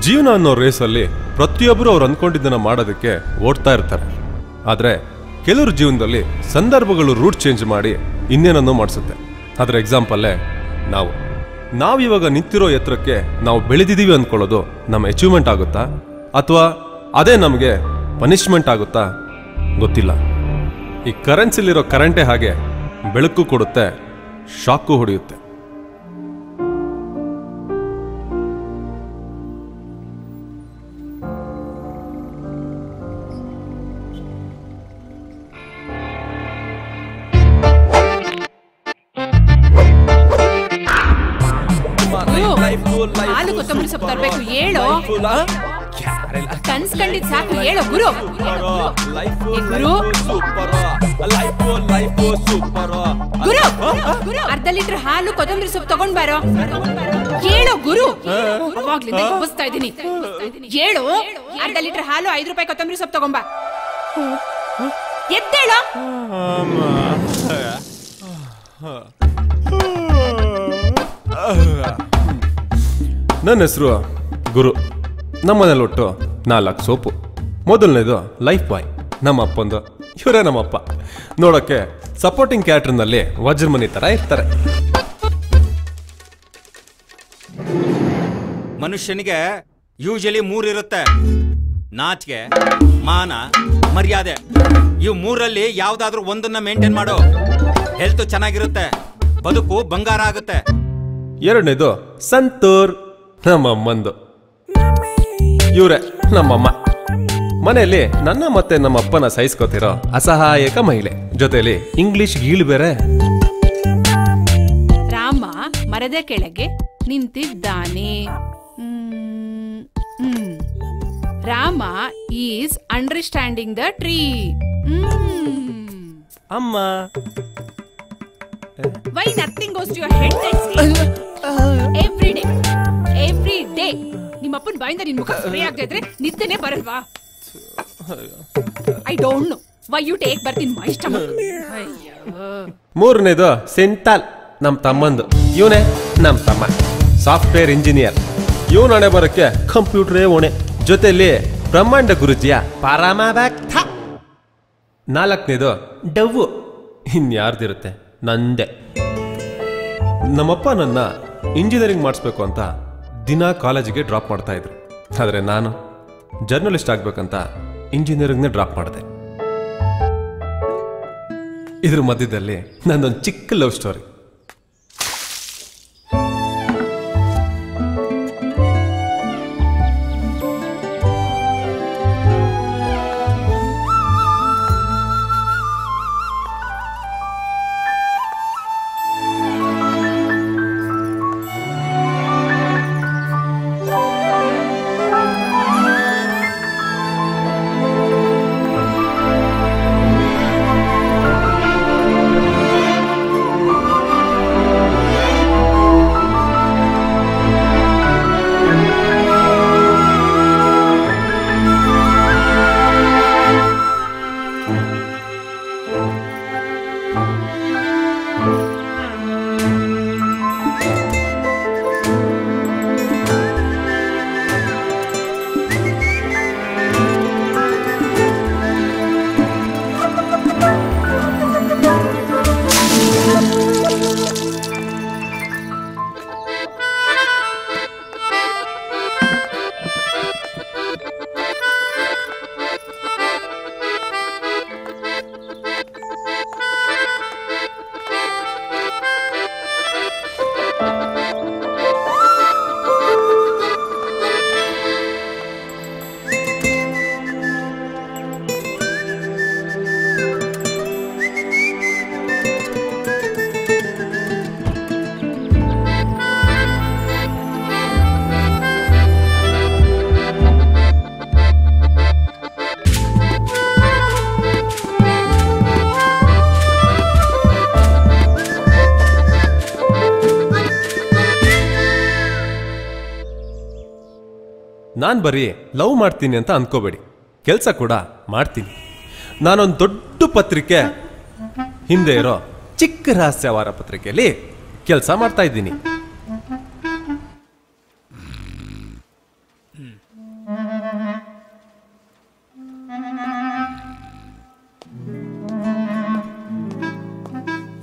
ಜೀವನ ಅನ್ನೋ ರೇಸಲ್ಲಿ ಪ್ರತಿಯೊಬ್ಬರು ಅವ್ರು ಅಂದ್ಕೊಂಡಿದ್ದನ್ನ ಮಾಡೋದಕ್ಕೆ ಓಡ್ತಾ ಇರ್ತಾರೆ. ಆದರೆ ಕೆಲವ್ರ ಜೀವನದಲ್ಲಿ ಸಂದರ್ಭಗಳು ರೂಟ್ ಚೇಂಜ್ ಮಾಡಿ ಇನ್ನೇನನ್ನೋ ಮಾಡಿಸುತ್ತೆ. ಅದರ ಎಕ್ಸಾಂಪಲ್ಲೇ ನಾವಿವಾಗ ನಿಂತಿರೋ ಎತ್ತರಕ್ಕೆ ನಾವು ಬೆಳೆದಿದ್ದೀವಿ ಅಂದ್ಕೊಳ್ಳೋದು ನಮ್ಮ ಅಚೀವ್ಮೆಂಟ್ ಆಗುತ್ತಾ ಅಥವಾ ಅದೇ ನಮಗೆ ಪನಿಷ್ಮೆಂಟ್ ಆಗುತ್ತಾ ಗೊತ್ತಿಲ್ಲ. ಈ ಕರೆನ್ಸಿಲಿರೋ ಕರೆಂಟೇ ಹಾಗೆ, ಬೆಳಕು ಕೊಡುತ್ತೆ, ಶಾಕು ಹೊಡೆಯುತ್ತೆ. ಹಾಲು ಕೊತ್ತಂಬರಿ ಸೊಪ್ಪು ತರಬೇಕು, ಹೇಳು. ಕನ್ಸ್ಕೊಂಡಿದ್ ಸಾಕು, ಹೇಳು ಗುರು. ಗುರು ಗುರು ಅರ್ಧ ಲೀಟರ್ ಹಾಲು ಕೊತ್ತಂಬರಿ ಸೊಪ್ಪು ತಗೊಂಡ್ ಬಾರೋ, ಹೇಳು ಗುರು. ಅವಾಗ್ಲಿಂದ ಎಬ್ಬಿಸ್ತಾ ಇದ್ದೀನಿ, ಹೇಳು. ಅರ್ಧ ಲೀಟರ್ ಹಾಲು 5 ರೂಪಾಯಿ ಕೊತ್ತಂಬರಿ ಸೊಪ್ಪು ತಗೊಂಬಾ, ಎದ್ದೇಳು. ನನ್ನ ಹೆಸರು ಗುರು. ನಮ್ಮನೇಲಿ ಒಟ್ಟು 4 ಸೋಪು. ಮೊದಲನೇದು ಲೈಫ್ ಬಾಯ್, ನಮ್ಮ ಅಪ್ಪಂದು. ಇವರೇ ನಮ್ಮಪ್ಪ. ನೋಡೋಕ್ಕೆ ಸಪೋರ್ಟಿಂಗ್ ಕ್ಯಾರೆಕ್ಟರ್ನಲ್ಲಿ ವಜ್ರಮನಿ ಥರ ಇರ್ತಾರೆ. ಮನುಷ್ಯನಿಗೆ ಯೂಶಲಿ 3 ಇರುತ್ತೆ: ನಾಚಿಕೆ, ಮಾನ, ಮರ್ಯಾದೆ. ಇವು 3ರಲ್ಲಿ ಯಾವ್ದಾದ್ರೂ ಒಂದನ್ನ ಮೇಂಟೈನ್ ಮಾಡೋ. ಹೆಲ್ತ್ ಚೆನ್ನಾಗಿರುತ್ತೆ, ಬದುಕು ಬಂಗಾರ ಆಗುತ್ತೆ. ಎರಡನೇದು ಸಂತೂರ್, ನಮ್ಮಮ್ಮಂದು. ಇವರೇ ನಮ್ಮಮ್ಮ. ಮನೆಯಲ್ಲಿ ನನ್ನ ಮತ್ತೆ ನಮ್ಮ ಅಪ್ಪನ ಸಹಿಸ್ಕೋತಿರೋ ಅಸಹಾಯಕ ಮಹಿಳೆ. ಜೊತೆಲಿ ಇಂಗ್ಲಿಷ್ ಗೀಳು ಬೇರೆ. ರಾಮ ಮರದ ಕೆಳಗೆ ನಿಂತಿದ್ದಾನೆ. Rama is understanding the tree. ಅಮ್ಮ why nothing goes to your head every day. ನಿಮ್ಮಪ್ಪನ ಬಾಯಿಂದ ನಿನ್ ಮುಖ ಫ್ರೀ ಆಗದೆ ಇದ್ರೆ ನಿದ್ದೆನೆ ಬರಲ್ವಾ? I don't know why you take birth in my stomach. ಮೂರನೇದು ಸೆಂಟಾಲ್, ನಮ್ ತಮ್ಮಂದು. ಇವನೇ ನಮ್ ತಮ್ಮ, ಸಾಫ್ಟ್ವೇರ್ ಇಂಜಿನಿಯರ್. ಇವನ ಹಣೆ ಬರಕ್ಕೆ ಕಂಪ್ಯೂಟರೇ ಹೊಣೆ. ಜೊತೆಲಿ ಬ್ರಹ್ಮಾಂಡ ಗುರುಜಿಯ ಪರಮ ಭಕ್ತ. 4ನೇದು ಡವ್ವು, ಇನ್ಯಾರ್ದಿರುತ್ತೆ, ನಂದೆ. ನಮ್ಮಪ್ಪ ನನ್ನ ಇಂಜಿನಿಯರಿಂಗ್ ಮಾಡಿಸ್ಬೇಕು ಅಂತ ದಿನ ಕಾಲೇಜಿಗೆ ಡ್ರಾಪ್ ಮಾಡ್ತಾ ಇದ್ರು. ಆದರೆ ನಾನು ಜರ್ನಲಿಸ್ಟ್ ಆಗ್ಬೇಕಂತ ಇಂಜಿನಿಯರಿಂಗ್ನೇ ಡ್ರಾಪ್ ಮಾಡಿದೆ. ಇದ್ರ ಮಧ್ಯದಲ್ಲಿ ನಂದೊಂದು ಚಿಕ್ಕ ಲವ್ ಸ್ಟೋರಿ. ನಾನು ಬರೀ ಲವ್ ಮಾಡ್ತೀನಿ ಅಂತ ಅನ್ಕೋಬೇಡಿ, ಕೆಲಸ ಕೂಡ ಮಾಡ್ತೀನಿ. ನಾನೊಂದು ದೊಡ್ಡ ಪತ್ರಿಕೆ ಹಿಂದೆ ಇರೋ ಚಿಕ್ಕ ರಹಸ್ಯ ವಾರ ಪತ್ರಿಕೆಯಲ್ಲಿ ಕೆಲಸ ಮಾಡ್ತಾ ಇದ್ದೀನಿ.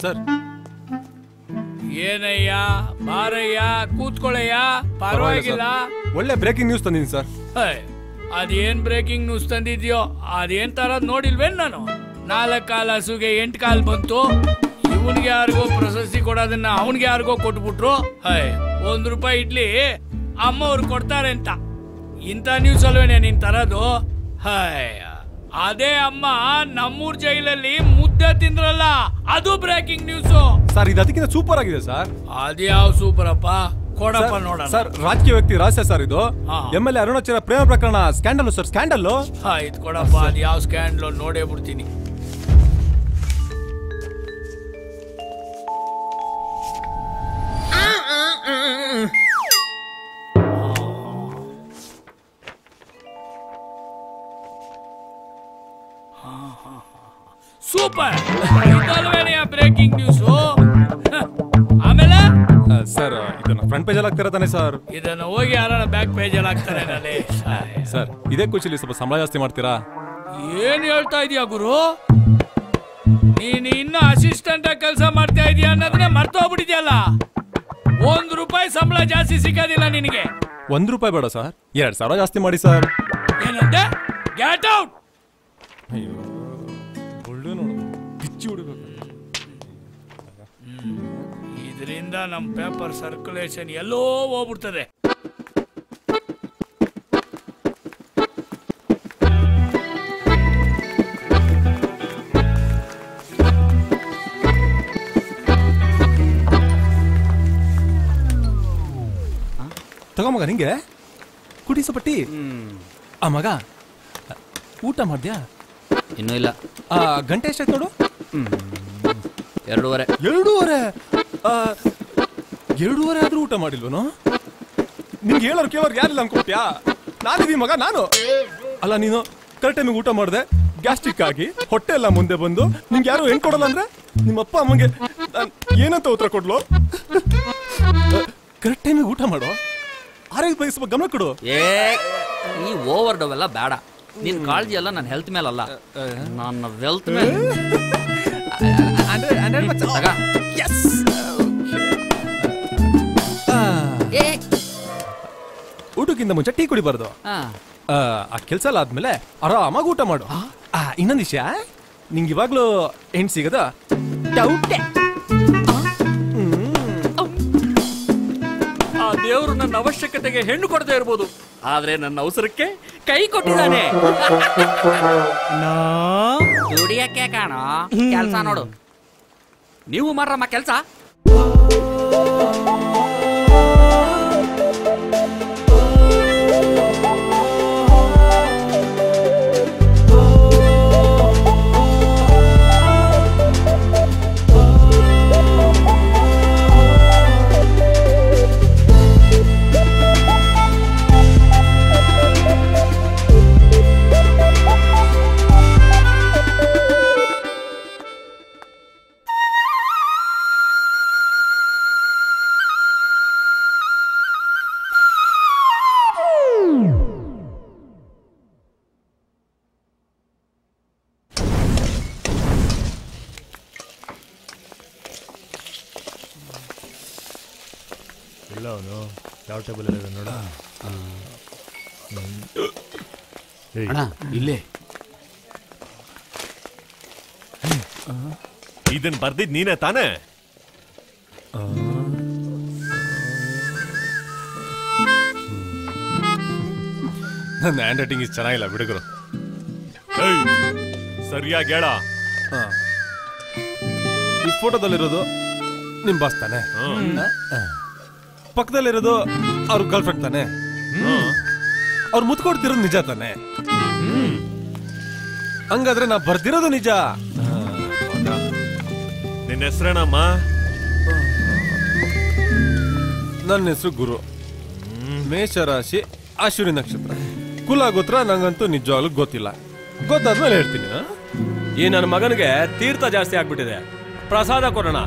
ಸರ್ ಏನಯ್ಯ ಬಾರಯ್ಯ ಕೂತ್ಕೊಳ್ಳಯ್ಯ, ಪರವಾಗಿಲ್ಲ. ಒಳ್ಳೆ ಬ್ರೇಕಿಂಗ್ ನ್ಯೂಸ್ ತಂದಿದ್ದೀನಿ ಸರ್. ಅದೇನ್ ಬ್ರೇಕಿಂಗ್ ನ್ಯೂಸ್ ತಂದಿದ್ಯೋ ಅದೇನ್ ತರ ನೋಡಿಲ್ವೇನ್ ನಾನು? 4 ಕಾಲ ಹಸುಗೆ 8 ಕಾಲ್ ಬಂತು, ಇವನ್ಗೆ ಯಾರಿಗೋ ಪ್ರಶಸ್ತಿ ಕೊಡೋದನ್ನ ಅವನ್ಗೆ ಯಾರಿಗೋ ಕೊಟ್ಬಿಟ್ರು. ₹1 ಇಡ್ಲಿ ಅಮ್ಮ ಅವ್ರು ಕೊಡ್ತಾರೆ ಅಂತ ಇಂಥ ನ್ಯೂಸ್ ಅಲ್ವೇನೆ ನೀನ್ ತರದು? ಅದೇ ಅಮ್ಮ ನಮ್ಮೂರ್ ಜೈಲಲ್ಲಿ ಮುದ್ದೆ ತಿಂದ್ರಲ್ಲ, ಅದು ಬ್ರೇಕಿಂಗ್ ನ್ಯೂಸ್ ಸರ್. ಇದು ಅದಕ್ಕಿಂತ ಸೂಪರ್ ಆಗಿದೆ ಸರ್. ಅದ್ಯಾವ ಸೂಪರ್ ಅಪ್ಪ, ಕೊಡಪ್ಪ ನೋಡೋಣ. ಸರ್, ರಾಜಕೀಯ ವ್ಯಕ್ತಿ ರಹಸ್ಯ ಸರ್ ಇದು. MLA ಅರುಣಾಚಲ ಪ್ರೇಮ ಪ್ರಕರಣ ಸ್ಕ್ಯಾಂಡಲ್ ಸರ್, ಸ್ಕ್ಯಾಂಡಲ್. ಇದು ಕೊಡಪ್ಪ, ಅದು ಯಾವ ಸ್ಕ್ಯಾಂಡಲ್ ನೋಡೇ ಬಿಡ್ತೀನಿ. Super, breaking news. ಆಮೇಲೆ ಸರ್, ಇದನ್ನ ಫ್ರಂಟ್ ಪೇಜ್ ಅಲ್ಲಿ ಹಾಕ್ತಾರ ತಾನೆ ಸರ್? ಇದನ್ನ ಹೋಗಿ ಯಾರ ಬ್ಯಾಕ್ ಪೇಜ್ ಅಲ್ಲಿ ಹಾಕ್ತಾರೆ. ಸರ್, ಇದೇ ಖುಷಿಲಿ ಸ್ವಲ್ಪ ಸಂಬಳ ಜಾಸ್ತಿ ಮಾಡ್ತೀರಾ? ಏನ್ ಹೇಳ್ತಾ ಇದೀಯ ಗುರು? ನೀನ್ ಇನ್ನು ಅಸಿಸ್ಟೆಂಟ್ ಆಗಿ ಕೆಲಸ ಮಾಡ್ತಾ ಇದೀಯ ಅನ್ನೋದನ್ನೇ ಮರ್ತೋಗ್ಬಿಟ್ಟಿದ್ಯಲ್ಲ. ₹1 ಸಂಬಳ ಜಾಸ್ತಿ ಸಿಗೋದಿಲ್ಲ ನಿನಗೆ. ₹1 ಬೇಡ ಸರ್, 2,000 ಜಾಸ್ತಿ ಮಾಡಿ ಸರ್. ಏನಂತೆ? Get out. ಅಯ್ಯೋ, ಒಳ್ಳೆ ನೋಡು, ಪಿಚ್ಚಿ ಹುಡುಗ. ಇದರಿಂದ ನಮ್ ಪೇಪರ್ ಸರ್ಕ್ಯುಲೇಷನ್ ಎಲ್ಲೋ ಹೋಗ್ಬಿಡ್ತದೆ. ತಗೊಂಬಗ, ನಿಂಗೆ ಕುಡಿಸೋ ಪಟ್ಟಿ. ಆ ಮಗ, ಊಟ ಮಾಡ್ದ್ಯಾ? ಇನ್ನೂ ಇಲ್ಲ. ಗಂಟೆ ಎಷ್ಟಾಯ್ತು ನೋಡು? 2:30. 2:30 ಆದ್ರೂ ಊಟ ಮಾಡಿಲ್ವನು? ನಿಂಗೆ ಹೇಳೋರು ಕೇಳೋರು ಯಾರಿಲ್ಲ ಅನ್ಕೊಟ್ಯಾ? ನಾನಿದೀನಿ ಮಗ, ನಾನು. ಅಲ್ಲ, ನೀನು ಕರೆಕ್ಟ್ ಟೈಮಿಗೆ ಊಟ ಮಾಡಿದೆ, ಗ್ಯಾಸ್ಟ್ರಿಕ್ ಆಗಿ ಹೊಟ್ಟೆ ಎಲ್ಲ ಮುಂದೆ ಬಂದು ನಿಂಗೆ ಯಾರು ಹೆಣ್ ಕೊಡಲ್ಲ ಅಂದ್ರೆ ನಿಮ್ಮಪ್ಪ ಅಮ್ಮಂಗೆ ಏನಂತ ಉತ್ತರ ಕೊಡ್ಲು? ಕರೆಕ್ಟ್ ಟೈಮಿಗೆ ಊಟ ಮಾಡೋ, ಆರೋಗ್ಯ ಬಗ್ಗೆ ಸ್ವಲ್ಪ ಗಮನ ಕೊಡು. ಈ ಓವರ್ ಡವ್ ಎಲ್ಲ ಬೇಡ. ನಿನ್ ಕಾಳಜಿ ಎಲ್ಲ ನನ್ನ ಹೆಲ್ತ್ ಮೇಲಲ್ಲ, ನನ್ನ ವೆಲ್ತ್ ಮೇಲೆ. ಊಟಕ್ಕಿಂತ ಮುಂಚೆ ಟೀ ಕುಡಿಬಾರ್ದು. ಆ ಕೆಲ್ಸ ಎಲ್ಲ ಆದ್ಮೇಲೆ ಆರಾಮಾಗಿ ಊಟ ಮಾಡು. ಇನ್ನೊಂದು ವಿಷಯ, ನಿಂಗೆ ಇವಾಗ್ಲೂ ಹೆಣ್ ಸಿಗದ ಡೌಟೆ. ಆ ದೇವರು ನನ್ನ ಅವಶ್ಯಕತೆಗೆ ಹೆಣ್ಣು ಕೊಡದೇ ಇರ್ಬೋದು, ಆದ್ರೆ ನನ್ನ ಅವಸರಕ್ಕೆ ಕೈ ಕೊಟ್ಟಿದ್ದಾನೆ. ದುಡಿಯಕ್ಕೆ ಕಾಣೋ ಕೆಲ್ಸ ನೋಡು. ನೀವು ಮಾಡ್ರಮ್ಮ ಕೆಲ್ಸ. ಯಾವ ಟೇಬಲ್ ಇದೆ ನೋಡ. ಇಲ್ಲೇ ಇದನ್ ಬರ್ದಿದ್ ನೀನೇ ತಾನೇ? ನನ್ನ ಹ್ಯಾಂಡ್ ರೈಟಿಂಗ್ ಇಷ್ಟು ಚೆನ್ನಾಗಿಲ್ಲ ಬಿಡುಗರು. ಸರಿಯಾಗಿ ಹೇಳ. ಈ ಫೋಟೋದಲ್ಲಿರೋದು ನಿಮ್ ಬಾಸ್ ತಾನೆ? ಪಕ್ಕದಲ್ಲಿರೋದು ಅವ್ರ ಗರ್ಲ್ ಫ್ರೆಂಡ್ ತಾನೆ? ಅವ್ರು ಮುತ್ಕೊಡ್ತಿರೋದು ನಿಜ ತಾನೆ? ಹಂಗಾದ್ರೆ ನಾ ಬರ್ದಿರೋದು ನಿಜ. ನಿನ್ನ ಹೆಸರೇನಮ್ಮ? ನನ್ನ ಹೆಸರು ಗುರು, ಮೇಷರಾಶಿ, ಅಶ್ವಿನಿ ನಕ್ಷತ್ರ. ಕುಲ ಗೋತ್ರ ನಂಗಂತೂ ನಿಜವಾಗ್ಲೂ ಗೊತ್ತಿಲ್ಲ. ಗೊತ್ತಾದ್ಮೇಲೆ ಹೇಳ್ತೀನಿ. ಈ ನನ್ನ ಮಗನಿಗೆ ತೀರ್ಥ ಜಾಸ್ತಿ ಆಗ್ಬಿಟ್ಟಿದೆ, ಪ್ರಸಾದ ಕೊಡೋಣ.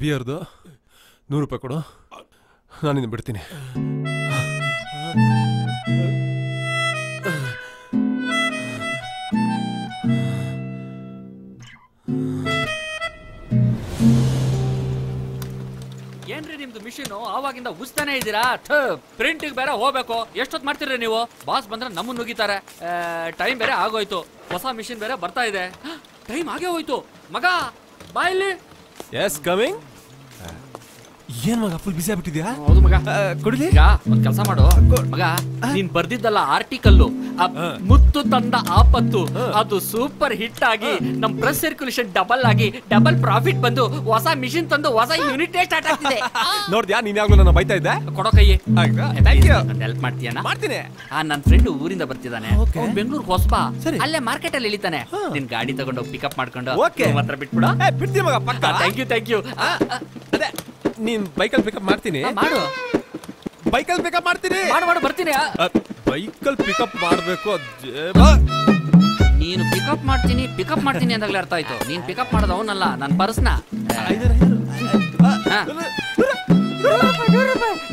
ಬಿಯರ್ದು 100 ರೂಪಾಯಿ ಕೊಡು, ನಾನಿಂದ ಬಿಡ್ತೀನಿ. ಏನ್ರಿ ನಿಮ್ದು ಮಿಷಿನ್ ಆವಾಗಿಂದ ಉಸ್ತಾನೆ ಇದ್ದೀರಾ? ಪ್ರಿಂಟಿಗೆ ಬೇರೆ ಹೋಗ್ಬೇಕು, ಎಷ್ಟೊತ್ತು ಮಾಡ್ತೀರಿ ನೀವು? ಬಾಸ್ ಬಂದ್ರೆ ನಮ್ಮನ್ನು ನುಗ್ಗಿತಾರೆ. ಟೈಮ್ ಬೇರೆ ಆಗೋಯ್ತು, ಹೊಸ ಮಿಷಿನ್ ಬೇರೆ ಬರ್ತಾ ಇದೆ. ಟೈಮ್ ಆಗೇ ಹೋಯ್ತು. ಮಗ ಬಾಯಲ್ಲಿ. Yes coming. ಏನ್ ಮಗ ಫುಲ್ ಬಿಸಿ ಆಗ್ಬಿಟ್ಟಿದ್ಯಾ? ಹೌದು ಮಗ. ಕೊಡ್ಲಿ. ಈಗ ಒಂದ್ ಕೆಲಸ ಮಾಡು ಮಗ, ನೀನ್ ಬರ್ದಿದ್ದಲ್ಲ ಆರ್ಟಿಕಲ್ಲು, ಮುತ್ತು ತಂದ ಆಪತ್ತು, ಅದು ಸೂಪರ್ ಹಿಟ್ ಆಗಿ ನಮ್ ಪ್ರೆಸ್ ಸರ್ಕ್ಯುಲೇಷನ್ ಡಬಲ್ ಆಗಿ ಡಬಲ್ ಪ್ರಾಫಿಟ್ ಬಂದು ಹೊಸ ಮಿಷಿನ್ ತಂದು ಹೊಸ ಯೂನಿಟ್ ಸ್ಟಾರ್ಟ್ ಆಗ್ತಿದೆ. ನೋಡ್ದ್ಯಾ ನೀನ್ ಯಾವಾಗ್ಲೂ ನನ್ನ ಬೈತಾ ಇದ್ದೆ? ಕೊಡೋ ಕೈಯೇ. Thank you. ಹೆಲ್ಪ್ ಮಾಡ್ತೀಯಾ? ಮಾಡ್ತೀನಿ. ನನ್ನ ಫ್ರೆಂಡ್ ಊರಿಂದ ಬರ್ತಿದ್ದಾನೆ, ಬೆಂಗಳೂರು ಹೊಸಬಾ, ಅಲ್ಲೇ ಮಾರ್ಕೆಟ್ ಅಲ್ಲಿ ಇಳಿತಾನೆ. ನಿನ್ ಗಾಡಿ ತಗೊಂಡು ಪಿಕಪ್ ಮಾಡ್ಕೊಂಡು ಮಾತ್ರ ಬಿಟ್ಬಿಡ. ಬಿಡ್ತೀನಿ ಮಗ, ಪಕ್ಕ. Thank you thank you. ಅದೇ ನೀನ್ ಬೈಕಲ್ಲಿ ಪಿಕಪ್ ಮಾಡ್ತೀನಿ. ಮಾಡು. ಬೈಕಲ್ಲಿ ಪಿಕಪ್ ಮಾಡ್ತೀನಿ. ಮಾಡು ಬರ್ತೀನಿ. ಬೈಕಲ್ಲಿ ಪಿಕಪ್ ಮಾಡ್ಬೇಕು. ನೀನು ಪಿಕಪ್ ಮಾಡ್ತೀನಿ ಅಂದಾಗಲೇ ಅರ್ಥ ಆಯ್ತು. ನೀನ್ ಪಿಕಪ್ ಮಾಡೋದು ಅವನಲ್ಲ, ನನ್ನ ಪರ್ಸ್ನ.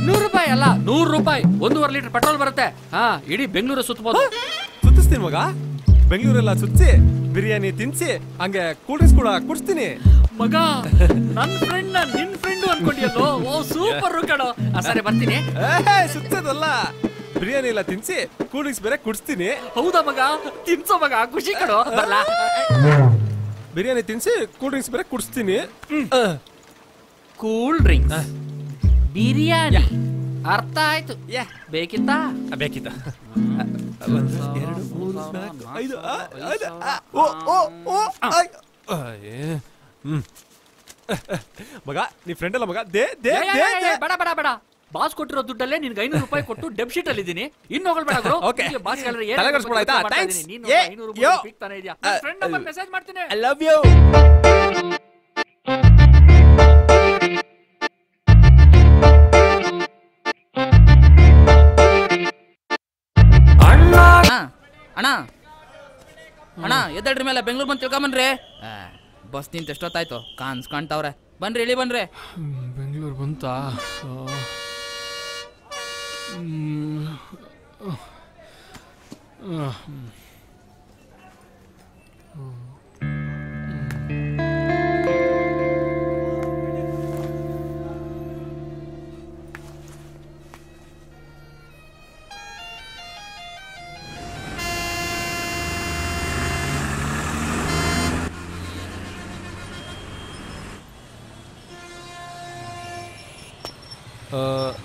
100 ರೂಪಾಯಿ ಅಲ್ಲ, 100 ರೂಪಾಯಿ. 1.5 ಲೀಟರ್ ಪೆಟ್ರೋಲ್ ಬರುತ್ತೆ. ಇಡೀ ಬೆಂಗಳೂರು ಸುತ್ತಬಹುದು. ಸುತ್ತಿಸ್ತೀನಿ ಮಗ, ಬೆಂಗಳೂರೆಲ್ಲ ಸುತ್ತಿ ಬಿರಿಯಾನಿ ತಿನ್ಸಿ ಹಂಗೆ ಕೂಲ್ ಡ್ರಿಂಕ್ಸ್ ಕೂಡ ಕುಡಿಸ್ತೀನಿ. ಮಗ ನನ್ನ ಫ್ರೆಂಡ್ ನಿನ್ ಫ್ರೆಂಡ್ ಅನ್ಕೊಂಡಿಯಲ್ಲೋ? ಓ ಸೂಪರ್ ಕಣೋ. ಸರಿ ಬರ್ತೀನಿ. ಸುತ್ತದಲ್ಲ, ಬಿರಿಯಾನಿ ಎಲ್ಲ ತಿನ್ಸಿ ಕೂಲ್ ಡ್ರಿಂಕ್ಸ್ ಬೇರೆ ಕುಡಿಸ್ತೀನಿ. ಹೌದಾ ಮಗ? ತಿನ್ಸೋ ಮಗ, ಖುಷಿ ಕಣೋ. ಬರ್ಲಾ? ಬಿರಿಯಾನಿ ತಿನ್ಸಿ ಕೂಲ್ ಡ್ರಿಂಕ್ಸ್ ಬೇರೆ ಕುಡಿಸ್ತೀನಿ. ಕೂಲ್ ಡ್ರಿಂಕ್ಸ್, ಬಿರಿಯಾನಿ, ಅರ್ಥ ಆಯ್ತು. ಬೇಕಿತ್ತಾ? ಬೇಕಿತ್ತ. 1 2 3 4 5 ಮಗ ನೀ ಫ್ರೆಂಡ್ ಅಲ್ಲ ಮಗ. ಬೇಡ ಬೇಡ ಬೇಡ. ಬಾಸ್ ಕೊಟ್ಟಿರೋ ದುಡ್ಡಲ್ಲೇ ನಿನ್ಗೆ 500 ರೂಪಾಯಿ ಕೊಟ್ಟು ಡೆಬ್ ಶೀಟ್ ಅಲ್ಲಿ ಇದ್ದೀನಿ. ಇನ್ನು ಹೋಗಲ್ಬೇಡ ಗುರು. ಓಕೆ ಬಾಸ್ ಮೆಸೇಜ್ ಮಾಡ್ತೀನಿ. I love you. ಅಣ್ಣ ಅಣ್ಣ ಎದ್ದೇಳ್ರಿ ಮೇಲೆ ಬೆಂಗಳೂರು ಬಂದು ತಿಳ್ಕೊಂಬನ್ರಿ. ಬಸ್ ನಿಂತ ಎಷ್ಟೊತ್ತಾಯ್ತು? ಕಾಣ್ತಾವ್ರೆ. ಬನ್ರಿ ಇಳಿ ಬನ್ರಿ. ಬೆಂಗಳೂರು ಬಂತಾ?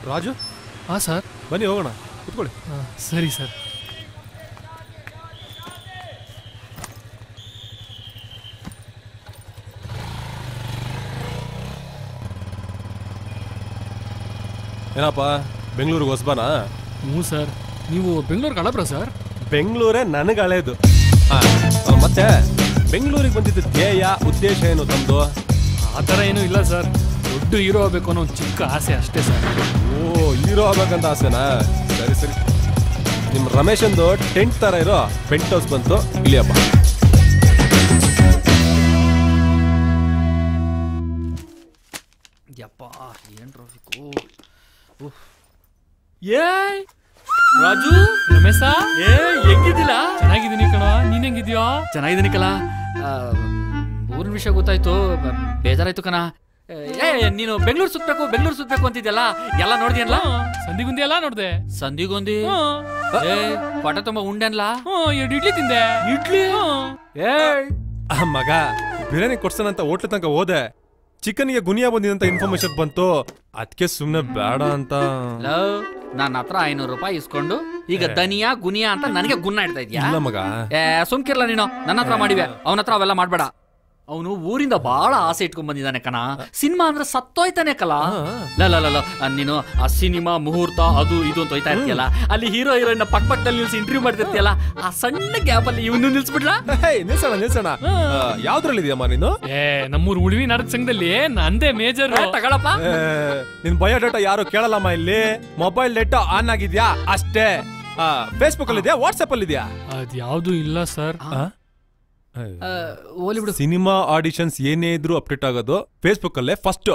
ರಾಜು. ಹಾಂ ಸರ್. ಬನ್ನಿ ಹೋಗೋಣ, ಕೂತ್ಕೊಳ್ಳಿ. ಸರಿ ಸರ್. ಏನಪ್ಪ ಬೆಂಗಳೂರಿಗೆ ಹೊಸಬಾನಾ? ಹ್ಞೂ ಸರ್. ನೀವು ಬೆಂಗಳೂರಿಗೆ ಹಳಬ್ರ ಸರ್? ಬೆಂಗಳೂರೇ ನನಗೆ ಹಳೇದು. ಮತ್ತೆ ಬೆಂಗಳೂರಿಗೆ ಬಂದಿದ್ದ ಧ್ಯೇಯ ಉದ್ದೇಶ ಏನು ತಮ್ಮದು? ಆ ಥರ ಏನೂ ಇಲ್ಲ ಸರ್. ದೊಡ್ಡ ಹೀರೋ ಆಗಬೇಕು ಅನ್ನೋ ಒಂದು ಚಿಕ್ಕ ಆಸೆ ಅಷ್ಟೇ ಸರ್. ಓ, ಹೀರೋ ಆಗ್ಬೇಕಂತ ಆಸೆನಾ? ಸರಿ ಸರಿ. ನಿಮ್ಮ ರಮೇಶಂದು ಟೆಂಟ್ ಥರ ಇರೋ ಪೆಂಟ್ ಹೌಸ್ ಬಂತು, ಇಳಿಯಪ್ಪ. ಯಪ್ಪ ಏನು ಟ್ರಾಫಿಕ್ಕು. ಏ ರಾಜು, ರಮೇಶ, ಹೆಂಗಿದ್ದಿಲ್ಲ? ಚೆನ್ನಾಗಿದ್ದೀನಿ ಕಣ. ನೀನ್ ಹೆಂಗಿದ್ಯೋ? ಚೆನ್ನಾಗಿದ್ದೀನಿ ಕಲ. ಊರಿನ ವಿಷಯ ಗೊತ್ತಾಯ್ತು, ಬೇಜಾರಾಯ್ತು ಕಣ. ನೀನು ಬೆಂಗಳೂರು ಸುತ್ತಬೇಕು ಅಂತಿದ್ಯಲ್ಲ, ಎಲ್ಲ ನೋಡಿದ್ಯಲ್ಲ? ಸಂದಿಗುಂದಿ ಎಲ್ಲ ನೋಡ್ದೆ. ಸಂದಿಗುಂದಿ ಪಟ ತುಂಬ ಉಂಡೆ ಅನ್ಲ? 2 ಇಡ್ಲಿ ತಿಂದೆ. ಇಡ್ಲಿ? ಮಗ ಬಿರಿಯಾನಿ ಕೊಡ್ಸನಂತ ಹೋಟ್ಲ ತನಕ ಹೋದೆ. ಚಿಕನ್ಗೆ ಗುನಿಯಾ ಬಂದಿದಂತ ಇನ್ಫಾರ್ಮೇಶನ್ ಬಂತು, ಅದಕ್ಕೆ ಸುಮ್ನೆ ಬೇಡ ಅಂತ. ನನ್ನ ಹತ್ರ 500 ರೂಪಾಯಿ ಇಸ್ಕೊಂಡು ಈಗ ದನಿಯಾ ಗುನಿಯಾ ಅಂತ ನನಗೆ ಗುನ್ನ ಇಡ್ತಾ ಇದ್ಯಾ? ಇಲ್ಲ ಮಗ. ಸುಮ್ಕಿರ್ಲ ನೀನು. ನನ್ನ ಹತ್ರ ಮಾಡಿವೆ, ಅವನ ಹತ್ರ ಅವೆಲ್ಲ ಮಾಡ್ಬೇಡ. ಅವನು ಊರಿಂದ ಬಹಳ ಆಸೆ ಇಟ್ಕೊಂಡ್ ಬಂದಿದ್ದಾನೆ ಕಣ. ಸಿನಿಮಾ ಅಂದ್ರೆ ಸತ್ತೋಯ್ತಾನೆ ಕಲ. ನೀನು ಆ ಸಿನಿಮಾ ಮುಹೂರ್ತ ಅದು ಇದು ಅಂತ ಹೋಯ್ತಾ ಇರ್ತೀಯಲ್ಲ, ಅಲ್ಲಿ ಹೀರೋ ಹೀರೋಯಿನ್ ಪಕ್ಕದಲ್ಲಿ ನಿಲ್ಸಿ ಇಂಟರ್ವ್ಯೂ ಮಾಡ್ತಿರ್ತೀಯಲ್ಲ, ಆ ಸಣ್ಣ ಗ್ಯಾಪ್ ಅಲ್ಲಿ ಇವನು ನಿಲ್ಸ್ಬಿಡ್ಲಾ? ನಿಲ್ಸೋಣ. ಯಾವ್ದ್ರಲ್ಲಿ ಇದೆಯಮ್ಮ ನೀನು? ನಮ್ಮೂರು ಉಳಿವಿ ನಾಟಕ ಸಂಘದಲ್ಲಿ ನಂದೇ ಮೇಜರ್. ತಗೊಳಪ್ಪ. ನಿನ್ ಬಯೋಡೇಟಾ ಯಾರು ಕೇಳಲ್ಲಮ್ಮ ಇಲ್ಲಿ. ಮೊಬೈಲ್ ಡೇಟಾ ಆನ್ ಆಗಿದ್ಯಾ ಅಷ್ಟೇ. ಫೇಸ್ಬುಕ್ ಅಲ್ಲಿ ಇದೆಯಾ, ವಾಟ್ಸ್ಆಪ್ ಅಲ್ಲಿ ಇದೆಯಾ? ಅದ್ ಯಾವ್ದು ಇಲ್ಲ ಸರ್. ಸಿನಿಮಾ ಆಡಿಷನ್ಸ್ ಏನೇ ಇದ್ರು ಅಪ್ಡೇಟ್ ಆಗೋದು ಫೇಸ್ಬುಕ್ ಅಲ್ಲೇ ಫಸ್ಟ್.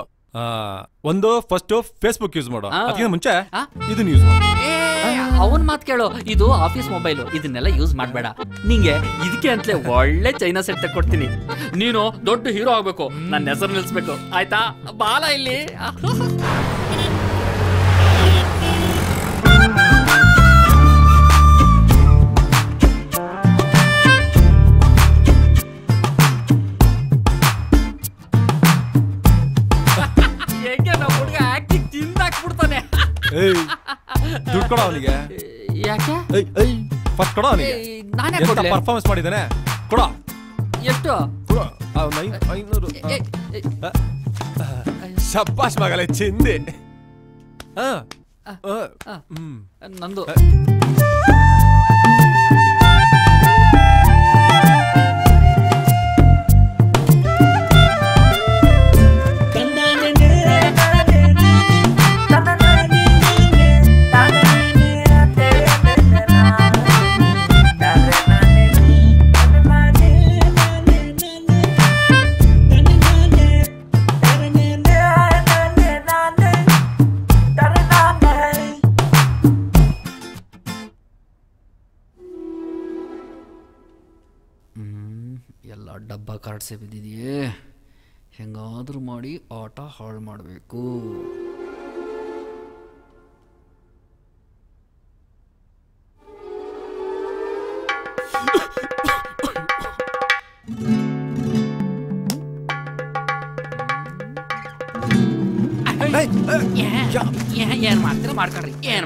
ಫಸ್ಟ್ ಫೇಸ್ಬುಕ್ ಯೂಸ್ ಮಾಡೋ, ಅದಕ್ಕಿಂತ ಮುಂಚೆ ಇದನ್ನ ಯೂಸ್ ಮಾಡು. ಅವನ್ ಮಾತ್ ಕೇಳೋ, ಇದು ಆಫೀಸ್ ಮೊಬೈಲು, ಇದನ್ನೆಲ್ಲ ಯೂಸ್ ಮಾಡ್ಬೇಡ. ನಿಂಗೆ ಇದಕ್ಕೆ ಅಂತಲೇ ಒಳ್ಳೆ ಚೈನಾ ಸೆಟ್ ಕೊಡ್ತೀನಿ. ನೀನು ದೊಡ್ಡ ಹೀರೋ ಆಗ್ಬೇಕು, ನನ್ನ ಹೆಸರು ನಿಲ್ಸ್ಬೇಕು, ಆಯ್ತಾ? ಬಾಲ ಇಲ್ಲಿ. ದುಡ್ಡು ಕೊಡ ಅವನಿಗೆ. ಯಾಕೆ? ಫಸ್ಟ್ ಕೊಡ ಅವನಿಗೆ. ನಾನೇ ಪರ್ಫಾರ್ಮೆನ್ಸ್ ಮಾಡಿದ್ದಾನೆ, ಕೊಡ. ಎಷ್ಟು? 500. ಶಬ್ಬಾಷ್ ಮಗಲೇ, ಚಿಂದಿ. ನಂದು ಎಲ್ಲ ಡಬ್ಬ ಕಾರ್ಡ್ಸೇ ಬಿದ್ದಿದೆಯೇ. ಹೆಂಗಾದ್ರೂ ಮಾಡಿ ಆಟ ಹಾಳು ಮಾಡಬೇಕು. ಏನ್ ಮಾಡ್ತೀರ ಮಾಡ್ಕೊಳ್ರಿ ಏನ್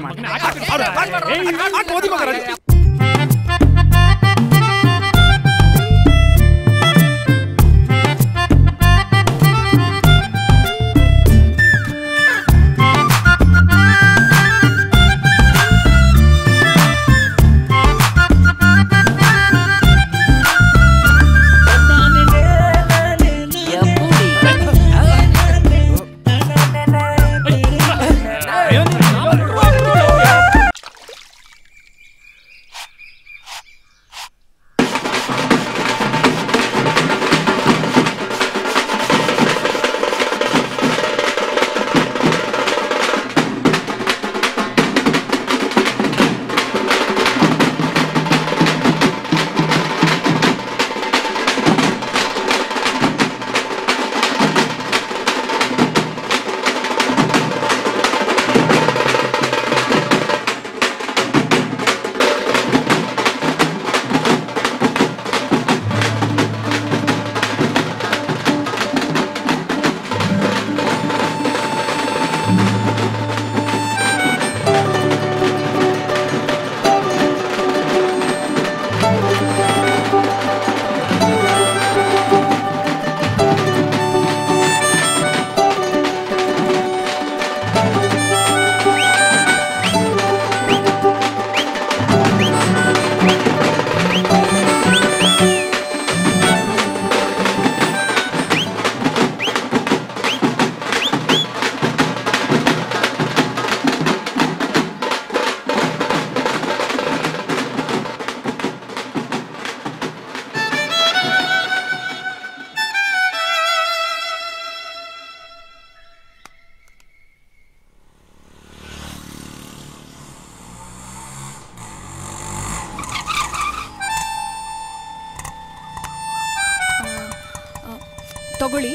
ತಗೊಳ್ಳಿ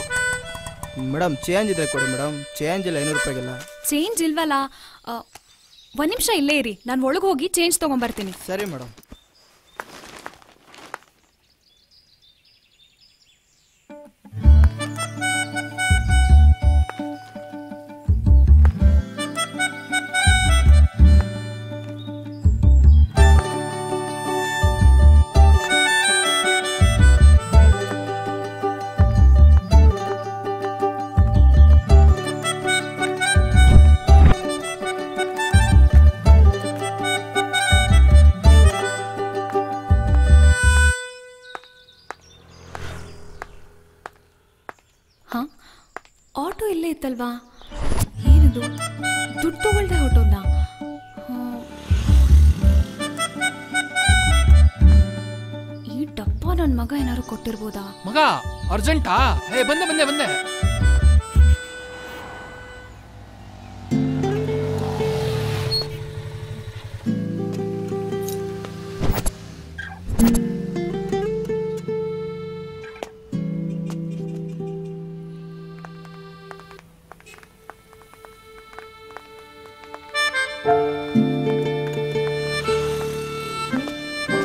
ಮೇಡಮ್. ಚೇಂಜ್ ಇದೆ ಕೊಡಿ ಮೇಡಮ್. ಚೇಂಜ್ ಇಲ್ಲ, 500 ರೂಪಾಯಿಗಿಲ್ಲ. ಚೇಂಜ್ ಇಲ್ವಲ್ಲ? ಒಂದು ನಿಮಿಷ ಇಲ್ಲೇ ಇರಿ, ನಾನು ಒಳಗೆ ಹೋಗಿ ಚೇಂಜ್ ತೊಗೊಂಬರ್ತೀನಿ. ಸರಿ ಮೇಡಮ್. ಆಟೋ ಇಲ್ಲೇ ಇತ್ತಲ್ವಾ? ಏನಿದು, ದುಡ್ಡು ತಗೊಳ್ದೆ ಆಟೋನ? ಈ ಡಬ್ಬ ನನ್ನ ಮಗ ಏನಾದ್ರು ಕೊಟ್ಟಿರ್ಬೋದಾ? ಮಗ ಅರ್ಜೆಂಟಾ? ಬಂದೆ ಬಂದೆ ಬಂದೆ.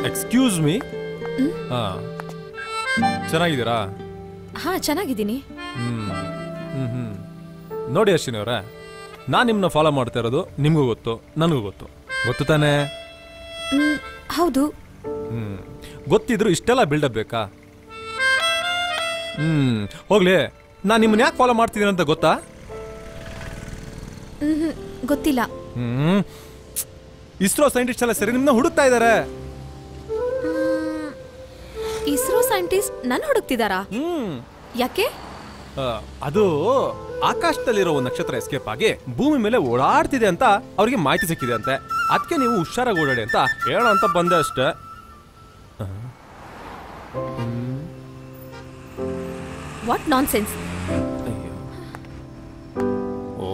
Excuse me. ಚೆನ್ನಾಗಿದ್ದೀರಾ? ಹಾ, ಚೆನ್ನಾಗಿದ್ದೀನಿ. ನೋಡಿ ಅಶ್ವಿನಿ ಅವರೇ, ನಾನು ನಿಮ್ಮನ್ನ ಫಾಲೋ ಮಾಡ್ತಾ ಇರೋದು ನಿಮಗೂ ಗೊತ್ತು, ನನಗೂ ಗೊತ್ತು. ಗೊತ್ತು ತಾನೇ? ಹೌದು. ಗೊತ್ತಿದ್ರು ಇಷ್ಟೆಲ್ಲ ಬಿಲ್ಡಪ್ ಬೇಕಾ? ಹೋಗ್ಲಿ, ನಾನು ನಿಮ್ಮನ್ನ ಯಾಕೆ ಫಾಲೋ ಮಾಡ್ತಿದ್ದೀನಿ ಅಂತ ಗೊತ್ತಾ? ಗೊತ್ತಿಲ್ಲ. ಇಸ್ರೋ ಸೈಂಟಿಸ್ಟ್ ಎಲ್ಲ ಸರಿ ನಿಮ್ಮನ್ನ ಹುಡುಕ್ತಾ ಇದ್ದಾರೆ. ಇಸ್ರೋ ಸೈಂಟಿಸ್ಟ್ ನನ್ನ ಹುಡುಕ್ತಿದಾರಾ? ಯಾಕೆ? ಅದು ಆಕಾಶದಲ್ಲಿರೋ ಒಂದು ನಕ್ಷತ್ರ ಎಸ್ಕೇಪ್ ಆಗಿ ಭೂಮಿ ಮೇಲೆ ಓಡಾಡ್ತಿದೆ ಅಂತ ಅವ್ರಿಗೆ ಮಾಹಿತಿ ಸಿಕ್ಕಿದೆ ಅಂತೆ. ಅದಕ್ಕೆ ನೀವು ಹುಷಾರಾಗಿ ಓಡಾಡಿ ಅಂತ ಹೇಳೋ ಅಂತ ಬಂದೆ ಅಷ್ಟೇ. What nonsense. Oh,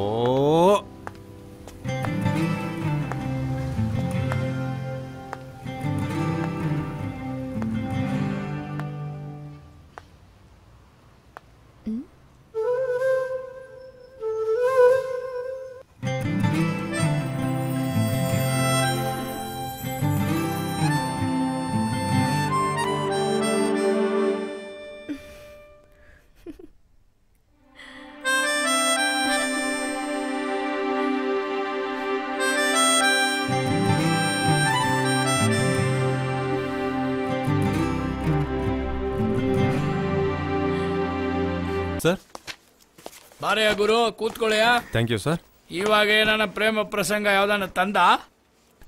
sir. ಬಾರೆಯ ಗುರು ಕೂತ್ಕೊಳ್ಳೆಯ. Thank you sir. ಇವಾಗ ನನ್ನ ಪ್ರೇಮ ಪ್ರಸಂಗ ಯಾವ್ದಾನ ತಂದ?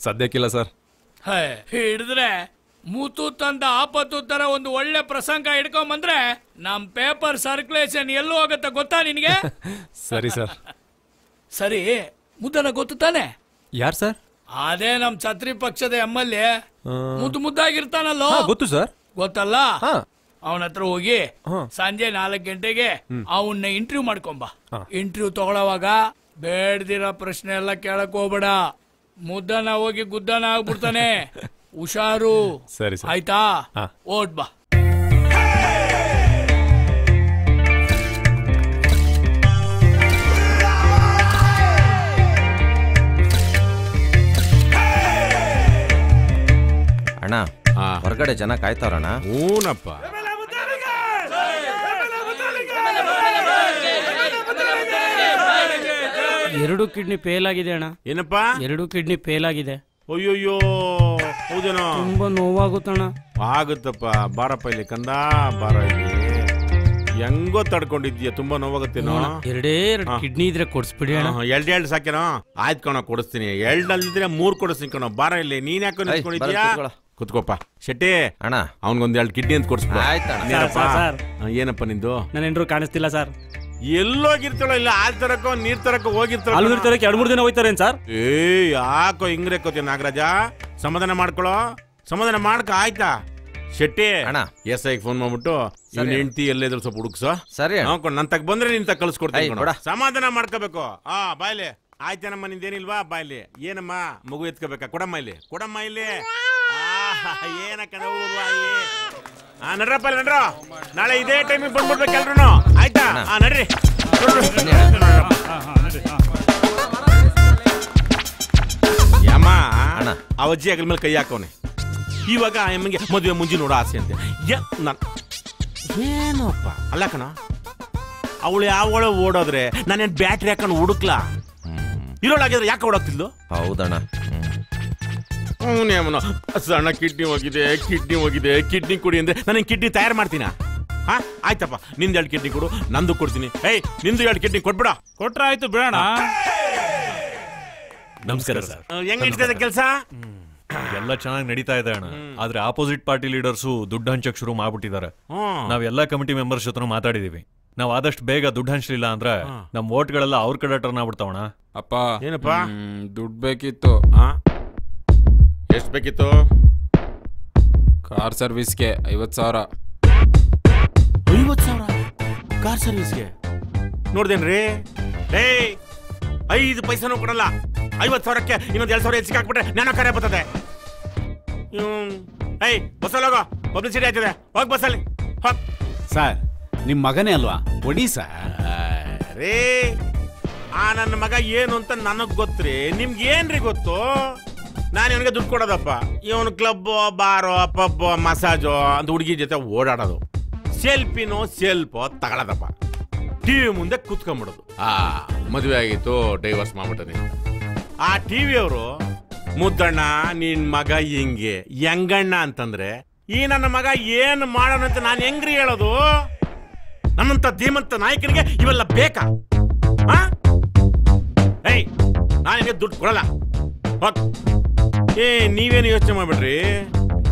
ಸದ್ಯಕ್ಕಿಲ್ಲ ಸರ್. ಹಿಡಿದ್ರೆ ಮೂತು ತಂದ ಆಪತ್ತು ತರ ಒಂದು ಒಳ್ಳೆ ಪ್ರಸಂಗ ಹಿಡ್ಕೊಂಬಂದ್ರೆ ನಮ್ ಪೇಪರ್ ಸರ್ಕ್ಯುಲೇಷನ್ ಎಲ್ಲೂ ಹೋಗತ್ತ ಗೊತ್ತಾ ನಿನ್ಗೆ? ಸರಿ ಸರ್. ಸರಿ, ಮುದ್ದನ ಗೊತ್ತು ತಾನೆ? ಯಾರು ಸರ್? ಅದೇ ನಮ್ ಛತ್ರಿ ಪಕ್ಷದ ಎಮ್ಮಲ್ಲಿ ಮುದ್ದಾಗಿರ್ತಾನಲ್ಲೋ. ಗೊತ್ತು ಸರ್. ಗೊತ್ತಲ್ಲ? ಅವನ ಹತ್ರ ಹೋಗಿ ಸಂಜೆ 4 ಗಂಟೆಗೆ ಅವನ್ನ ಇಂಟರ್ವ್ಯೂ ಮಾಡ್ಕೊಂಬ. ಇಂಟರ್ವ್ಯೂ ತಗೊಳವಾಗ ಬೇಡ್ದಿರೋ ಪ್ರಶ್ನೆ ಎಲ್ಲ ಕೇಳಕ್ ಹೋಗ್ಬೇಡ. ಮುದ್ದನ ಹೋಗಿ ಗುದ್ದನ ಆಗ್ಬಿಡ್ತಾನೆ. ಹುಷಾರು. ಸರಿ ಸರ್. ಆಯ್ತಾ? ಓಟ್ ಬಾ. ಅಣ್ಣ ಹೊರಗಡೆ ಜನ ಕಾಯ್ತಾರಣ್ಣ. ಹೂನಪ್ಪ. ಎರಡು ಕಿಡ್ನಿ ಫೇಲ್ ಆಗಿದೆ ಅಣ್ಣ. ಏನಪ್ಪ? 2 ಕಿಡ್ನಿ ಫೇಲ್ ಆಗಿದೆ. ಅಯ್ಯೋಯ್ಯೋ, ಹೌದೇನೋ? ತುಂಬಾ ನೋವಾಗುತ್ತಣ್ಣ. ಆಗುತ್ತಪ್ಪ, ಬಾರಪ್ಪ ಇಲ್ಲಿ ಕಂದ, ಬಾರ ಇಲ್ಲಿ. ಹೆಂಗೋ ತಡ್ಕೊಂಡಿದ್ಯಾ? ತುಂಬಾ ನೋವಾಗುತ್ತೇನೋ? 2 ಕಿಡ್ನಿ ಇದ್ರೆ ಕೊಡ್ಸ್ಬಿಡಿ ಅಣ್ಣ. 2 ಸಾಕೇನೋ? ಆಯ್ತು ಕಣೋ, ಕೊಡಿಸ್ತೀನಿ. 2 ಅಲ್ಲಿದ್ರೆ 3 ಕೊಡಿಸ್ತೀನಿ ಕಣೋ. ಬಾರ ಇಲ್ಲಿ. ನೀನ್ ಯಾಕೋ ನಿಂತ್ಕೊಂಡಿದ್ಯಾ? ಕುತ್ಕೋಪ್ಪ. ಶೆಟ್ಟಿ ಅಣ್ಣ, ಅವನ್ಗೊಂದ್ 2 ಕಿಡ್ನಿ ಅಂತ ಕೊಡಿಸ್ಬಿಡ. ಏನಪ್ಪ ನಿಂದು? ನನ್ನ ಹೆಂಡ್ರು ಕಾಣಿಸ್ತಿಲ್ಲ ಸರ್. ಎಲ್ಲೋಗಿರ್ತಾಳೋ? ಇಲ್ಲ ಹಾಲ್ ತರಕೋ ನೀರ್ ತರಕೋ ಹೋಗಿರ್ತಾಳ. ಅಲ್ಲಿ ತರಕ್ಕೆ 2-3 ದಿನ ಹೋಯ್ತಾರೇನ್ ಸರ್? ಯಾಕೋ ಹಿಂಗ್ರೇಕೋತಿ ನಾಗರಾಜ? ಸಮಾಧಾನ ಮಾಡ್ಕೊಳ್ಳೋ, ಸಮಾಧಾನ ಮಾಡ್ಕ. ಆಯ್ತಾ ಶೆಟ್ಟಿ? ಅಣ್ಣ ಎಸ್ ಐಗೆ ಫೋನ್ ಮಾಡ್ಬಿಟ್ಟು ಇವ್ನ ಹೆಂಡತಿ ಎಲ್ಲೇದ್ರು ಸ್ವಲ್ಪ ಹುಡುಕ್ಸೋ. ಸರಿ ನನ್ ತಗ ಬಂದ್ರೆ ನಿನ್ ತಗ ಕಳ್ಸ್ಕೊಡ್ತೀನಿ. ಸಮಾಧಾನ ಮಾಡ್ಕೋಬೇಕು. ಬಾಯ್ಲಿ. ಆಯ್ತೇನಮ್ಮ, ನಿಂದೇನಿಲ್ವಾ? ಬಾಯ್ಲಿ. ಏನಮ್ಮ ಮಗು ಎತ್ಕೋಬೇಕಾ? ಕೊಡಮ್ಮ ಇಲ್ಲಿ, ಕೊಡಮ್ಮ ಇಲ್ಲಿ. ಏನಕ್ಕ ನಡ್ರಪ್ಪ, ನಡ್ರ. ನಾಳೆ ಇದೇ ಟೈಮಿಗೆ ಬಂದ್ಬಿಡ್ಬೇಕು ಎಲ್ರು. ಆಯ್ತಾ? ನಡ್ರಿ. ಯಮ್ಮ ಅವಜ್ಜಿ ಅಗಲ ಮೇಲೆ ಕೈ ಹಾಕವನೆ. ಇವಾಗ ಎಮ್ಮಗೆ ಮದುವೆ ಮುಂಜಿ ನೋಡೋ ಆಸೆ ಅಂತೆ. ಏನಪ್ಪ ಅಲ್ಲ ಕಣ, ಅವಳು ಯಾವಳ ಓಡೋದ್ರೆ ನಾನೇನ್ ಬ್ಯಾಟ್ರಿ ಹಾಕೊಂಡು ಹುಡುಕ್ಲಾ? ಇರೋಳಾಗಿದ್ರೆ ಯಾಕೆ ಓಡೋಗ್ತಿದ್ಲು? ಹೌದಣ್ಣ. ಅವನೇಮನ ಸಣ್ಣ ಕಿಡ್ನಿ ಹೋಗಿದೆ ಕಿಡ್ನಿ ಕೊಡಿ ಅಂದ್ರೆ ನಾನು ಕಿಡ್ನಿ ತಯಾರು ಮಾಡ್ತೀನ? ಆಯ್ತಪ್ಪ, ನಿಂದು 2 ಕಿಡ್ನಿ ಕೊಡು, ನಂದು ಕೊಡ್ತೀನಿ. ನಿಂದು 2 ಕಿಡ್ನಿ ಕೊಟ್ಬಿಡ. ಕೊಟ್ರ ಆಯ್ತು, ಬಿಡೋಣ. ನಮಸ್ಕಾರ ಸರ್. ಹೆಂಗ್ ನಡೀತದೆ ಕೆಲಸ? ಎಲ್ಲ ಚೆನ್ನಾಗಿ ನಡೀತಾ ಇದೆ ಅಣ್ಣ. ಆದ್ರೆ ಆಪೋಸಿಟ್ ಪಾರ್ಟಿ ಲೀಡರ್ಸು ದುಡ್ಡು ಹಂಚಕ್ ಶುರು ಮಾಡ್ಬಿಟ್ಟಿದ್ದಾರೆ. ನಾವೆಲ್ಲ ಕಮಿಟಿ ಮೆಂಬರ್ಸ್ ಜೊತೆ ಮಾತಾಡಿದೀವಿ. ನಾವ್ ಆದಷ್ಟು ಬೇಗ ದುಡ್ಡು ಹಂಚಲಿಲ್ಲ ಅಂದ್ರೆ ನಮ್ ವೋಟ್ಗಳೆಲ್ಲ ಅವ್ರ ಕಡೆ ಟರ್ನ್ ಆಗ್ಬಿಡ್ತಾವಣ. ಅಪ್ಪ ಏನಪ್ಪ? ದುಡ್ಡು ಬೇಕಿತ್ತು. ಎಷ್ಟು ಬೇಕಿತ್ತು? ಕಾರ್ ಸರ್ವಿಸ್ಗೆ 50,000. 50,000 ಕಾರ್ ಸರ್ವಿಸ್ಗೆ? ನೋಡ್ದೇನ್ರಿ? 5 ಪೈಸನೂ ಕೊಡಲ್ಲ. 50,000ಕ್ಕೆ ಇನ್ನೊಂದು 2,000 ಹೆಚ್ಚಿಗೆ ಹಾಕ್ಬಿಟ್ರೆ ನಾನು ಕಾರ್ಯ ಬರ್ತದೆ. ಬಸ್ಸಲ್ಲಿ ಹೋಗೋ, ಪಬ್ಲಿಸಿಟಿ ಆಯ್ತದೆ. ಹೋಗ್ ಬಸ್ಸಲ್ಲಿ. ಸರ್, ನಿಮ್ ಮಗನೇ ಅಲ್ವಾ? ಒಡಿ ಸರ್. ರೇ, ನನ್ನ ಮಗ ಏನು ಅಂತ ನನಗ್ ಗೊತ್ತ್ರಿ. ನಿಮ್ಗೆ ಏನ್ರಿ ಗೊತ್ತು? ನಾನು ಇವನಿಗೆ ದುಡ್ಡು ಕೊಡೋದಪ್ಪ. ಇವನು ಕ್ಲಬ್, ಬಾರೋ, ಪಬ್, ಮಸಾಜೋ ಅಂತ ಹುಡುಗಿ ಜೊತೆ ಓಡಾಡೋದು. ಸೆಲ್ಫೋ ತಗೊಳ್ಳೋದಪ್ಪ. ಟಿವಿ ಮುಂದೆ ಕೂತ್ಕೊಂಡ್ಬಿಡೋದು. ಮದುವೆ ಆಗಿತ್ತು, ಡೈವರ್ಸ್ ಮಾಡ್ಬಿಟ್ಟನೆ. ಆ ಟಿವಿ ಅವರು ಮುದ್ದಣ್ಣ ನಿನ್ ಮಗ ಹಿಂಗೆ ಹೆಂಗಣ್ಣ ಅಂತಂದ್ರೆ ಈ ನನ್ನ ಮಗ ಏನು ಮಾಡೋಣ ಅಂತ ನಾನು ಹೆಂಗ್ರಿ ಹೇಳೋದು? ನನ್ನಂತ ಧೀಮಂತ ನಾಯಕನಿಗೆ ಇವೆಲ್ಲ ಬೇಕಾ? ನಾನಿಗೆ ದುಡ್ಡು ಕೊಡಲ್ಲ. ನೀವೇನು ಯೋಚನೆ ಮಾಡ್ಬಿಡ್ರಿ.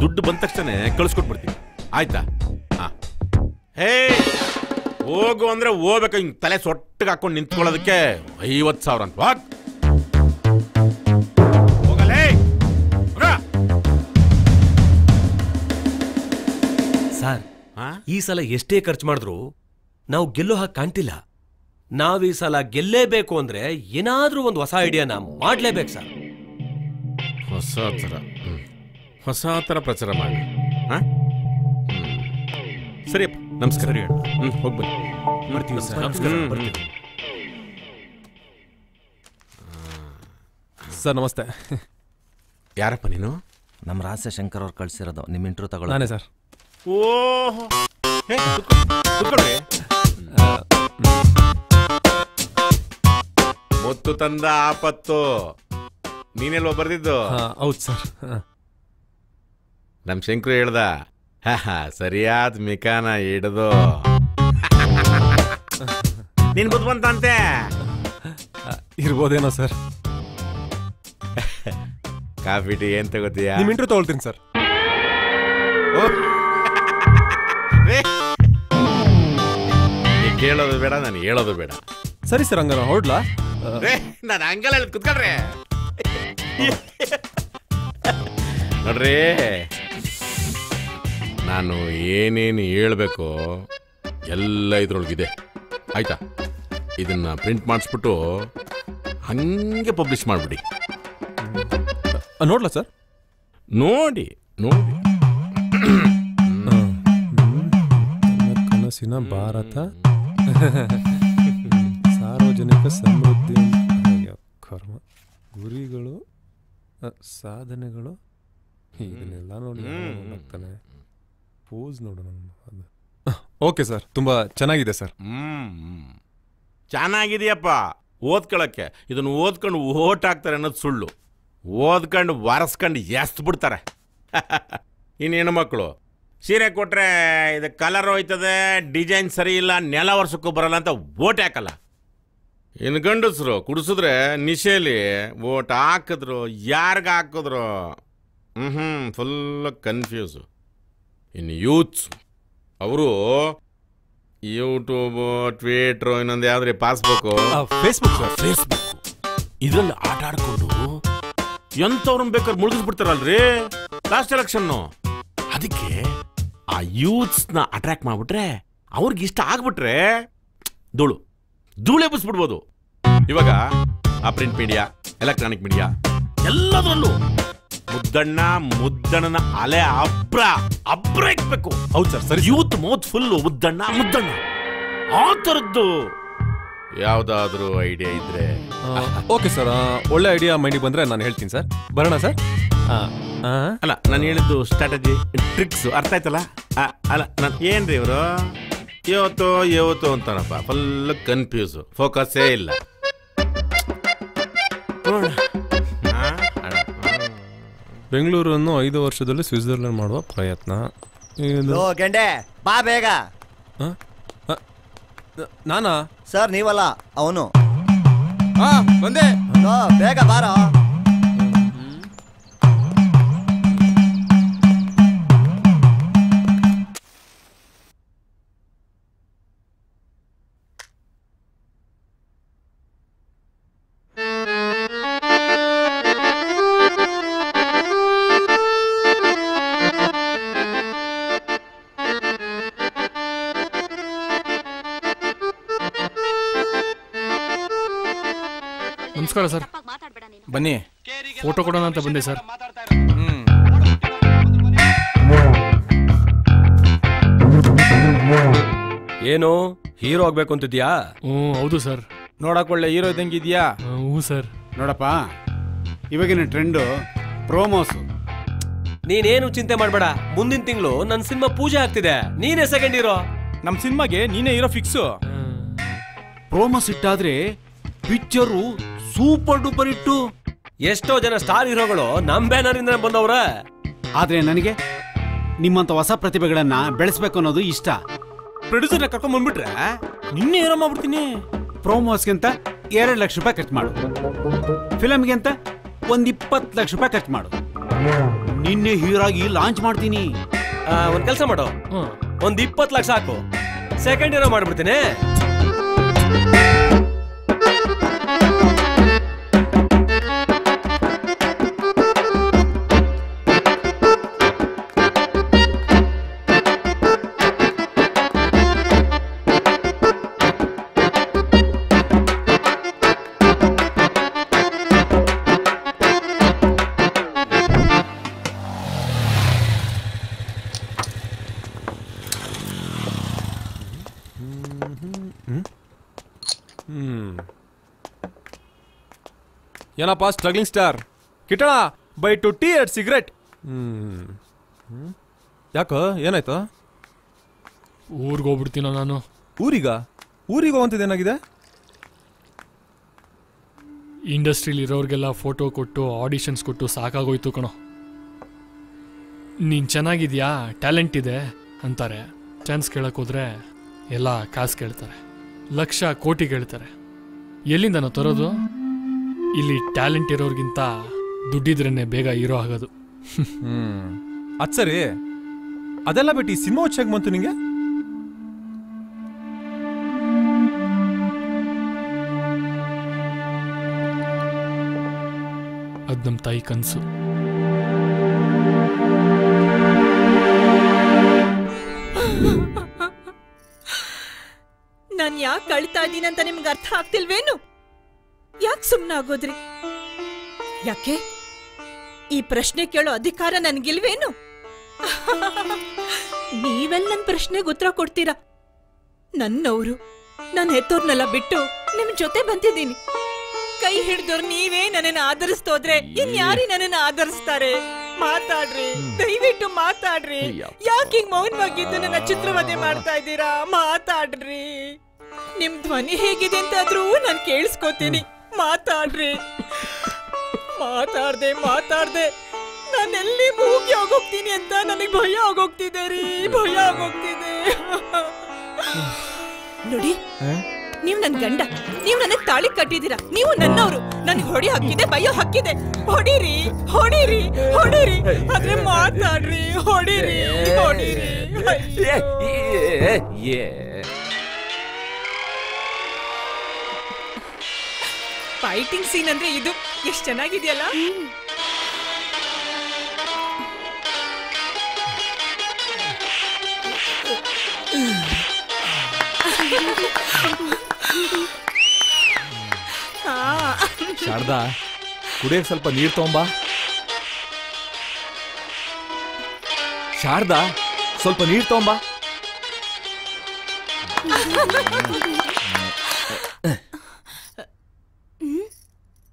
ದುಡ್ಡು ಬಂದ ತಕ್ಷಣ ಕಳ್ಸ್ಕೊಟ್ಬಿಡ್ತೀನಿ. ಆಯ್ತಾ? ಹೋಗು ಅಂದ್ರೆ ಹೋಗ್ಬೇಕು. ಹಿಂಗ್ ತಲೆ ಸೊಟ್ಟಿಗೆ ಹಾಕೊಂಡು ನಿಂತ್ಕೊಳ್ಳೋದಕ್ಕೆ 50,000 ಅಂತ. ಹೋಗಲೇ ಸರ್, ಈ ಸಲ ಎಷ್ಟೇ ಖರ್ಚು ಮಾಡಿದ್ರು ನಾವು ಗೆಲ್ಲೋ ಹಾಗೆ ಕಾಣ್ತಿಲ್ಲ. ನಾವ್ ಈ ಸಲ ಗೆಲ್ಲೇಬೇಕು ಅಂದ್ರೆ ಏನಾದ್ರೂ ಒಂದು ಹೊಸ ಐಡಿಯಾನ ಮಾಡ್ಲೇಬೇಕು ಸರ್. ಹೊಸ ತರ ಪ್ರಚಾರ ಮಾಡಿ. ಸರಿಯಪ್ಪ, ನಮಸ್ಕಾರ. ಹೋಗ್ಬನ್ನಿ. ಮಾಡ್ತೀವಿ ಸರ್. ನಮಸ್ಕಾರ. ಸರ್ ನಮಸ್ತೆ. ಯಾರಪ್ಪ ನೀನು? ನಮ್ಮ ರಾಜಶೇಖರ್ ಶಂಕರ್ ಅವ್ರು ಕಳ್ಸಿರೋದು. ನಿಮ್ಮ ಇಂಟರ್ವ್ಯೂ ತಗೊಳ್ಳಿ. ನಾನೇ ಸರ್. ಓಹೋ, ಮುತ್ತು ತಂದ ಆಪತ್ತು ನೀನೆಲ್ವ ಬರ್ದಿದ್ದು? ಹೌದು ಸರ್. ನಮ್ ಶಂಕರು ಹೇಳ್ದ, ಸರಿಯಾದ ಮಿಕಾನ ಹಿಡ್ದು ನಿನ್ ಬುದ್ಧಿವಂತ ಇರ್ಬೋದೇನೋ ಸರ್. ಕಾಫಿ ಟೀ ಏನ್ ತಗೋತೀಯಾ? ನಿಮ್ ಇಂಟ್ರೂ ತಗೊಳ್ತೀನಿ ಸರ್. ನೀ ಕೇಳೋದು ಬೇಡ, ನಾನು ಹೇಳೋದು ಬೇಡ. ಸರಿ ಸರ್, ಹಂಗಾರ ಹೊಡ್ಲಾ? ನಾನು ಹಂಗಲ್ಲ ಕುತ್ಕೊಳ್ರಿ. ನೋಡ್ರಿ, ನಾನು ಏನೇನು ಹೇಳ್ಬೇಕು ಎಲ್ಲ ಇದ್ರೊಳಗಿದೆ, ಆಯ್ತಾ? ಇದನ್ನ ಪ್ರಿಂಟ್ ಮಾಡಿಸ್ಬಿಟ್ಟು ಹಂಗೆ ಪಬ್ಲಿಷ್ ಮಾಡಿಬಿಡಿ. ನೋಡ್ಲಾ ಸರ್? ನೋಡಿ ನೋಡಿ. ಕನಸಿನ ಭಾರತ ಸಾರ್ವಜನಿಕ ಸಮೃದ್ಧಿ ಕರ್ಮ ಗುರಿಗಳು ಸಾಧನೆಗಳು ಇದನ್ನೆಲ್ಲ ನೋಡಿ ಆಗ್ತಾನೆ. ಪೋಸ್ ನೋಡು. ಓಕೆ ಸರ್, ತುಂಬಾ ಚೆನ್ನಾಗಿದೆ ಸರ್. ಚೆನ್ನಾಗಿದೆಯಪ್ಪ ಓದ್ಕೊಳಕ್ಕೆ. ಇದನ್ನು ಓದ್ಕೊಂಡು ಓಟ್ ಹಾಕ್ತಾರೆ ಅನ್ನೋದು ಸುಳ್ಳು. ಓದ್ಕೊಂಡು ಒರೆಸ್ಕೊಂಡು ಎಸ್ತ್ ಬಿಡ್ತಾರೆ. ಇನ್ನು ಹೆಣ್ಮಕ್ಳು ಸೀರೆ ಕೊಟ್ರೆ ಇದು ಕಲರ್ ಹೋಯ್ತದೆ, ಡಿಸೈನ್ ಸರಿ ಇಲ್ಲ, ನೆಲ ವರ್ಷಕ್ಕೂ ಬರಲ್ಲ ಅಂತ ಓಟ್ ಹಾಕಲ್ಲ. ಇನ್ನು ಗಂಡಸರು ಕುಡಿಸಿದ್ರೆ ನಿಶೆಲಿ ಓಟ್ ಹಾಕಿದ್ರು, ಯಾರಿಗೆ ಹಾಕಿದ್ರು ಫುಲ್ ಕನ್ಫ್ಯೂಸು. ಇನ್ನು ಯೂತ್ಸ್ ಅವರು ಯೂಟ್ಯೂಬು, ಟ್ವಿಟ್ರು, ಇನ್ನೊಂದು ಯಾವ್ದ್ರಿ ಫೇಸ್ಬುಕ್ಕು ಇದರಲ್ಲಿ ಆಟ ಆಡ್ಕೊಂಡು ಎಂಥವ್ರನ್ನ ಬೇಕಾದ್ರೆ ಮುಳುಗಿಸ್ಬಿಡ್ತಾರಲ್ರಿ ಲಾಸ್ಟ್ ಎಲೆಕ್ಷನ್ನು. ಅದಕ್ಕೆ ಆ ಯೂತ್ಸ್ನ ಅಟ್ರಾಕ್ಟ್ ಮಾಡ್ಬಿಟ್ರೆ, ಅವ್ರಿಗೆ ಇಷ್ಟ ಆಗ್ಬಿಟ್ರೆ ಧೂಳು ಎಬ್ಬಿಸ್ಬಿಡ್ಬೋದು. ಇವಾಗ ಆ ಪ್ರಿಂಟ್ ಮೀಡಿಯಾ, ಎಲೆಕ್ಟ್ರಾನಿಕ್ ಮೀಡಿಯಾ ಎಲ್ಲದರಲ್ಲೂ ಮುದ್ದಣ್ಣನ ಅಲೆ ಅಬ್ರ ಇಕ್ಬೇಕು. ಹೌದು ಸರ್, ಸರಿ. ಯೂತ್ ಮೌತ್ ಫುಲ್ ಮುದ್ದಣ್ಣ ಆ ಥರದ್ದು ಯಾವ್ದಾದ್ರು ಐಡಿಯಾ ಇದ್ರೆ. ಓಕೆ ಸರ್, ಒಳ್ಳೆ ಐಡಿಯಾ ಮೈಂಡಿಗೆ ಬಂದ್ರೆ ನಾನು ಹೇಳ್ತೀನಿ ಸರ್. ಬರೋಣ ಸರ್. ಅಲ್ಲ, ನಾನು ಹೇಳಿದ್ದು ಸ್ಟ್ರಾಟಜಿ, ಟ್ರಿಕ್ಸ್ ಅರ್ಥ ಆಯ್ತಲ್ಲ? ಅಲ್ಲ, ನಾನು ಏನ್ರಿ ಇವರು ಇವತ್ತು ಅಂತಾನಪ್ಪ, ಫುಲ್ ಕನ್ಫ್ಯೂಸ್, ಫೋಕಸ್ಸೇ ಇಲ್ಲ. ಬೆಂಗಳೂರನ್ನು 5 ವರ್ಷದಲ್ಲಿ ಸ್ವಿಟ್ಜರ್ಲೆಂಡ್ ಮಾಡುವ ಪ್ರಯತ್ನ. ಗೆಂಡೆ ಬಾ ಬೇಗ. ನಾನಾ ಸರ್? ನೀವಲ್ಲ, ಅವನು. ಬಂದೆ. ಬೇಗ ಬಾರೋ. ನಮಸ್ಕಾರ ಸರ್. ಬನ್ನಿ, ಫೋಟೋ ಕೊಡೋಣ ಅಂತ ಬಂದೆ ಸರ್. ಏನು ಹೀರೋ ಆಗ್ಬೇಕು ಅಂತಿದ್ಯಾ? ಹೌದು ಸರ್. ನೋಡಕ್ ಒಳ್ಳೆ ಹೀರೋ ಇದ್ದಂಗೆ ಇದೆಯಾ? ಹ್ಞೂ ಸರ್. ನೋಡಪ್ಪ, ಇವಾಗಿನ ಟ್ರೆಂಡು ಪ್ರೋಮೋಸು. ನೀನೇನು ಚಿಂತೆ ಮಾಡಬೇಡ, ಮುಂದಿನ ತಿಂಗಳು ನನ್ನ ಸಿನಿಮಾ ಪೂಜೆ ಆಗ್ತಿದೆ, ನೀನೇ ಸೆಕೆಂಡ್ ಹೀರೋ. ನಮ್ಮ ಸಿನಿಮಾಗೆ ನೀನೇ ಹೀರೋ ಫಿಕ್ಸು. ಪ್ರೋಮೋಸ್ ಇಟ್ಟಾದ್ರೆ ಪಿಕ್ಚರು ಸೂಪರ್ ಡೂಪರ್ ಇಟ್ಟು ಎಷ್ಟೋ ಜನ ಸ್ಟಾರ್ ಹೀರೋಗಳು ನಮ್ ಬ್ಯಾನರ್ ಇಂದ ಬಂದವ್ರ. ಆದ್ರೆ ನನಗೆ ನಿಮ್ಮಂತ ಹೊಸ ಪ್ರತಿಭೆಗಳನ್ನ ಬೆಳೆಸ್ಬೇಕು ಅನ್ನೋದು ಇಷ್ಟ. ಪ್ರೊಡ್ಯೂಸರ್ನ ಕರ್ಕೊಂಡ್ ಬಂದ್ಬಿಟ್ರೆ ನಿನ್ನೆ ಹೀರೋ ಮಾಡ್ಬಿಡ್ತೀನಿ. ಪ್ರೋಮೋಸ್ಗೆ ಅಂತ 2 ಲಕ್ಷ ರೂಪಾಯಿ ಖರ್ಚು ಮಾಡು, ಫಿಲಮ್ಗೆ ಅಂತ 20 ಲಕ್ಷ ರೂಪಾಯಿ ಖರ್ಚು ಮಾಡು. ನಿನ್ನೆ ಹೀರೋ ಆಗಿ ಲಾಂಚ್ ಮಾಡ್ತೀನಿ. ಒಂದ್ ಕೆಲಸ ಮಾಡು, 20 ಲಕ್ಷ ಹಾಕು, ಸೆಕೆಂಡ್ ಹೀರೋ ಮಾಡ್ಬಿಡ್ತೀನಿ. ಏನಪ್ಪ ಸ್ಟ್ರಗ್ಲಿಂಗ್ ಸ್ಟಾರ್ ಕಿಟಣ ಬೈ 2 ಟೀ 2 ಸಿಗರೆಟ್. ಯಾಕೋ ಏನಾಯ್ತು? ಊರಿಗೆ ಹೋಗ್ಬಿಡ್ತೀನೋ ನಾನು. ಊರಿಗೆ ಹೋಗಂತದ್ದು ಏನಾಗಿದೆ? ಇಂಡಸ್ಟ್ರಿಲಿ ಇರೋರಿಗೆಲ್ಲ ಫೋಟೋ ಕೊಟ್ಟು ಆಡಿಷನ್ಸ್ ಕೊಟ್ಟು ಸಾಕಾಗೋಯ್ತು ಕಣೋ. ನೀನು ಚೆನ್ನಾಗಿದ್ಯಾ, ಟ್ಯಾಲೆಂಟ್ ಇದೆ ಅಂತಾರೆ. ಚಾನ್ಸ್ ಕೇಳಕ್ಕೆ ಹೋದ್ರೆ ಎಲ್ಲ ಕಾಸು ಕೇಳ್ತಾರೆ. ಲಕ್ಷ ಕೋಟಿ ಹೇಳ್ತಾರೆ. ಎಲ್ಲಿಂದ ನಾವು ತರೋದು? ಇಲ್ಲಿ ಟ್ಯಾಲೆಂಟ್ ಇರೋರ್ಗಿಂತ ದುಡ್ಡಿದ್ರೇನೆ ಬೇಗ ಹೀರೋ ಆಗೋದು. ಅದ್ ಸರಿ, ಅದೆಲ್ಲ ಬಿಟ್ಟು ಈ ಸಿನಿಮಾ ಹುಚ್ಚಾಗಿ ಬಂತು ನಿಂಗೆ? ಅದ್ ನಮ್ಮ ತಾಯಿ ಕನಸು. ನಾನ್ ಯಾಕೆ ಅಳ್ತಾ ಇದ್ದೀನಿ ಅಂತ ನಿಮ್ಗೆ ಅರ್ಥ ಆಗ್ತಿಲ್ವೇನು? ಯಾಕೆ ಸುಮ್ಮನಾಗೋದ್ರಿ? ಯಾಕೆ ಈ ಪ್ರಶ್ನೆ ಕೇಳೋ ಅಧಿಕಾರ ನನ್ಗಿಲ್ವೇನು? ನೀವೆಲ್ಲ ನನ್ನ ಪ್ರಶ್ನೆಗೆ ಉತ್ತರ ಕೊಡ್ತೀರಾ? ನನ್ನವರು, ನನ್ನ ಹೆತ್ತೋರ್ನೆಲ್ಲ ಬಿಟ್ಟು ನಿಮ್ ಜೊತೆ ಬಂದಿದ್ದೀನಿ. ಕೈ ಹಿಡ್ದವ್ರು ನೀವೇ ನನ್ನನ್ನು ಆಧರಿಸ್ತೋದ್ರೆ ಇನ್ಯಾರಿ ನನ್ನನ್ನು ಆಧರಿಸ್ತಾರೆ? ಮಾತಾಡ್ರಿ, ದಯವಿಟ್ಟು ಮಾತಾಡ್ರಿ. ಯಾಕೆ ಹಿಂಗ್ ಮೌನವಾಗಿದ್ದು ನನ್ನ ಚಿತ್ರವಧೆ ಮಾಡ್ತಾ ಇದ್ದೀರಾ? ಮಾತಾಡ್ರಿ. ನಿಮ್ ಧ್ವನಿ ಹೇಗಿದೆ ಅಂತಾದ್ರೂ ನಾನ್ ಕೇಳಿಸ್ಕೊತೀನಿ. ಮಾತಾಡ್ರಿ. ಮಾತಾಡ್ದೆ ನಾನೆಲ್ಲಿ ಮೂಗಿ ಆಗೋಗ್ತೀನಿ ಅಂತ ನನಗೆ ಭಯ ಆಗೋಗ್ತಿದೆ ರೀ, ಭಯ ಆಗೋಗ್ತಿದೆ. ನೋಡಿ, ನೀವು ನನ್ ಗಂಡ, ನೀವು ನನಗೆ ತಾಳಿ ಕಟ್ಟಿದೀರಾ, ನೀವು ನನ್ನವರು. ನನ್ಗೆ ಹೊಡಿ ಹಕ್ಕಿದೆ, ಭಯ ಹಕ್ಕಿದೆ. ಹೊಡಿರಿ, ಹೊಡಿರಿ, ಹೊಡಿರಿ, ಆದ್ರೆ ಮಾತಾಡ್ರಿ. ಹೊಡಿರಿ, ಹೊಡಿರಿ. ಫೈಟಿಂಗ್ ಸೀನ್ ಅಂದ್ರೆ ಇದು ಎಷ್ಟು ಚೆನ್ನಾಗಿದೆಯಲ್ಲ. ಶಾರದಾ, ಕುಡಿಯಕ್ ಸ್ವಲ್ಪ ನೀರ್ ತಗೊಂಬಾ. ಶಾರದಾ, ಸ್ವಲ್ಪ ನೀರ್ ತಗೊಂಬಾ.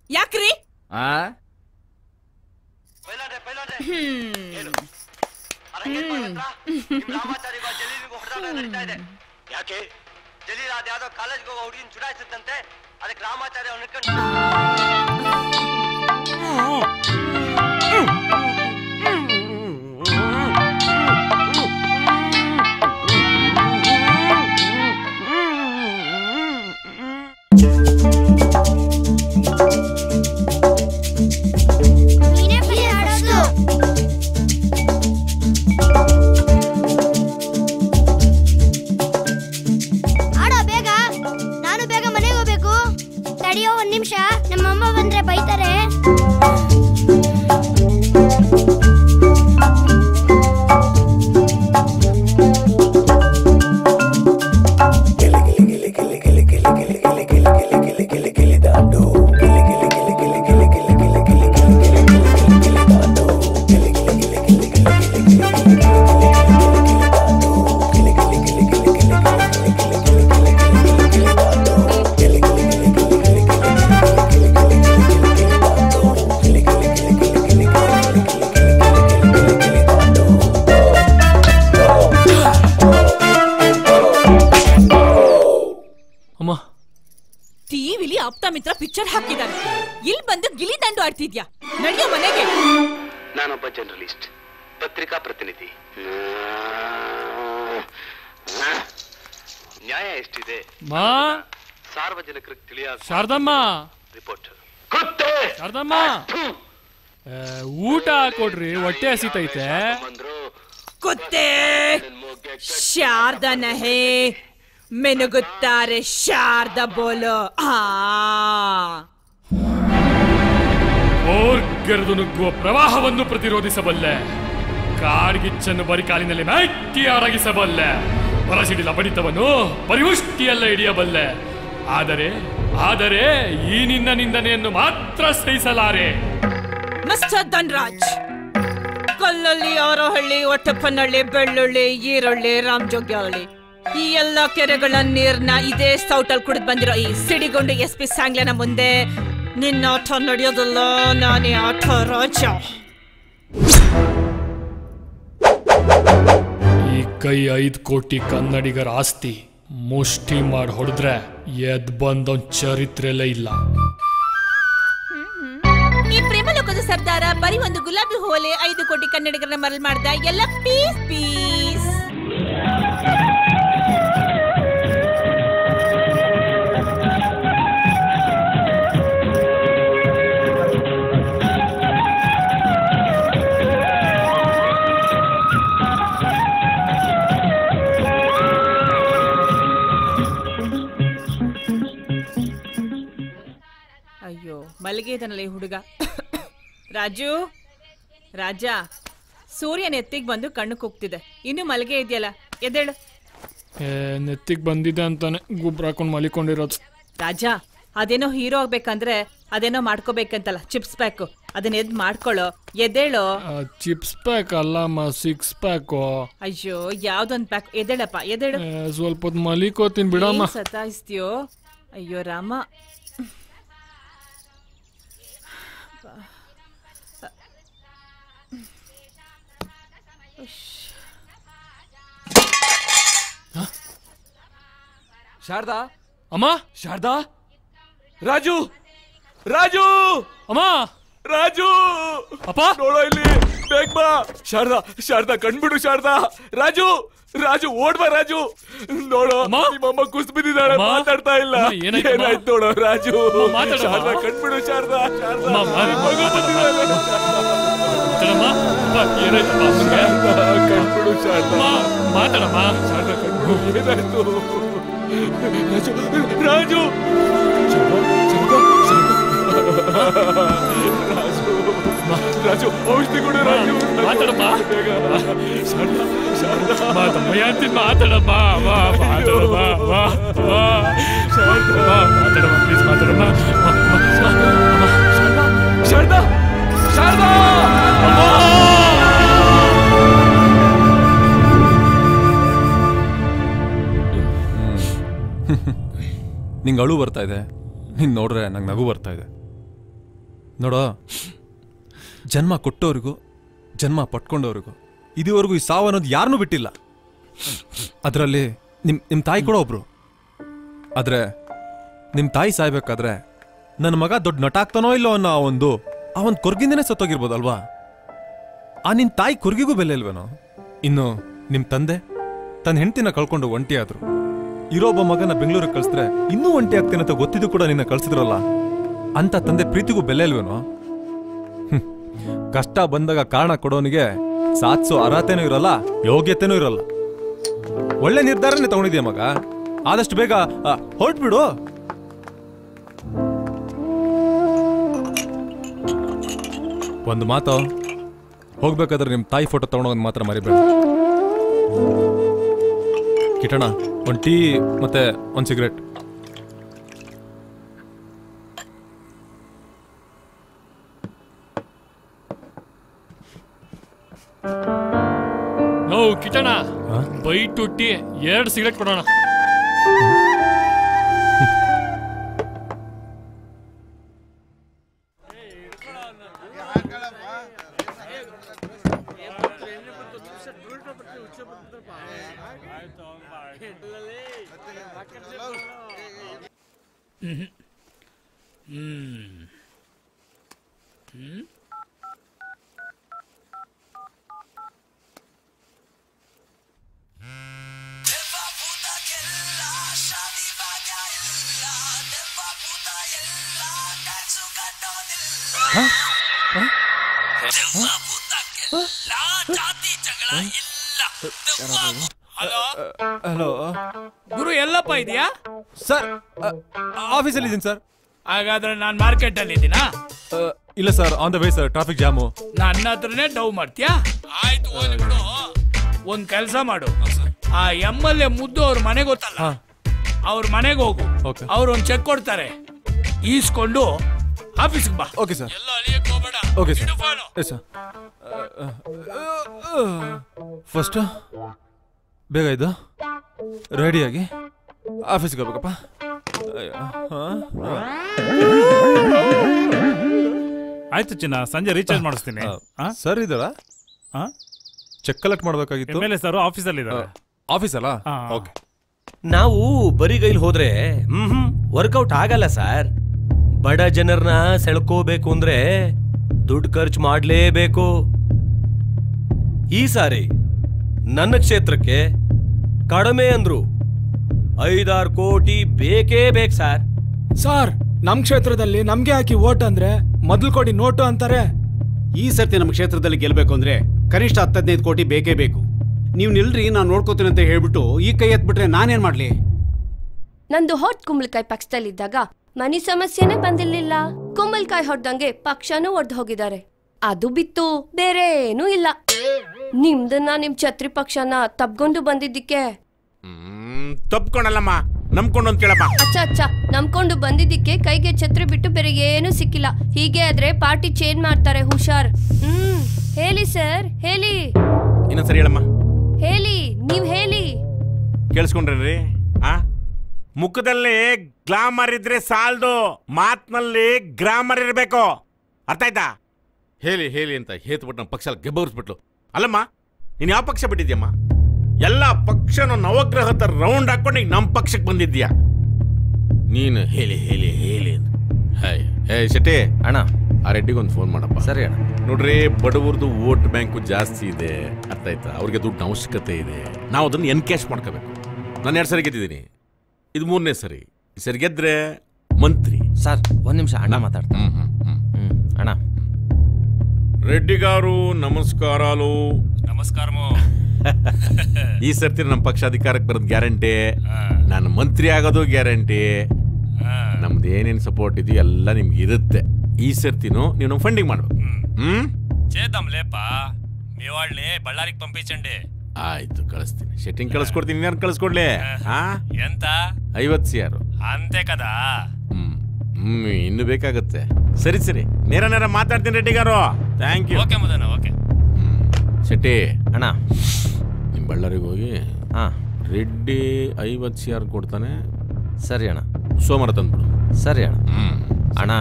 ಯಾಕ್ರಿ? ಯಾಕೆ ಜಲೀಲ್ ಅದ್ಯಾವುದೋ ಕಾಲೇಜ್ಗೆ ಹೋಗೋ ಹುಡುಗಿನ ಚುಡಾಯಿಸಿದಂತೆ, ಅದಕ್ಕೆ ರಾಮಾಚಾರ್ಯ ತಡಿಯೋ, ಒಂದ್ ನಿಮಿಷ, ನಮ್ಮಮ್ಮ ಬಂದ್ರೆ ಬೈತಾರೆ. ಟಿವಿಲಿ ಆಪ್ತ ಮಿತ್ರ ಪಿಕ್ಚರ್ ಹಾಕಿದ್ದಾರೆ, ಇಲ್ಲಿ ಬಂದು ಗಿಲಿ ದಂಡು ಆಡ್ತಿದ್ಯಾ? ನಡೆಯೋ ಮನೆಗೆ. ನಾನೊಬ್ಬ ಜರ್ನಲಿಸ್ಟ್, ಪತ್ರಿಕಾ ಪ್ರತಿನಿಧಿ. ನ್ಯಾಯ ಎಷ್ಟಿದೆ ಸಾರ್ವಜನಿಕರಿಗೆ ತಿಳಿಯಾದ ಶಾರದಮ್ಮ, ರಿಪೋರ್ಟರ್. ಶಾರದಮ್ಮ, ಊಟ ಹಾಕೊಡ್ರಿ, ಹೊಟ್ಟೆ ಹಸಿತೈತೆ. ಕುತ್ತೆ ಶಾರದಾ ನಹೇ, ಮೆನುಗುತ್ತಾರೆ ಶಾರದಾ ಬೋಲೋ. ಓರ್ಗರೆದು ನುಗ್ಗುವ ಪ್ರವಾಹವನ್ನು ಪ್ರತಿರೋಧಿಸಬಲ್ಲೆ, ಕಾಡ್ಗಿಚ್ಚನ್ನು ಬರಿಕಾಲಿನಲ್ಲಿ ನಾಟ್ಯಾಡಗಿಸಬಲ್ಲೆ, ಹೊರಸಿಡಿಲ ಬಡಿತವನ್ನು ಪರಿಹುಷ್ಟಿಯಲ್ಲ ಹಿಡಿಯಬಲ್ಲೆ. ಆದರೆ ಈ ನಿನ್ನ ನಿಂದನೆಯನ್ನು ಮಾತ್ರ ಸಹಿಸಲಾರೆ. ಮಿಸ್ಟರ್ ಧನ್ರಾಜ್, ಕಲ್ಲಲ್ಲಿ ಆರೋಹಳ್ಳಿ, ಒಟ್ಟಪ್ಪನಹಳ್ಳಿ, ಬೆಳ್ಳುಳ್ಳಿ, ಈರುಳ್ಳಿ, ರಾಮಜೋಗ್ಯಹಳ್ಳಿ, ಈ ಎಲ್ಲ ಕೆರೆಗಳ ನೀರ್ನ ಇದೇ ಸೌಟಲ್ಲಿ ಕುಡಿದು ಬಂದಿರೋ ಈ ಸಿಡಿಗೊಂಡು SP ಸಾಂಗ್ಲೆನ ಮುಂದೆ ನಿನ್ನ ಆಟ ನಡೆಯೋದಿಲ್ಲ. ನಾನೇ ಆಟ ರಾಜ. ಈ ಕೈ 5 ಕೋಟಿ ಕನ್ನಡಿಗರ ಆಸ್ತಿ ಮುಷ್ಟಿ ಮಾಡಿ ಹೊಡೆದ್ರೆ ಎದ್ ಬಂದೊಂದ್ ಚರಿತ್ರೆಲೇ ಇಲ್ಲ. ಈ ಪ್ರೇಮಲೋಕದ ಸರ್ದಾರ ಬರೀ ಒಂದು ಗುಲಾಬಿ ಹೂವಲೆ 5 ಕೋಟಿ ಕನ್ನಡಿಗರನ್ನ ಮರಳು ಮಾಡ್ದ. ಎಲ್ಲ ಪೀಸ್ ಪೀಸ್. ಮಲಗೆ ಇದನಲ್ಲಿ ಹುಡುಗ. ರಾಜು, ರಾಜ, ಸೂರ್ಯ ನೆತ್ತಿಗೆ ಬಂದು ಕಣ್ಣು ಕುಗ್ತಿದೆ. ಇನ್ನು ಮಲಗೆ ಇದೆಯಲ್ಲ, ಎದ್ದೇಳು. ನೆತ್ತಿಗೆ ಬಂದಿದೆ ಅಂತಾನೆ ಗುಬ್ರ ಹಾಕೊಂಡು ಮಲಿಕೊಂಡಿರೋದು. ರಾಜ, ಅದೇನೋ ಹೀರೋ ಆಗ್ಬೇಕಂದ್ರೆ ಅದೇನೋ ಮಾಡ್ಕೋಬೇಕಂತಲ್ಲ, ಚಿಪ್ಸ್ ಪ್ಯಾಕು. ಅದನ್ನ ಎದ್ ಮಾಡ್ಕೊಳ್ಳೋ, ಎದ್ದೇಳೋ. ಚಿಪ್ಸ್ ಪ್ಯಾಕ್ ಅಲ್ಲಮ್ಮ, 6 ಪ್ಯಾಕು. ಅಯ್ಯೋ, ಯಾವ್ದೊಂದ್ ಪ್ಯಾಕ್. ಎದ್ದೇಳಪ್ಪ, ಎದ್ದೇಳು. ಸ್ವಲ್ಪ ಹೊತ್ತು ಮಲಿಕೋತೀನಿ ಬಿಡಮ್ಮ. ಸತಾಯಿಸ್ತೀಯೋ? ಅಯ್ಯೋ ರಾಮ. ಶಾರದಾ, ಅಮ್ಮ, ಶಾರದಾ, ರಾಜು, ರಾಜು, ಅಮ್ಮ, ರಾಜು, ಅಪ್ಪ, ನೋಡೋ ಇಲ್ಲಿ, ಬೇಗ ಬಾ. ಶಾರದಾ, ಶಾರದಾ, ಕಣ್ಬಿಡು ಶಾರದಾ. ರಾಜು, ರಾಜು, ಓಡ್ಬಾ ರಾಜು. ನೋಡೋ, ನಿಮ್ಮಮ್ಮ ಕುಸ್ ಬಿದ್ದಿದ್ದಾಳೆ, ಮಾತಾಡ್ತಾ ಇಲ್ಲ. ಏನಾಯ್ತು ನೋಡೋ ರಾಜು. ಶಾರದಾ, ಕಣ್ಬಿಡು ಶಾರದಾ. ಕಣ್ಬಿಡು ಶಾರದಾ. ಮಾತಾಡಮ್ಮ. ಶಾರದಾ, ಕಣ್ಬಿಡು. ಏನಾಯ್ತು ರಾಜು? ರಾಜು, ಔಷಧಿ ಕೊಡು ರಾಜು. ಮಾತಾಡಮ್ಮ. ಮಾತಾಡಮ್ಮ, ಪ್ಲೀಸ್ ಮಾತಾಡಮ್ಮ. ಶಾರದಾ, ಶಾರದಾ, ನಿಂಗೆ ಅಳು ಬರ್ತಾ ಇದೆ, ನೀನು ನೋಡ್ರೆ ನಂಗೆ ನಗು ಬರ್ತಾ ಇದೆ. ನೋಡೋ, ಜನ್ಮ ಕೊಟ್ಟವ್ರಿಗೂ ಜನ್ಮ ಪಟ್ಕೊಂಡವ್ರಿಗೂ ಇದುವರೆಗೂ ಈ ಸಾವು ಅನ್ನೋದು ಯಾರನ್ನೂ ಬಿಟ್ಟಿಲ್ಲ. ಅದರಲ್ಲಿ ನಿಮ್ಮ ತಾಯಿ ಕೂಡ ಒಬ್ರು. ಆದರೆ ನಿಮ್ಮ ತಾಯಿ ಸಾಯ್ಬೇಕಾದ್ರೆ ನನ್ನ ಮಗ ದೊಡ್ಡ ನಟ ಆಗ್ತಾನೋ ಇಲ್ಲೋ ಅನ್ನೋ ಆ ಒಂದು ಕೊರ್ಗಿಂದನೇ ಸತ್ತೋಗಿರ್ಬೋದಲ್ವಾ? ಆ ನಿನ್ನ ತಾಯಿ ಕೊರ್ಗಿಗೂ ಬೆಲೆ ಇಲ್ವೇನೋ? ಇನ್ನು ನಿಮ್ಮ ತಂದೆ ತನ್ನ ಹೆಂಡತಿನ ಕಳ್ಕೊಂಡು ಒಂಟಿ ಆದ್ರು. ಇರೋಬ್ಬ ಮಗನ ಬೆಂಗಳೂರಿಗೆ ಕಳಿಸಿದ್ರೆ ಇನ್ನೂ ಒಂಟಿ ಆಗ್ತೇನೆ ಅಂತ ಗೊತ್ತಿದ್ದು ಕೂಡ ನಿನ್ನ ಕಳ್ಸಿದ್ರಲ್ಲ, ಅಂತ ತಂದೆ ಪ್ರೀತಿಗೂ ಬೆಲೆ ಇಲ್ವೇನೋ? ಕಷ್ಟ ಬಂದಾಗ ಕಾರಣ ಕೊಡೋನಿಗೆ ಸಾಧಿಸೋ ಅರ್ಹತೆನೂ ಇರಲ್ಲ, ಯೋಗ್ಯತೆನೂ ಇರಲ್ಲ. ಒಳ್ಳೆ ನಿರ್ಧಾರನೇ ತಗೊಂಡಿದ್ಯಾ ಮಗ, ಆದಷ್ಟು ಬೇಗ ಹೊರಟ್ಬಿಡು. ಒಂದು ಮಾತು, ಹೋಗ್ಬೇಕಾದ್ರೆ ನಿಮ್ಮ ತಾಯಿ ಫೋಟೋ ತಗೊಂಡೋಗೋದು ಮಾತ್ರ ಮರಿಬೇಡ. ಕಿಟಣ, ಒಂದು ಟೀ ಮತ್ತೆ ಒಂದು ಸಿಗರೇಟ್. ನೋ ಕಿಟಣ, ಬೈಟ್ ಟೀ 2 ಸಿಗರೇಟ್ ಕೊಡೋಣ. ಹಲೋ ಗುರು, ಎಲ್ಲಪ್ಪ ಇದೆಯಾ? ಸರ್, ಆಫೀಸಲ್ಲಿ ಇದ್ದೀನಿ ಸರ್. ಹಾಗಾದ್ರೆ ನಾನು ಮಾರ್ಕೆಟ್ ಅಲ್ಲಿ ಇದ್ದೀನಾ? ಇಲ್ಲ sir, on the way sir, traffic jam. ನನ್ನ ಹತ್ರನೇ ಡವ್ ಮಾಡ್ತೀಯಾ? ಆಯ್ತು, ಹೋಗ್ಲಿ ಬಿಡು. ಒಂದ್ ಕೆಲಸ ಮಾಡು, ಆ MLA ಮುದ್ದು ಅವ್ರ ಮನೆಗೆ ಗೊತ್ತಲ್ಲ, ಅವ್ರ ಮನೆಗೆ ಹೋಗು. ಅವ್ರು ಒಂದ್ ಚೆಕ್ ಕೊಡ್ತಾರೆ, ಈಸ್ಕೊಂಡು ಆಫೀಸ್ಗೆ ಬಾ. Okay sir. ಎಲ್ಲ ಅಲಿಯಕ್ಕೆ ಹೋಗ್ಬೇಡ. Okay sir. Yes sir. First ಬೇಗ ಇದ್ದು ರೆಡಿಯಾಗಿ ಆಫೀಸ್ಗೆ ಹೋಗ್ಬೇಕಪ್ಪ. ಆಯ್ತು ಚಿನ್ನ, ಸಂಜೆ ರೀಚಾರ್ಜ್ ಮಾಡಿಸ್ತೀನಿ. ಸರ್ ಇದ್ದಾರ? ಚೆಕ್ ಕಲೆಕ್ಟ್ ಮಾಡಬೇಕಾಗಿತ್ತು. ಸರ್ ಆಫೀಸಲ್ಲಿ ಇದ್ದಾರೆ. ಆಫೀಸಲ್ಲ? ಓಕೆ. ನಾವು ಬರಿಗೈಲಿ ಹೋದ್ರೆ ವರ್ಕೌಟ್ ಆಗಲ್ಲ ಸರ್. ಬಡ ಜನರನ್ನ ಸೆಳ್ಕೋಬೇಕು ಅಂದ್ರೆ ದುಡ್ಡು ಖರ್ಚು ಮಾಡಲೇಬೇಕು. ಈ ಸಾರಿ ನನ್ನ ಕ್ಷೇತ್ರಕ್ಕೆ ಕಡಿಮೆ ಅಂದ್ರು 5-6 ಕೋಟಿ ಬೇಕೇ ಬೇಕು ಸರ್. ಸರ್, ನಮ್ ಕ್ಷೇತ್ರದಲ್ಲಿ ನಮ್ಗೆ ಹಾಕಿ ವೋಟ್ ಅಂದ್ರೆ ಮೊದಲು ಕೊಡಿ ನೋಟು ಅಂತಾರೆ. ಈ ಸರ್ತಿ ನಮ್ಮ ಕ್ಷೇತ್ರದಲ್ಲಿ ಗೆಲ್ಬೇಕು ಅಂದ್ರೆ ಕನಿಷ್ಠ 10-15 ಕೋಟಿ ಬೇಕೇ ಬೇಕು. ನೀವು ನಿಲ್ರಿ, ನಾನು ನೋಡ್ಕೋತೀನಿ ಅಂತ ಹೇಳ್ಬಿಟ್ಟು ಈ ಕೈ ಎತ್ಬಿಟ್ರೆ ನಾನೇನ್ ಮಾಡ್ಲಿ? ನಂದು ಹೋಟ್ ಕುಂಬಳಕಾಯಿ ಪಕ್ಷದಲ್ಲಿದ್ದಾಗ ಮನಿ ಸಮಸ್ಯೆನೇ ಬಂದಿರ್ಲಿಲ್ಲ. ಕುಂಬಳಕಾಯಿ ಹೊಡೆದಂಗೆ ಪಕ್ಷನೂ ಒಡ್ದು ಹೋಗಿದ್ದಾರೆ. ಅದು ಬಿತ್ತು ಬೇರೆ ಏನೂ ಇಲ್ಲ. ನಿಮ್ದನ್ನ ನಿಮ್ ಛತ್ರಿ ಪಕ್ಷನ ತಪ್ಕೊಂಡು ಬಂದಿದ್ದಕ್ಕೆ ತಪ್ಕೊಂಡಲ್ಲಮ್ಮ, ನಂಬ್ಕೊಂಡು ಅಂತ ಕೇಳಪ್ಪ. ಅಚ್ಚ ನಂಬ್ಕೊಂಡು ಬಂದಿದ್ದಕ್ಕೆ ಕೈಗೆ ಛತ್ರಿ ಬಿಟ್ಟು ಬೇರೆ ಏನೂ ಸಿಕ್ಕಿಲ್ಲ. ಹೀಗೆ ಆದ್ರೆ ಪಾರ್ಟಿ ಚೇಂಜ್ ಮಾಡ್ತಾರೆ, ಹುಷಾರ್. ಹೇಳಿ ಸರ್, ಹೇಳಿ. ಇನ್ನೊಂದ್ಸರಿ ಹೇಳಮ್ಮ. ಹೇಳಿ, ನೀವ್ ಹೇಳಿ. ಕೇಳಿಸ್ಕೊಂಡ್ರಿ? ಮುಖದಲ್ಲಿ ಗ್ಲಾಮರ್ ಇದ್ರೆ ಸಾಲ್ದು, ಮಾತ್ನಲ್ಲಿ ಗ್ರಾಮರ್ ಇರ್ಬೇಕು. ಅರ್ಥ ಆಯ್ತಾ? ಹೇಳಿ ಹೇಳಿ ಅಂತ ಹೇತ್ಬಿಟ್ಟು ನಮ್ಮ ಪಕ್ಷ ಗೆಬ್ಬರಿಸ್ಬಿಟ್ಲು. ಅಲ್ಲಮ್ಮ, ನೀನ್ ಯಾವ ಪಕ್ಷ ಬಿಟ್ಟಿದ್ಯಮ್ಮ? ಎಲ್ಲ ಪಕ್ಷನ ನವಗ್ರಹ ತರ ರೌಂಡ್ ಹಾಕೊಂಡು ನಮ್ಮ ಪಕ್ಷಕ್ಕೆ ಬಂದಿದ್ಯಾ ನೀನು? ಹೇಳಿ ಹೇಳಿ ಹೇಳಿ. ಶೆಟ್ಟಿ ಅಣ್ಣ, ಆ ರೆಡ್ಡಿಗೊಂದು ಫೋನ್ ಮಾಡಪ್ಪ. ಸರಿ ಅಣ್ಣ. ನೋಡ್ರಿ, ಬಡವ್ರದ್ದು ವೋಟ್ ಬ್ಯಾಂಕು ಜಾಸ್ತಿ ಇದೆ, ಅರ್ಥ ಆಯ್ತಾ? ಅವ್ರಿಗೆ ದುಡ್ಡು ಅವಶ್ಯಕತೆ ಇದೆ. ನಾವು ಅದನ್ನು ಎನ್ಕ್ಯಾಶ್ ಮಾಡ್ಕೋಬೇಕು. ನಾನು 2 ಸರಿ ಗೆದ್ದಿದ್ದೀನಿ, ಇದು 3ನೇ ಸರಿ. ಈ ಸರಿ ಗೆದ್ರೆ ಮಂತ್ರಿ. ಸರ್, 1 ನಿಮಿಷ ಅಣ್ಣ ಮಾತಾಡ್ತೀನಿ. ಅಣ್ಣ. ರೆಡ್ಡಿಗಾರು ನಮಸ್ಕಾರಾಲು. ನಮಸ್ಕಾರಮೋ. ಈ ಸರ್ತಿ ನಮ್ಮ ಪಕ್ಷ ಅಧಿಕಾರಕ್ಕೆ ಬರೋದು ಗ್ಯಾರಂಟಿ, ನಾನು ಮಂತ್ರಿ ಆಗೋದು ಗ್ಯಾರಂಟಿ. ನಮ್ದು ಏನೇನು ಸಪೋರ್ಟ್ ಇದೆಯೋ ಎಲ್ಲ ನಿಮ್ಗೆ ಇರುತ್ತೆ. ಈ ಸರ್ತಿನೂ ನೀವು ನಮ್ಮ ಫಂಡಿಂಗ್ ಮಾಡ್ಬೇಕು. చేద్దాం లేపా మీ వాళ్ళని బళ్ళారికి పంపించండి. ಆಯ್ತು, ಕಳಿಸ್ತೀನಿ. ಶೆಟ್ಟಿಂಗ್ ಕಳಿಸ್ಕೊಡ್ತೀನಿ. ನಾನು ಕಳಿಸ್ಕೊಡ್ಲಿ? ఎంత? 50,000. అంతే కదా. ಇನ್ನು ಬೇಕಾಗುತ್ತೆ. ಸರಿ ಸರಿ, ನೇರ ಮಾತಾಡ್ತೀನಿ ರೆಡ್ಡಿಗಾರು. Thank you. Okay Madana, okay. Shetty ಅಣ್ಣ, ನಿಮ್ಮ ಬಳ್ಳಾರಿಗೆ ಹೋಗಿ ರೆಡ್ಡಿ 50,000 ಕೊಡ್ತಾನೆ. ಸರಿ ಅಣ್ಣ. ಸೋಮವಾರ ತಂದ್ಬಿಡು. ಸರಿ ಅಣ್ಣ. ಅಣ್ಣ,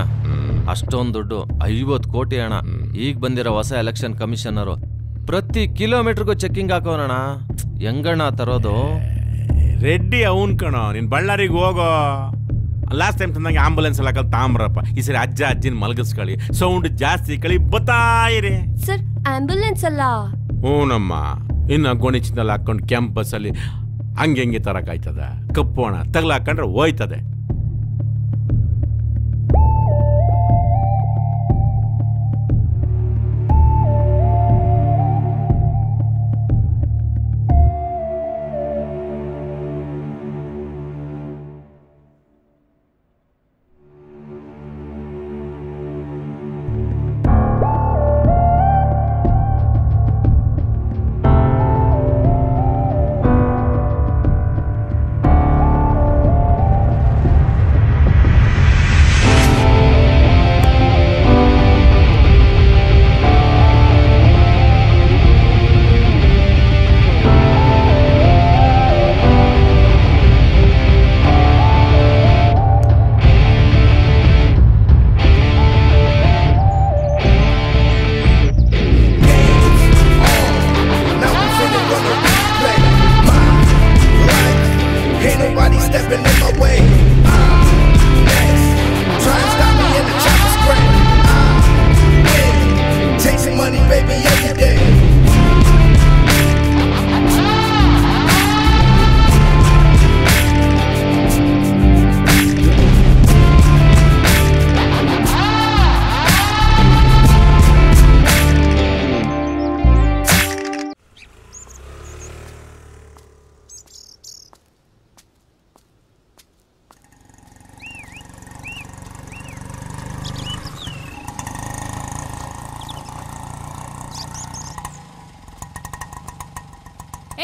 ಅಷ್ಟೊಂದು ದುಡ್ಡು, 50 ಕೋಟಿ ಅಣ್ಣ. ಈಗ ಬಂದಿರೋ ಹೊಸ ಎಲೆಕ್ಷನ್ ಕಮಿಷನರು ಪ್ರತಿ ಕಿಲೋಮೀಟರ್ಗೂ ಚೆಕ್ಕಿಂಗ್ ಹಾಕೋಣ. ಹೆಂಗಣ್ಣ ತರೋದು? ರೆಡ್ಡಿ ಅವನ್ ಕಣೋ. ನೀನ್ ಬಳ್ಳಾರಿಗೆ ಹೋಗೋ. ಲಾಸ್ಟ್ ಟೈಮ್ ತಂದಂಗೆ ಆಂಬುಲೆನ್ಸ್ ಎಲ್ಲ ತಾಮ್ರಪ್ಪ. ಈ ಸರಿ ಅಜ್ಜಿನ ಮಲಗಿಸ್ಕೊಳ್ಳಿ, ಸೌಂಡ್ ಜಾಸ್ತಿ ಕಳಿ ಬತ್ತಾಯಿರಿ. ಸರ್, ಆಂಬುಲೆನ್ಸ್ ಅಲ್ಲ. ಹ್ಞೂನಮ್ಮ. ಇನ್ನು ಗೋಣಿಚಿನಲ್ಲಿ ಹಾಕೊಂಡು ಕೆಂಪ್ ಬಸ್ಸಲ್ಲಿ ಹಂಗೆ ತರಕಾಯ್ತದ. ಕಪ್ಪೋಣ ತಗ್ಲಾಕೊಂಡ್ರೆ ಹೋಯ್ತದೆ.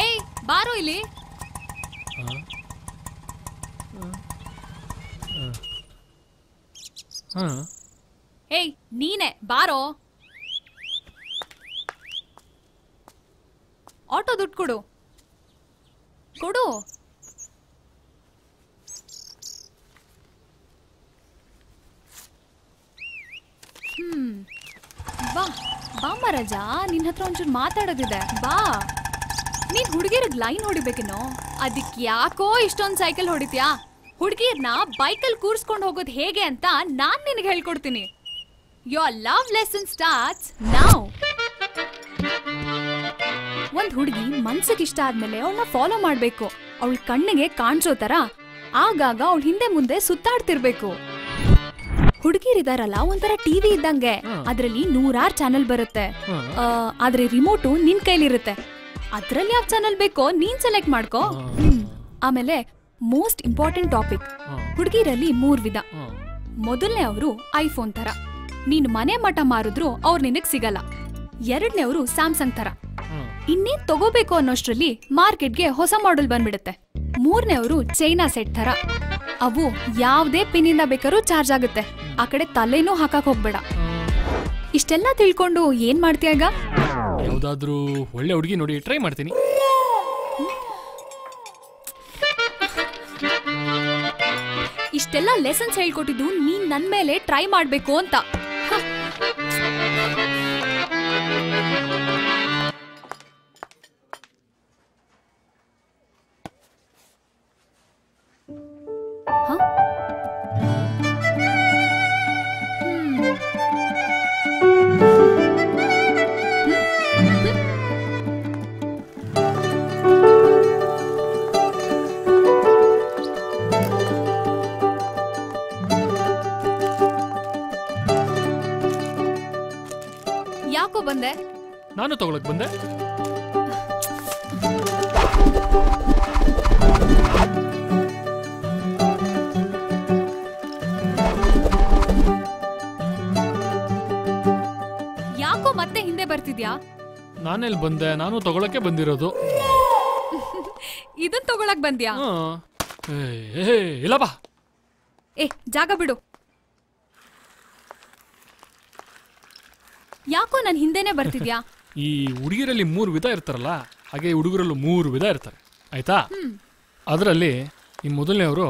ಏಯ್, ಬಾರೋ ಇಲ್ಲಿ. ಏಯ್, ನೀನೆ ಬಾರೋ. ಆಟೋ ದುಡ್ಡು ಕೊಡು. ಕೊಡು. ಬಾ ಬಾ ಮಹಾರಾಜ, ನಿನ್ನ ಹತ್ರ ಒಂಚೂರು ಮಾತಾಡೋದಿದೆ. ಬಾ. ನೀನ್ ಹುಡುಗಿರಿಗೆ ಲೈನ್ ಹೊಡಿಬೇಕೇನೋ, ಅದಕ್ಕೆ ಯಾಕೋ ಇಷ್ಟೊಂದು ಸೈಕಲ್ ಹೊಡಿತ್ಯಾ? ಹುಡುಗಿರ್ನ ಬೈಕಲ್ಲಿ ಕೂರ್ಸ್ಕೊಂಡು ಹೋಗೋದು ಹೇಗೆ ಅಂತ ನಾನ್ ನಿನಗೆ ಹೇಳ್ಕೊಡ್ತೀನಿ. Your love lesson starts now. ಒಂದ್ ಹುಡುಗಿ ಮನ್ಸಿಗೆ ಇಷ್ಟ ಆದ್ಮೇಲೆ ಅವಳನ್ನ ಫಾಲೋ ಮಾಡ್ಬೇಕು. ಅವಳ ಕಣ್ಣಿಗೆ ಕಾಣಿಸೋ ತರ ಆಗಾಗ ಅವಳ ಹಿಂದೆ ಮುಂದೆ ಸುತ್ತಾಡ್ತಿರ್ಬೇಕು. ಹುಡುಗಿರಿದಾರಲ್ಲ, ಒಂಥರ ಟಿವಿ ಇದ್ದಂಗೆ. ಅದ್ರಲ್ಲಿ 100 ಚಾನೆಲ್ ಬರುತ್ತೆ. ಆದ್ರೆ ರಿಮೋಟು ನಿನ್ ಕೈಲಿರುತ್ತೆ. ಅದ್ರಲ್ಲಿ ಯಾವ ಚಾನೆಲ್ ಬೇಕೋ ನೀನ್ ಸೆಲೆಕ್ಟ್ ಮಾಡ್ಕೋ. ಆಮೇಲೆ ಮೋಸ್ಟ್ ಇಂಪಾರ್ಟೆಂಟ್ ಟಾಪಿಕ್, ಹುಡುಗಿರಲ್ಲಿ 3 ವಿಧ. ಮೊದಲನೇವರು ಐಫೋನ್ ತರ, ನೀನ್ ಮನೆ ಮಠ ಮಾರಿದ್ರು ಅವ್ರು ನಿನಗ್ ಸಿಗಲ್ಲ. ಎರಡನೇವರು ಸ್ಯಾಮ್ಸಂಗ್ ತರ, ಇನ್ನೇನ್ ತಗೋಬೇಕು ಅನ್ನೋಷ್ಟ್ರಲ್ಲಿ ಮಾರ್ಕೆಟ್ಗೆ ಹೊಸ ಮಾಡೆಲ್ ಬಂದ್ಬಿಡುತ್ತೆ. ಮೂರನೇವರು ಚೈನಾ ಸೆಟ್ ತರ, ಅವು ಯಾವ್ದೇ ಪಿನ್ನಿಂದ ಬೇಕಾದ್ರೂ ಚಾರ್ಜ್ ಆಗುತ್ತೆ, ಆ ಕಡೆ ತಲೆನೂ ಹಾಕಕ್ ಹೋಗ್ಬೇಡ. ಇಷ್ಟೆಲ್ಲ ತಿಳ್ಕೊಂಡು ಏನ್ ಮಾಡ್ತೀಯ ಈಗ? ಯಾವ್ದಾದ್ರೂ ಒಳ್ಳೆ ಹುಡುಗಿ ನೋಡಿ ಟ್ರೈ ಮಾಡ್ತೀನಿ. ಇಷ್ಟೆಲ್ಲ ಲೆಸನ್ಸ್ ಹೇಳ್ಕೊಟ್ಟಿದ್ದು ನೀನ್ ನನ್ ಮೇಲೆ ಟ್ರೈ ಮಾಡ್ಬೇಕು ಅಂತ. ಯಾಕೋ ಬಂದೆ? ನಾನು ತಗೊಳಕ್ ಬಂದೆ. ಯಾಕೋ ಮತ್ತೆ ಹಿಂದೆ ಬರ್ತಿದ್ಯಾ? ನಾನೆಲ್ಲಿ ಬಂದೆ? ನಾನು ತಗೊಳಕ್ಕೆ ಬಂದಿರೋದು. ಇದನ್ ತಗೊಳಕ್ ಬಂದ್ಯಾ? ಇಲ್ಲ ಬಾ. ಜಾಗ ಬಿಡು. ಯಾಕೋ ನನ್ ಹಿಂದೆನೆ ಬರ್ತಿದ್ಯಾ? ಈ ಹುಡುಗಿರಲ್ಲಿ 3 ವಿಧ ಇರ್ತಾರಲ್ಲ, ಹಾಗೆ ಹುಡುಗರಲ್ಲೂ 3 ವಿಧ ಇರ್ತಾರೆ, ಆಯ್ತಾ? ಅದರಲ್ಲಿ ಈ ಮೊದಲನೇವರು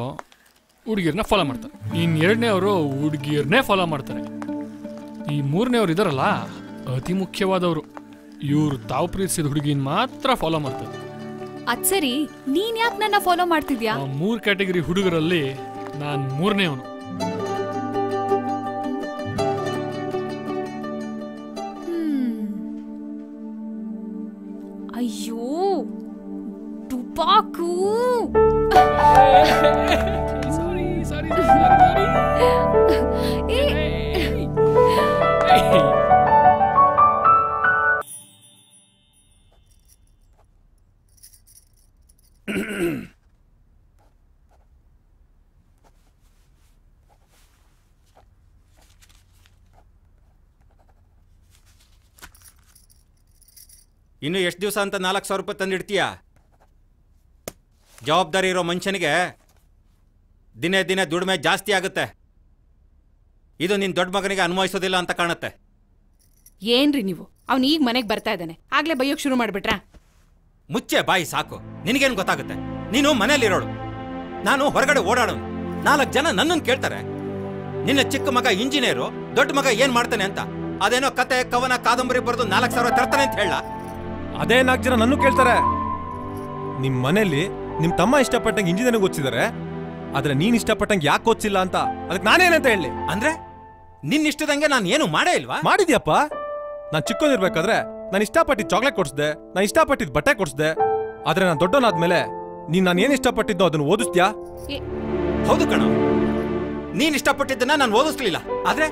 ಹುಡುಗಿಯರನ್ನ ಫಾಲೋ ಮಾಡ್ತಾರೆ, ಇನ್ ಎರಡನೇವರು ಹುಡುಗಿಯರನ್ನೇ ಫಾಲೋ ಮಾಡ್ತಾರೆ, ಈ ಮೂರನೇವ್ರು ಇದಾರಲ್ಲ ಅತಿ ಮುಖ್ಯವಾದವರು, ಇವ್ರು ತಾವು ಪ್ರೀತಿಸಿದ ಹುಡುಗಿನ ಮಾತ್ರ ಫಾಲೋ ಮಾಡ್ತಾರೆ. ಅದ್ ಸರಿ, ನೀನ್ ಯಾಕೆ ನನ್ನ ಫಾಲೋ ಮಾಡ್ತಿದ್ಯಾ? 3 ಕ್ಯಾಟಗರಿ ಹುಡುಗರಲ್ಲಿ ನಾನ್ 3ನೇವನು. ಅಯ್ಯೋ ದುಬಾಕು. ಇನ್ನು ಎಷ್ಟು ದಿವಸ ಅಂತ 4,000 ರೂಪಾಯಿ ತಂದಿಡ್ತೀಯ? ಜವಾಬ್ದಾರಿ ಇರೋ ಮನುಷ್ಯನಿಗೆ ದಿನೇ ದಿನೇ ದುಡಿಮೆ ಜಾಸ್ತಿ ಆಗುತ್ತೆ. ಇದು ನಿನ್ನ ದೊಡ್ಡ ಮಗನಿಗೆ ಅನ್ವಯಿಸೋದಿಲ್ಲ ಅಂತ ಕಾಣುತ್ತೆ. ಏನ್ರಿ ನೀವು? ಅವ್ನು ಈಗ ಮನೆಗೆ ಬರ್ತಾ ಇದ್ದಾನೆ, ಆಗ್ಲೇ ಬೈಯೋಕ್ ಶುರು ಮಾಡ್ಬಿಟ್ರಾ? ಮುಚ್ಚೆ ಬಾಯಿ ಸಾಕು. ನಿನಗೇನು ಗೊತ್ತಾಗುತ್ತೆ? ನೀನು ಮನೇಲಿರೋಳು, ನಾನು ಹೊರಗಡೆ ಓಡಾಡೋನು. 4 ಜನ ನನ್ನನ್ನು ಕೇಳ್ತಾರೆ, ನಿನ್ನ ಚಿಕ್ಕ ಮಗ ಇಂಜಿನಿಯರು, ದೊಡ್ಡ ಮಗ ಏನ್ ಮಾಡ್ತಾನೆ ಅಂತ. ಅದೇನೋ ಕತೆ ಕವನ ಕಾದಂಬರಿ ಬರೆದು 4,000 ತರ್ತಾನೆ ಅಂತ ಹೇಳ. ಅದೇ 4 ಜನ ನನ್ನೂ ಕೇಳ್ತಾರೆ. ನಿಮ್ ಮನೇಲಿ ನಿಮ್ ತಮ್ಮ ಇಷ್ಟಪಟ್ಟಂಗೆ ಇಂಜಿನಿಯರಿಂಗ್ ಓದಿಸಿದಾರೆ, ಆದ್ರೆ ನೀನ್ ಇಷ್ಟಪಟ್ಟಂಗೆ ಯಾಕೆ ಓದಿಸಿಲ್ಲ ಅಂತ ಅದಕ್ಕೆ ನಾನೇನಂತ ಹೇಳಿ? ಅಂದ್ರೆ ನಿನ್ನ ಇಷ್ಟದಂಗೆ ನಾನು ಏನು ಮಾಡೇ ಇಲ್ವಾ? ಮಾಡಿದ್ಯಪ್ಪ. ನಾನ್ ಚಿಕ್ಕದಿರ್ಬೇಕಾದ್ರೆ ನಾನು ಇಷ್ಟಪಟ್ಟಿದ್ ಚಾಕ್ಲೇಟ್ ಕೊಡ್ಸ್ದೆ, ನಾನು ಇಷ್ಟಪಟ್ಟಿದ್ ಬಟ್ಟೆ ಕೊಡ್ಸ್ದೆ. ಆದ್ರೆ ನಾನು ದೊಡ್ಡವನಾದ್ಮೇಲೆ ನೀನ್ ನಾನು ಏನ್ ಇಷ್ಟಪಟ್ಟಿದ್ದೋ ಅದನ್ನ ಓದಿಸ್ತೀಯಾ? ಹೌದು ಕಣ, ನೀನ್ ಇಷ್ಟಪಟ್ಟಿದ್ದನ್ನ ನಾನು ಓದಿಸ್ಲಿಲ್ಲ. ಆದ್ರೆ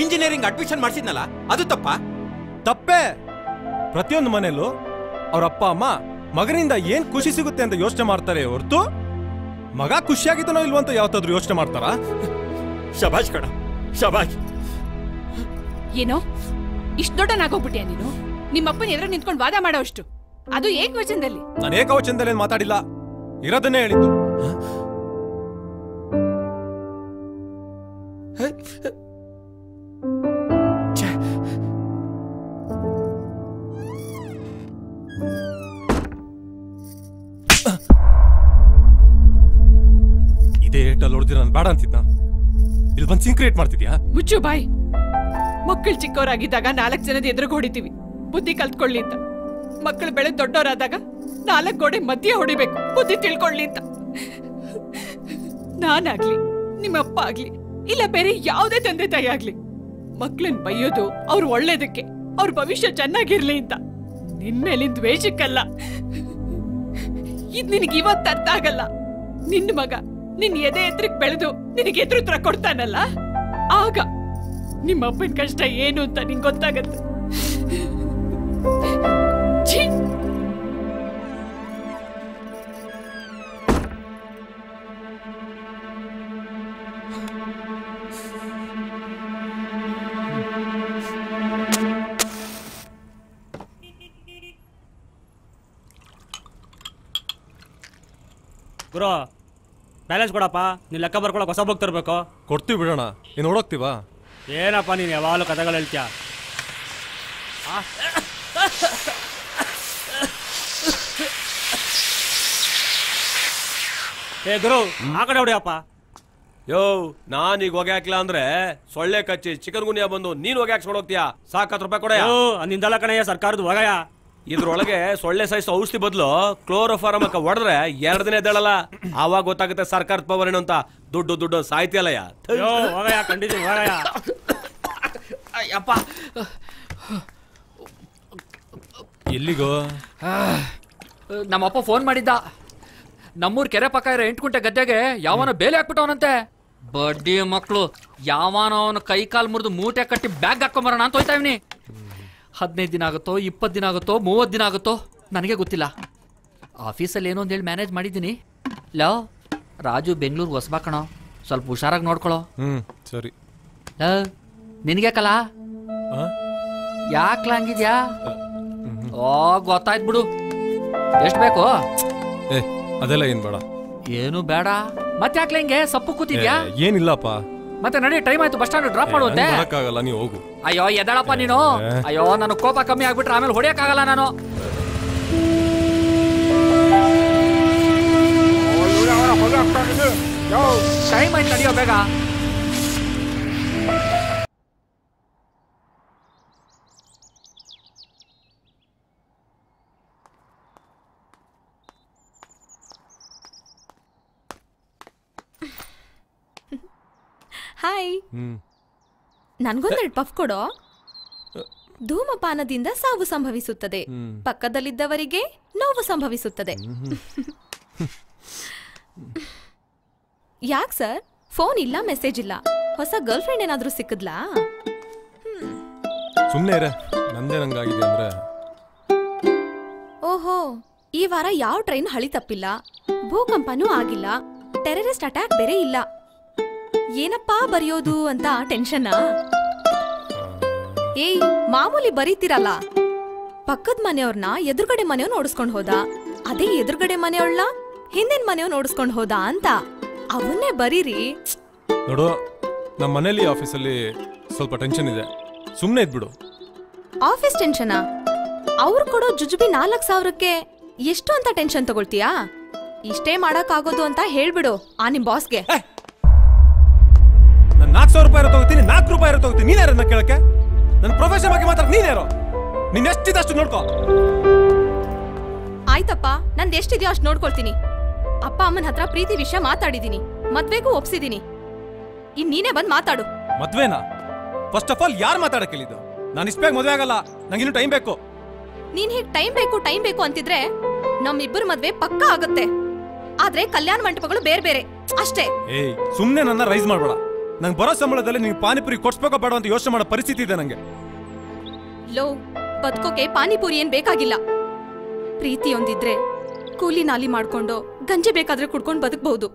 ಇಂಜಿನಿಯರಿಂಗ್ ಅಡ್ಮಿಷನ್ ಮಾಡಿಸಿದ್ನಲ್ಲ, ಅದು ತಪ್ಪೇ. ಪ್ರತಿಯೊಂದು ಮನೆಯಲ್ಲೂ ಅವ್ರ ಅಪ್ಪ ಅಮ್ಮ ಮಗನಿಂದ ಏನ್ ಖುಷಿ ಸಿಗುತ್ತೆ ಅಂತ ಯೋಚನೆ ಮಾಡ್ತಾರೆ ಹೊರತು ಮಗ ಖುಷಿಯಾಗಿದ್ದಾನೋ ಇಲ್ವೋ ಅಂತ ಯಾವತ್ತಾದ್ರೂ ಯೋಚನೆ ಮಾಡ್ತಾರಾ? ಶಬಾಷ್ ಕಣ, ಶಬಾಷ್. ಏನೋ ಇಷ್ಟು ದೊಡ್ಡನಾಗೋಗ್ಬಿಟ್ಯಾ ನೀನು? ನಿಮ್ಮಪ್ಪನ ಎದುರು ನಿಂತ್ಕೊಂಡು ವಾದ ಮಾಡೋ ಅಷ್ಟು, ಅದು ಏಕವಚನದಲ್ಲಿ. ನಾನು ಏಕವಚನದಲ್ಲಿ ಏನು ಮಾತಾಡಿಲ್ಲ, ಇರೋದನ್ನೇ ಹೇಳಿದ್ದು. ಇದೇ ಏಟಲ್ಲಿ ಹೊಡೆದಿರ ನಾನು ಬೇಡ ಅಂತಿದ್ನ, ಇಲ್ಲಿ ಬಂದು ಸಿಂಕ್ ಕ್ರಿಯೇಟ್ ಮಾಡ್ತಿದ್ಯಾ? ಮುಚ್ಚು ಬಾಯ್. ಮಕ್ಕಳು ಚಿಕ್ಕವರಾಗಿದ್ದಾಗ 4 ಜನದ ಎದುರಿಗೆ ಹೊಡಿತೀವಿ, ಬುದ್ಧಿ ಕಲ್ತ್ಕೊಳ್ಳಿ ಅಂತ. ಮಕ್ಕಳು ಬೆಳೆದು ದೊಡ್ಡವರಾದಾಗ 4 ಗೋಡೆ ಮಧ್ಯೆ ಹೊಡಿಬೇಕು, ಬುದ್ಧಿ ತಿಳ್ಕೊಳ್ಳಿ ಅಂತ. ನಾನಾಗ್ಲಿ, ನಿಮ್ಮಪ್ಪ ಆಗ್ಲಿ, ಇಲ್ಲ ಬೇರೆ ಯಾವುದೇ ತಂದೆ ತಾಯಿ ಆಗ್ಲಿ, ಮಕ್ಳನ್ ಬೈಯೋದು ಅವ್ರು ಒಳ್ಳೇದಕ್ಕೆ, ಅವ್ರ ಭವಿಷ್ಯ ಚೆನ್ನಾಗಿರ್ಲಿ ಅಂತ. ನಿನ್ ಮೇಲಿನ ದ್ವೇಷಕ್ಕಲ್ಲ. ಇದ್ ನಿನಗೆ ಇವತ್ತು ಅರ್ಥ ಆಗಲ್ಲ. ನಿನ್ನ ಮಗ ನಿನ್ ಎದೆ ಎತ್ತರಕ್ಕೆ ಬೆಳೆದು ನಿನಗೆ ಎದುರುತ್ರ ಕೊಡ್ತಾನಲ್ಲ, ಆಗ ನಿಮ್ಮ ಅಪ್ಪನ ಕಷ್ಟ ಏನು ಅಂತ ನಿಂಗೆ ಗೊತ್ತಾಗತ್ತೆ. ಗುರು ಬ್ಯಾಲೆನ್ಸ್ ಕೊಡಪ್ಪ ನೀನು ಲೆಕ್ಕ ಬರ್ಕೊಳಕ್ಕೆ ಹೊಸ ಬುಕ್ ತರಬೇಕು. ಕೊಡ್ತೀವಿ ಬಿಡೋಣ. ಏನು ಓಡೋಗ್ತೀವಾ? ಏನಪ್ಪ ನೀನು ಯಾವಾಗಲೂ ಕಥೆಗಳು ಹೇಳ್ತೀಯ. ಏ ಗುರು ಆ ಕಡೆ ಹೊಡಿಯಪ್ಪ. ಯೋ ನಾನೀಗ ಹೊಗೆ ಹಾಕಿಲ್ಲ ಅಂದ್ರೆ ಸೊಳ್ಳೆ ಕಚ್ಚಿ ಚಿಕನ್ ಗುನಿಯಾ ಬಂದು ನೀನ್ ಹೊಗೆ ಹಾಕ್ಸ್ಕೊಂಡು ಹೋಗ್ತೀಯಾ? ಸಾಕು 10 ರೂಪಾಯಿ ಕೊಡ. ನಿಂದಲ್ಲ ಕಣಯ್ಯ ಸರ್ಕಾರದ ಹೊಗಯ. ಇದ್ರೊಳಗೆ ಸೊಳ್ಳೆ ಸೈಸ್ ಔಷಧಿ ಬದಲು ಕ್ಲೋರೋಫಾರಮ್ ಹೊಡೆದ್ರೆ 2 ದಿನ ಎದ್ದೇಳಲ್ಲ. ಆವಾಗ ಗೊತ್ತಾಗುತ್ತೆ ಸರ್ಕಾರದ ಪವರ್ ಏನು ಅಂತ. ದುಡ್ಡು ಸಾಯ್ತಿಯಲ್ಲಯ್ಯ. ಹೊಗಯ ಖಂಡಿತ ಹೊಗಯ. ಅಯ್ಯಪ್ಪ ಎಲ್ಲಿಗೋ? ನಮ್ಮಪ್ಪ ಫೋನ್ ಮಾಡಿದ್ದ. ನಮ್ಮೂರ್ ಕೆರೆ ಪಕ್ಕ ಇರೋ 8 ಗುಂಟೆ ಗದ್ದೆಗೆ ಯಾವನ ಬೇಲೆ ಹಾಕ್ಬಿಟ್ಟವನಂತೆ. ಬಡ್ಡಿ ಮಕ್ಕಳು ಯಾವನ ಅವನ ಕೈ ಕಾಲು ಮುರಿದು ಮೂಟೆ ಕಟ್ಟಿ ಬ್ಯಾಗ್ ಹಾಕೊಂಬರೋಣ ಅಂತ ಹೋಯ್ತಾ ಇವ್ನಿ. 15 ದಿನ ಆಗುತ್ತೋ 20 ದಿನ ಆಗುತ್ತೋ 30 ದಿನ ಆಗುತ್ತೋ ನನಗೆ ಗೊತ್ತಿಲ್ಲ. ಆಫೀಸಲ್ಲಿ ಏನೋ ಒಂದು ಹೇಳಿ ಮ್ಯಾನೇಜ್ ಮಾಡಿದ್ದೀನಿ. ಲೋ ರಾಜು ಬೆಂಗಳೂರಿಗೆ ಹೊಸಬಾ ಕಣೋ, ಸ್ವಲ್ಪ ಹುಷಾರಾಗಿ ನೋಡ್ಕೊಳ್ಳೋ. ಸರಿ. ನಿನಗೆ ಕಲಾ ಯಾಕ್ಲ ಹಂಗಿದ್ಯಾ? ಓ ಗೊತ್ತಾಯ್ತು ಬಿಡು. ಎಷ್ಟು ಬೇಕು? ಅದೆಲ್ಲ ಏನ್ ಬೇಡ. ಏನು ಬೇಡ ಮತ್ತೆ ಯಾಕ್ಲ ಹಿಂಗೆ ಸಪ್ಪು ಕೂತಿದ್ಯಾ? ಏನಿಲ್ಲಪ್ಪ. ಮತ್ತೆ ನಡಿ, ಟೈಮ್ ಆಯ್ತು, ಬಸ್ ಸ್ಟ್ಯಾಂಡ್ ಡ್ರಾಪ್ ಮಾಡುವಂತೆ. ಆಗಲ್ಲ, ನೀವು ಹೋಗು. ಅಯ್ಯೋ ಎದಳಪ್ಪ ನೀನು. ಅಯ್ಯೋ ನನಗೆ ಕೋಪ ಕಮ್ಮಿ ಆಗ್ಬಿಟ್ರೆ ಆಮೇಲೆ ಹೊಡಿಯಕ್ಕಾಗಲ್ಲ ನಾನು. ಟೈಮ್ ಆಯ್ತು, ನಡಿಯೋ ಬೇಗ. ಹಾಯ್, ನನ್ಗೊಂದೆರಡು ಪಫ್ ಕೊಡೋ. ಧೂಮಪಾನದಿಂದ ಸಾವು ಸಂಭವಿಸುತ್ತದೆ, ಪಕ್ಕದಲ್ಲಿದ್ದವರಿಗೆ ನೋವು ಸಂಭವಿಸುತ್ತದೆ. ಯಾಕ್ ಸರ್ ಫೋನ್ ಇಲ್ಲ, ಮೆಸೇಜ್ ಇಲ್ಲ? ಹೊಸ ಗರ್ಲ್ ಫ್ರೆಂಡ್ ಏನಾದ್ರೂ ಸಿಕ್ಕದ್ಲಾ? ಸುಮ್ಮನೆ ಇರ, ನಂದೇ ನಂಗಾಗಿದೆ ಅಂದ್ರೆ. ಓಹೋ, ಈ ವಾರ ಯಾವ ಟ್ರೈನ್ ಹಳಿ ತಪ್ಪಿಲ್ಲ, ಭೂಕಂಪನೂ ಆಗಿಲ್ಲ, ಟೆರರಿಸ್ಟ್ ಅಟ್ಯಾಕ್ ಬೇರೆ ಇಲ್ಲ. ಏನಪ್ಪಾ ಬರೆಯೋದು ಅಂತ ಟೆನ್ಷನ್. ಏಯ್ ಮಾಮೂಲಿ ಬರೀತಿರಲ್ಲ. ಪಕ್ಕದ ಮನೆಯವ್ರನ್ನ ಎದುರುಗಡೆ ಮನೆಯವ್ನ ಓಡಿಸ್ಕೊಂಡ್ ಹೋದ, ಅದೇ ಎದುರುಗಡೆ ಮನೆಯವಳನ್ನ ಹಿಂದಿನ ಮನೆಯವ್ನ ಓಡಿಸ್ಕೊಂಡ್ ಹೋದ ಅಂತ ಅವನ್ನೇ ಬರೀರಿ. ನೋಡು, ನಮ್ಮ ಮನೇಲಿ ಆಫೀಸಲ್ಲಿ ಸ್ವಲ್ಪ ಟೆನ್ಷನ್ ಇದೆ, ಸುಮ್ಮನೆ ಇದ್ಬಿಡು. ಆಫೀಸ್ ಟೆನ್ಷನಾ? ಅವ್ರು ಕೊಡೋ ಜುಜುಬಿ 4,000ಕ್ಕೆ ಎಷ್ಟು ಅಂತ ಟೆನ್ಷನ್ ತಗೊಳ್ತೀಯಾ? ಇಷ್ಟೇ ಮಾಡಕ್ ಆಗೋದು ಅಂತ ಹೇಳ್ಬಿಡು ಆ ನಿಮ್ ಬಾಸ್ಗೆ. 4,000 ರೂಪಾಯಿ ತಗೋತೀನಿ, 4 ರೂಪಾಯಿ ತಗೋತೀನಿ. ನೀನ್ಯಾರನ್ನ ಕೇಳಕ್ಕೆ? ನನ್ನ ಪ್ರೊಫೆಷನ್ ಬಗ್ಗೆ ಮಾತ್ರ ನೀನ್ಯಾರೋ? ನೀನ್ ಎಷ್ಟಿದಷ್ಟು ನೋಡ್ಕೋ. ಆಯ್ತಪ್ಪ, ನಂದು ಎಷ್ಟಿದೆಯೋ ಅಷ್ಟು ನೋಡ್ಕೊಳ್ತೀನಿ. ಅಪ್ಪ ಅಮ್ಮನ ಹತ್ರ ಪ್ರೀತಿ ವಿಷಯ ಮಾತಾಡಿದೀನಿ, ಮದ್ವೆಗೂ ಒಪ್ಸಿದೀನಿ. ಇನ್ ನೀನೇ ಬಂದ್ ಮಾತಾಡು. ಮದ್ವೆನಾ? ಫಸ್ಟ್ ಆಫ್ ಆಲ್ ಯಾರು ಮಾತಾಡಕ್ಕೆ ಹೇಳಿದ್ದು? ನಾನು ಇಷ್ಟ ಬೇಗ ಮದ್ವೆ ಆಗಲ್ಲ, ನಂಗಿನ್ನು ಟೈಮ್ ಬೇಕು. ನೀನ್ ಹೀಗ್ ಟೈಮ್ ಬೇಕು ಅಂತಿದ್ರೆ ನಮ್ಮಿಬ್ಬರು ಮದ್ವೆ ಪಕ್ಕಾ ಆಗುತ್ತೆ. ಆದ್ರೆ ಕಲ್ಯಾಣ ಮಂಟಪಗಳು ಬೇರೆ ಬೇರೆ ಅಷ್ಟೇ. ಏಯ್ ಸುಮ್ನೆ ನನ್ನ ರೈಸ್ ಮಾಡ್ಬೇಡ. ನಂಗೆ ಬರೋ ಸಂಬಳದಲ್ಲಿ ನಿಂಗೆ ಪಾನಿಪುರಿ ಕೊಡ್ಸ್ಬೇಕೋ ಬೇಡ ಅಂತ ಯೋಚನೆ ಮಾಡೋ ಪರಿಸ್ಥಿತಿ ಇದೆ ನಂಗೆ. ಲೋ, ಬದುಕೋಕೆ ಪಾನಿಪುರಿ ಏನ್ ಬೇಕಾಗಿಲ್ಲ. ಪ್ರೀತಿ ಒಂದಿದ್ರೆ ಕೂಲಿ ನಾಲಿ ಮಾಡ್ಕೊಂಡು ಗಂಜಿ ಬೇಕಾದ್ರೆ ಕುಡ್ಕೊಂಡು ಬದುಕಬಹುದು.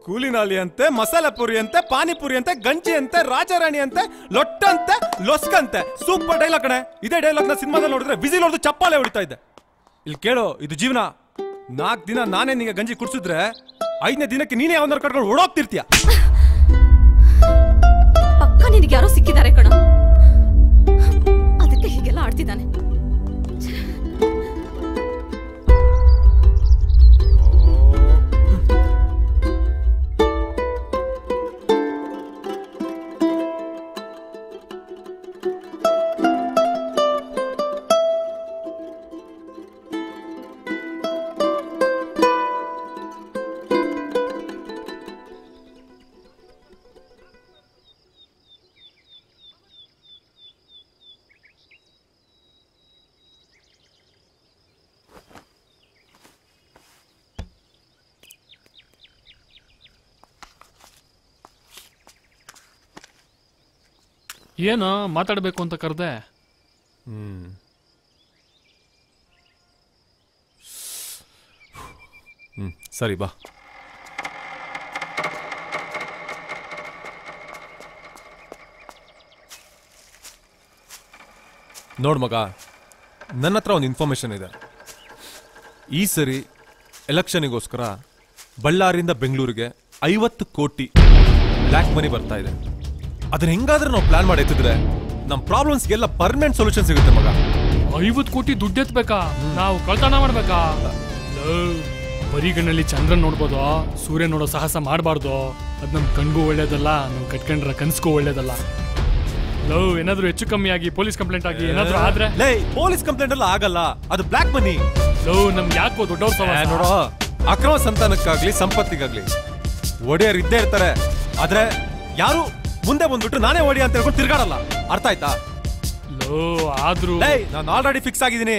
ಕೂಲಿ ನಾಲಿ ಅಂತೆ, ಮಸಾಲೆ ಪುರಿ ಅಂತೆ, ಪಾನಿಪುರಿ ಅಂತೆ, ಗಂಜಿ ಅಂತೆ, ರಾಜಾರಾಣಿ ಅಂತೆ, ಲೊಟ್ಟಂತೆ, ಲೊಸ್ಕಂತೆ. ಸೂಪರ್ ಡೈಲಾಗ್ ಕಣೆ. ಇದೇ ಡೈಲಾಗ್ ನ ಸಿನಿಮಾದಲ್ಲಿ ನೋಡಿದ್ರೆ ಬಿಸಿಲ್ ಹೊಡೆದು ಚಪ್ಪಾಳೆ ಹೊಡಿತಾ ಇದ್ದೆ. ಇಲ್ಲಿ ಕೇಳು, ಇದು ಜೀವನ. 4 ದಿನ ನಾನೇ ನಿಂಗೆ ಗಂಜಿ ಕುಡ್ಸಿದ್ರೆ 5ನೇ ದಿನಕ್ಕೆ ನೀನೇ ಯಾವನಾರು ಕಟ್ಕೊಂಡು ಓಡೋಗ್ತಿರ್ತೀಯ. ಪಕ್ಕ ನಿನಗೆ ಯಾರೋ ಸಿಕ್ಕಿದ್ದಾರೆ ಕಣ, ಅದಕ್ಕೆ ಹೀಗೆಲ್ಲ ಆಡ್ತಿದ್ದಾನೆ. ಏನು ಮಾತಾಡಬೇಕು ಅಂತ ಕರೆದೆ? ಸರಿ ಬಾ. ನೋಡ್ ಮಗ, ನನ್ನ ಹತ್ರ ಒಂದು ಇನ್ಫಾರ್ಮೇಶನ್ ಇದೆ. ಈ ಸರಿ ಎಲೆಕ್ಷನಿಗೋಸ್ಕರ ಬಳ್ಳಾರಿಯಿಂದ ಬೆಂಗಳೂರಿಗೆ 50 ಕೋಟಿ ಬ್ಲ್ಯಾಕ್ ಮನಿ ಬರ್ತಾ ಇದೆ. ಅದನ್ನ ಹೆಂಗಾದ್ರೂ ನಾವು ಪ್ಲಾನ್ ಮಾಡಿ ಎತ್ತಿದ್ರೆ ನಮ್ಮ ಪ್ರಾಬ್ಲಮ್ಸ್ಗೆಲ್ಲ ಪರ್ಮನೆಂಟ್ ಸೊಲ್ಯೂಷನ್ ಸಿಗುತ್ತೆ ಮಗ. 50 ಕೋಟಿ ದುಡ್ಡು ಎತ್ತಬೇಕಾ? ನಾವು ಕಳ್ತನ ಮಾಡ್ಬೇಕಾ? ಬರೀಗಣ್ಣಲ್ಲಿ ಚಂದ್ರನ್ ನೋಡ್ಬೋದು, ಸೂರ್ಯ ನೋಡೋ ಸಾಹಸ ಮಾಡಬಾರ್ದು. ಅದು ನಮ್ಮ ಕಣ್ಗೂ ಒಳ್ಳೇದಲ್ಲ, ನಾವು ಕಟ್ಕೊಂಡ್ರ ಕನ್ಸ್ಗೂ ಒಳ್ಳೇದಲ್ಲ. ಲವ್ ಏನಾದ್ರೂ ಹೆಚ್ಚು ಕಮ್ಮಿ ಆಗಿ ಪೊಲೀಸ್ ಕಂಪ್ಲೇಂಟ್ ಆಗಿ ಏನಾದ್ರೂ ಆದ್ರೆ ಪೊಲೀಸ್ ಕಂಪ್ಲೇಂಟ್ ಎಲ್ಲ ಆಗಲ್ಲ, ಅದು ಬ್ಲ್ಯಾಕ್ ಮನಿ. ಲವ್ ನಮ್ಗೆ ಯಾಕೋ ದೊಡ್ಡವ್ರ ನೋಡೋ, ಅಕ್ರಮ ಸಂತಾನಕ್ಕಾಗ್ಲಿ ಸಂಪತ್ತಿಗಾಗ್ಲಿ ಒಡೆಯರ್ ಇದ್ದೇ ಇರ್ತಾರೆ. ಆದ್ರೆ ಯಾರು ಮುಂದೆ ಬಂದ್ಬಿಟ್ಟು ನಾನೇ ಒಡೆಯ ಅಂತ ಹೇಳ್ಕೊಂಡು ತಿರ್ಗಾಡಲ್ಲ. ಅರ್ಥ ಆಯ್ತಾ? ಆದ್ರೂ ನಾನು ಆಲ್ರೆಡಿ ಫಿಕ್ಸ್ ಆಗಿದ್ದೀನಿ.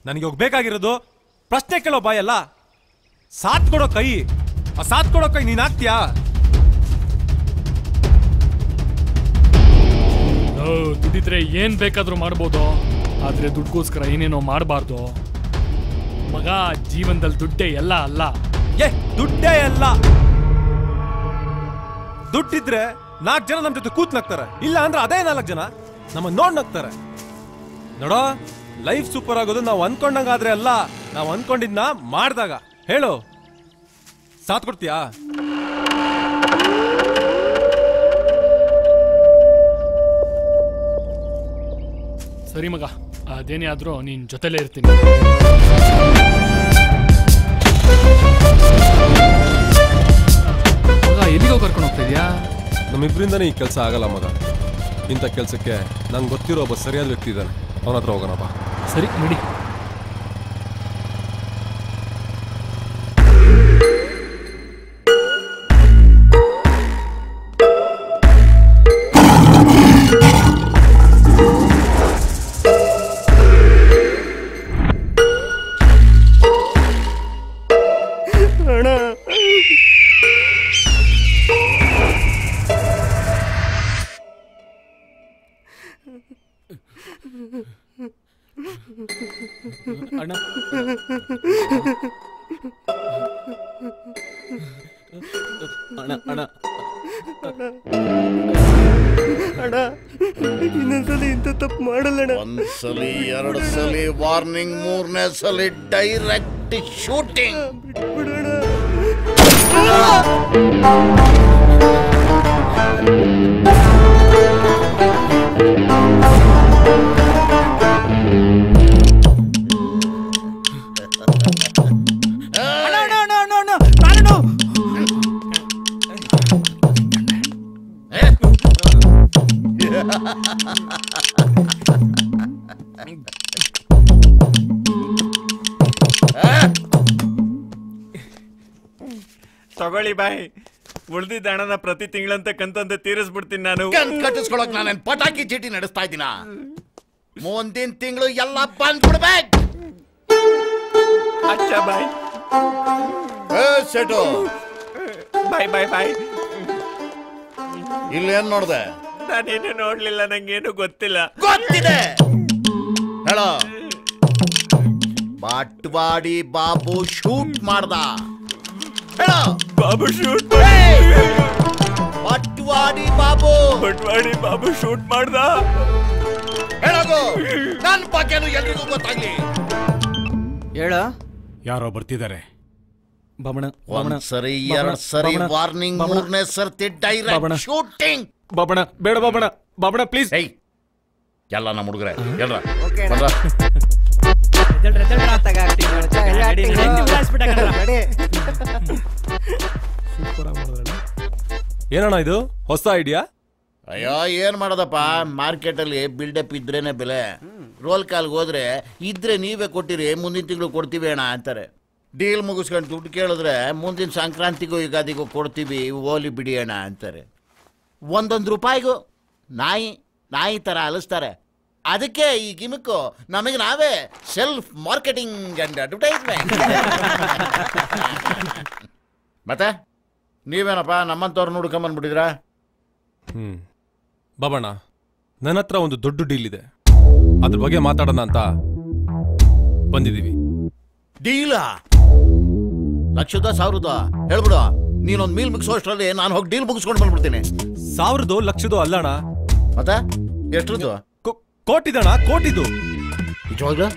ನನಗೆ ಹೋಗ್ಬೇಕಾಗಿರೋದು ಪ್ರಶ್ನೆ ಕೇಳೋ ಬಾಯಲ್ಲ, ಸಾಥ್ ಕೊಡೋ ಕೈ. ಆ ಸಾಥ್ ಕೊಡೋ ಕೈ ನೀನ್ ಆಗ್ತೀಯಾ? ದುಡ್ಡಿದ್ರೆ ಏನ್ ಬೇಕಾದ್ರೂ ಮಾಡ್ಬೋದು, ಆದ್ರೆ ದುಡ್ಗೋಸ್ಕರ ಏನೇನೋ ಮಾಡಬಾರ್ದು ಮಗ. ಜೀವನದಲ್ಲಿ ದುಡ್ಡೇ ಎಲ್ಲ ಅಲ್ಲ. ದುಡ್ಡೇ ಎಲ್ಲ. ದುಡ್ಡಿದ್ರೆ 4 ಜನ ನಮ್ ಜೊತೆ ಕೂತ್ ನಗ್ತಾರೆ, ಇಲ್ಲ ಅಂದ್ರೆ ಅದೇ 4 ಜನ ನಮ್ಮ ನೋಡ್ ನಗ್ತಾರೆ. ನೋಡೋ, ಲೈಫ್ ಸೂಪರ್ ಆಗೋದು ನಾವು ಅನ್ಕೊಂಡಂಗಾದ್ರೆ ಅಲ್ಲ, ನಾವು ಅನ್ಕೊಂಡಿದ್ನ ಮಾಡ್ದಾಗ. ಹೇಳು, ಸಾಥ್ ಕೊಡ್ತೀಯಾ? ಸರಿ ಮಗ, ಅದೇನೇ ಆದ್ರೂ ನೀನ್ ಜೊತೆಲೇ ಇರ್ತೀನಿ. ಮಗ ಎಲ್ಲಿಗೋ ಕರ್ಕೊಂಡು ಹೋಗ್ತಾ ಇದೀಯಾ? ನಮ್ಮಿಬ್ರಿಂದನೇ ಈ ಕೆಲಸ ಆಗಲ್ಲ ಮಗ. ಇಂಥ ಕೆಲಸಕ್ಕೆ ನಂಗೆ ಗೊತ್ತಿರೋ ಒಬ್ಬ ಸರಿಯಾದ ವ್ಯಕ್ತಿ ಇದ್ದಾನೆ, ಅವನ ಹತ್ರ ಹೋಗೋಣ ಬಾ. ಸರಿ ನಡಿ. ಅಣ್ಣ ಅಣ್ಣ ಅಣ್ಣ ಅಣ್ಣ, ಇನ್ನೊಂದ್ಸಲಿ ಇಂಥ ತಪ್ಪು ಮಾಡಲ್ಲಣ್ಣ. ಒಂದ್ಸಲಿ 2 ಸಲಿ ವಾರ್ನಿಂಗ್, 3ನೇ ಸಲಿ ಡೈರೆಕ್ಟ್ ಶೂಟಿಂಗ್. ತಗೊಳ್ಳಿ ಬಾಯ್, ಉಳ್ದಿದ್ದ ಹಣನ ಪ್ರತಿ ತಿಂಗಳಂತೆ ಕಂತಂತೆ ತೀರಿಸ್ಬಿಡ್ತೀನಿ ನಾನು. ಕಟ್ಟಿಸ್ಕೊಳಕ್ ನಾನೇನ್ ಪಟಾಕಿ ಚೀಟಿ ನಡೆಸ್ತಾ ಇದ್ದೀನ? ಮುಂದಿನ ತಿಂಗಳು ಎಲ್ಲ ಬಂದ್ಬಿಡ್ಬೇಕು. ಅಚ್ಚ ಬಾಯ್. ಸೆಟು ಬಾಯ್ ಬಾಯ್ ಬಾಯ್. ಇಲ್ಲೇನ್ ನೋಡ್ದೆ? ನಾನೇನು ನೋಡ್ಲಿಲ್ಲ, ನಂಗೇನು ಗೊತ್ತಿಲ್ಲ. ಗೊತ್ತಿದೆ ಹೇಳೋ. ಬಾಟ್ವಾಡಿ ಬಾಬು ಶೂಟ್ ಮಾಡ್ದ. ಹೇಳೋ. ಬಾಬು ಶೂಟ್ ಬಟ್ವಾಡಿ ಬಾಬು ಶೂಟ್ ಮಾಡ್ದ. ಹೇಳೋಗು, ನನ್ನ ಬಗ್ಗೆನು ಎಲ್ರಿಗೂ ಗೊತ್ತಾಗ್ಲಿ. ಹೇಳ. ಯಾರೋ ಬರ್ತಿದ್ದಾರೆ. ಒಂದ್ಸರಿ 2 ಸರಿ ವಾರ್ನಿಂಗ್, 3ನೇ ಸರ್ತಿ ಡೈರೆಕ್ಟ್ ಶೂಟಿಂಗ್. ಬಾಬಣ ಬೇಡ, ಬಾಬಣ ಬಾಬಣ ಪ್ಲೀಸ್. ಎಲ್ಲ ನಮ್ಮ ಹುಡುಗರೇ ಎಲ್ರ ಏನಣ್ಣ ಇದು ಹೊಸ ಐಡಿಯಾ? ಅಯ್ಯೋ ಏನ್ ಮಾಡೋದಪ್ಪ, ಮಾರ್ಕೆಟ್ ಅಲ್ಲಿ ಬಿಲ್ಡಪ್ ಇದ್ರೇನೆ ಬೆಲೆ. ರೋಲ್ ಕಾಲ್ಗೆ ಹೋದ್ರೆ ಇದ್ರೆ ನೀವೇ ಕೊಟ್ಟಿರಿ, ಮುಂದಿನ ತಿಂಗಳು ಕೊಡ್ತೀವಿ ಅಣ್ಣ ಅಂತಾರೆ. ಡೀಲ್ ಮುಗಿಸ್ಕೊಂಡು ದುಡ್ಡು ಕೇಳಿದ್ರೆ ಮುಂದಿನ ಸಂಕ್ರಾಂತಿಗೂ ಯುಗಾದಿಗೂ ಕೊಡ್ತೀವಿ, ಓಲಿ ಬಿಡಿ ಅಣ್ಣ ಅಂತಾರೆ. 1 ರೂಪಾಯಿಗೂ ನಾಯಿ ತರ ಅಲಿಸ್ತಾರೆ. ಅದಕ್ಕೆ ಈ ಗಿಮಿಕ್ಕು ನಮಗೆ ನಾವೇ ಸೆಲ್ಫ್ ಮಾರ್ಕೆಟಿಂಗ್ ಅಂಡ್ ಅಡ್ವರ್ಟೈಸ್ಮೆಂಟ್. ಮತ್ತೆ ನೀವೇನಪ್ಪ ನಮ್ಮಂತವ್ರು ನೋಡ್ಕೊಂಬಂದ್ಬಿಟ್ಟಿದ್ರಾ? ಬಾಬಣ್ಣ, ನನ್ನ ಹತ್ರ ಒಂದು ದೊಡ್ಡ ಡೀಲ್ ಇದೆ, ಅದ್ರ ಬಗ್ಗೆ ಮಾತಾಡೋಣ ಅಂತ ಬಂದಿದ್ದೀವಿ. ಡೀಲಾ? ಲಕ್ಷದ 1000ದ ಹೇಳ್ಬಿಡು. ನೀನೊಂದು ಮೀಲ್ ಮುಗಿಸೋ ಅಷ್ಟರಲ್ಲಿ ನಾನು ಹೋಗಿ ಡೀಲ್ ಮುಗಿಸ್ಕೊಂಡು ಬಂದ್ಬಿಡ್ತೀನಿ. 1000 ಲಕ್ಷದ ಅಲ್ಲಣ್ಣ. ಮತ್ತೆ ಎಷ್ಟ್ರದ್ದು? ಕೋಟಿದಣ್ಣ, ಕೋಟಿದು. ನಿಜವಾಗ್ಲೂ?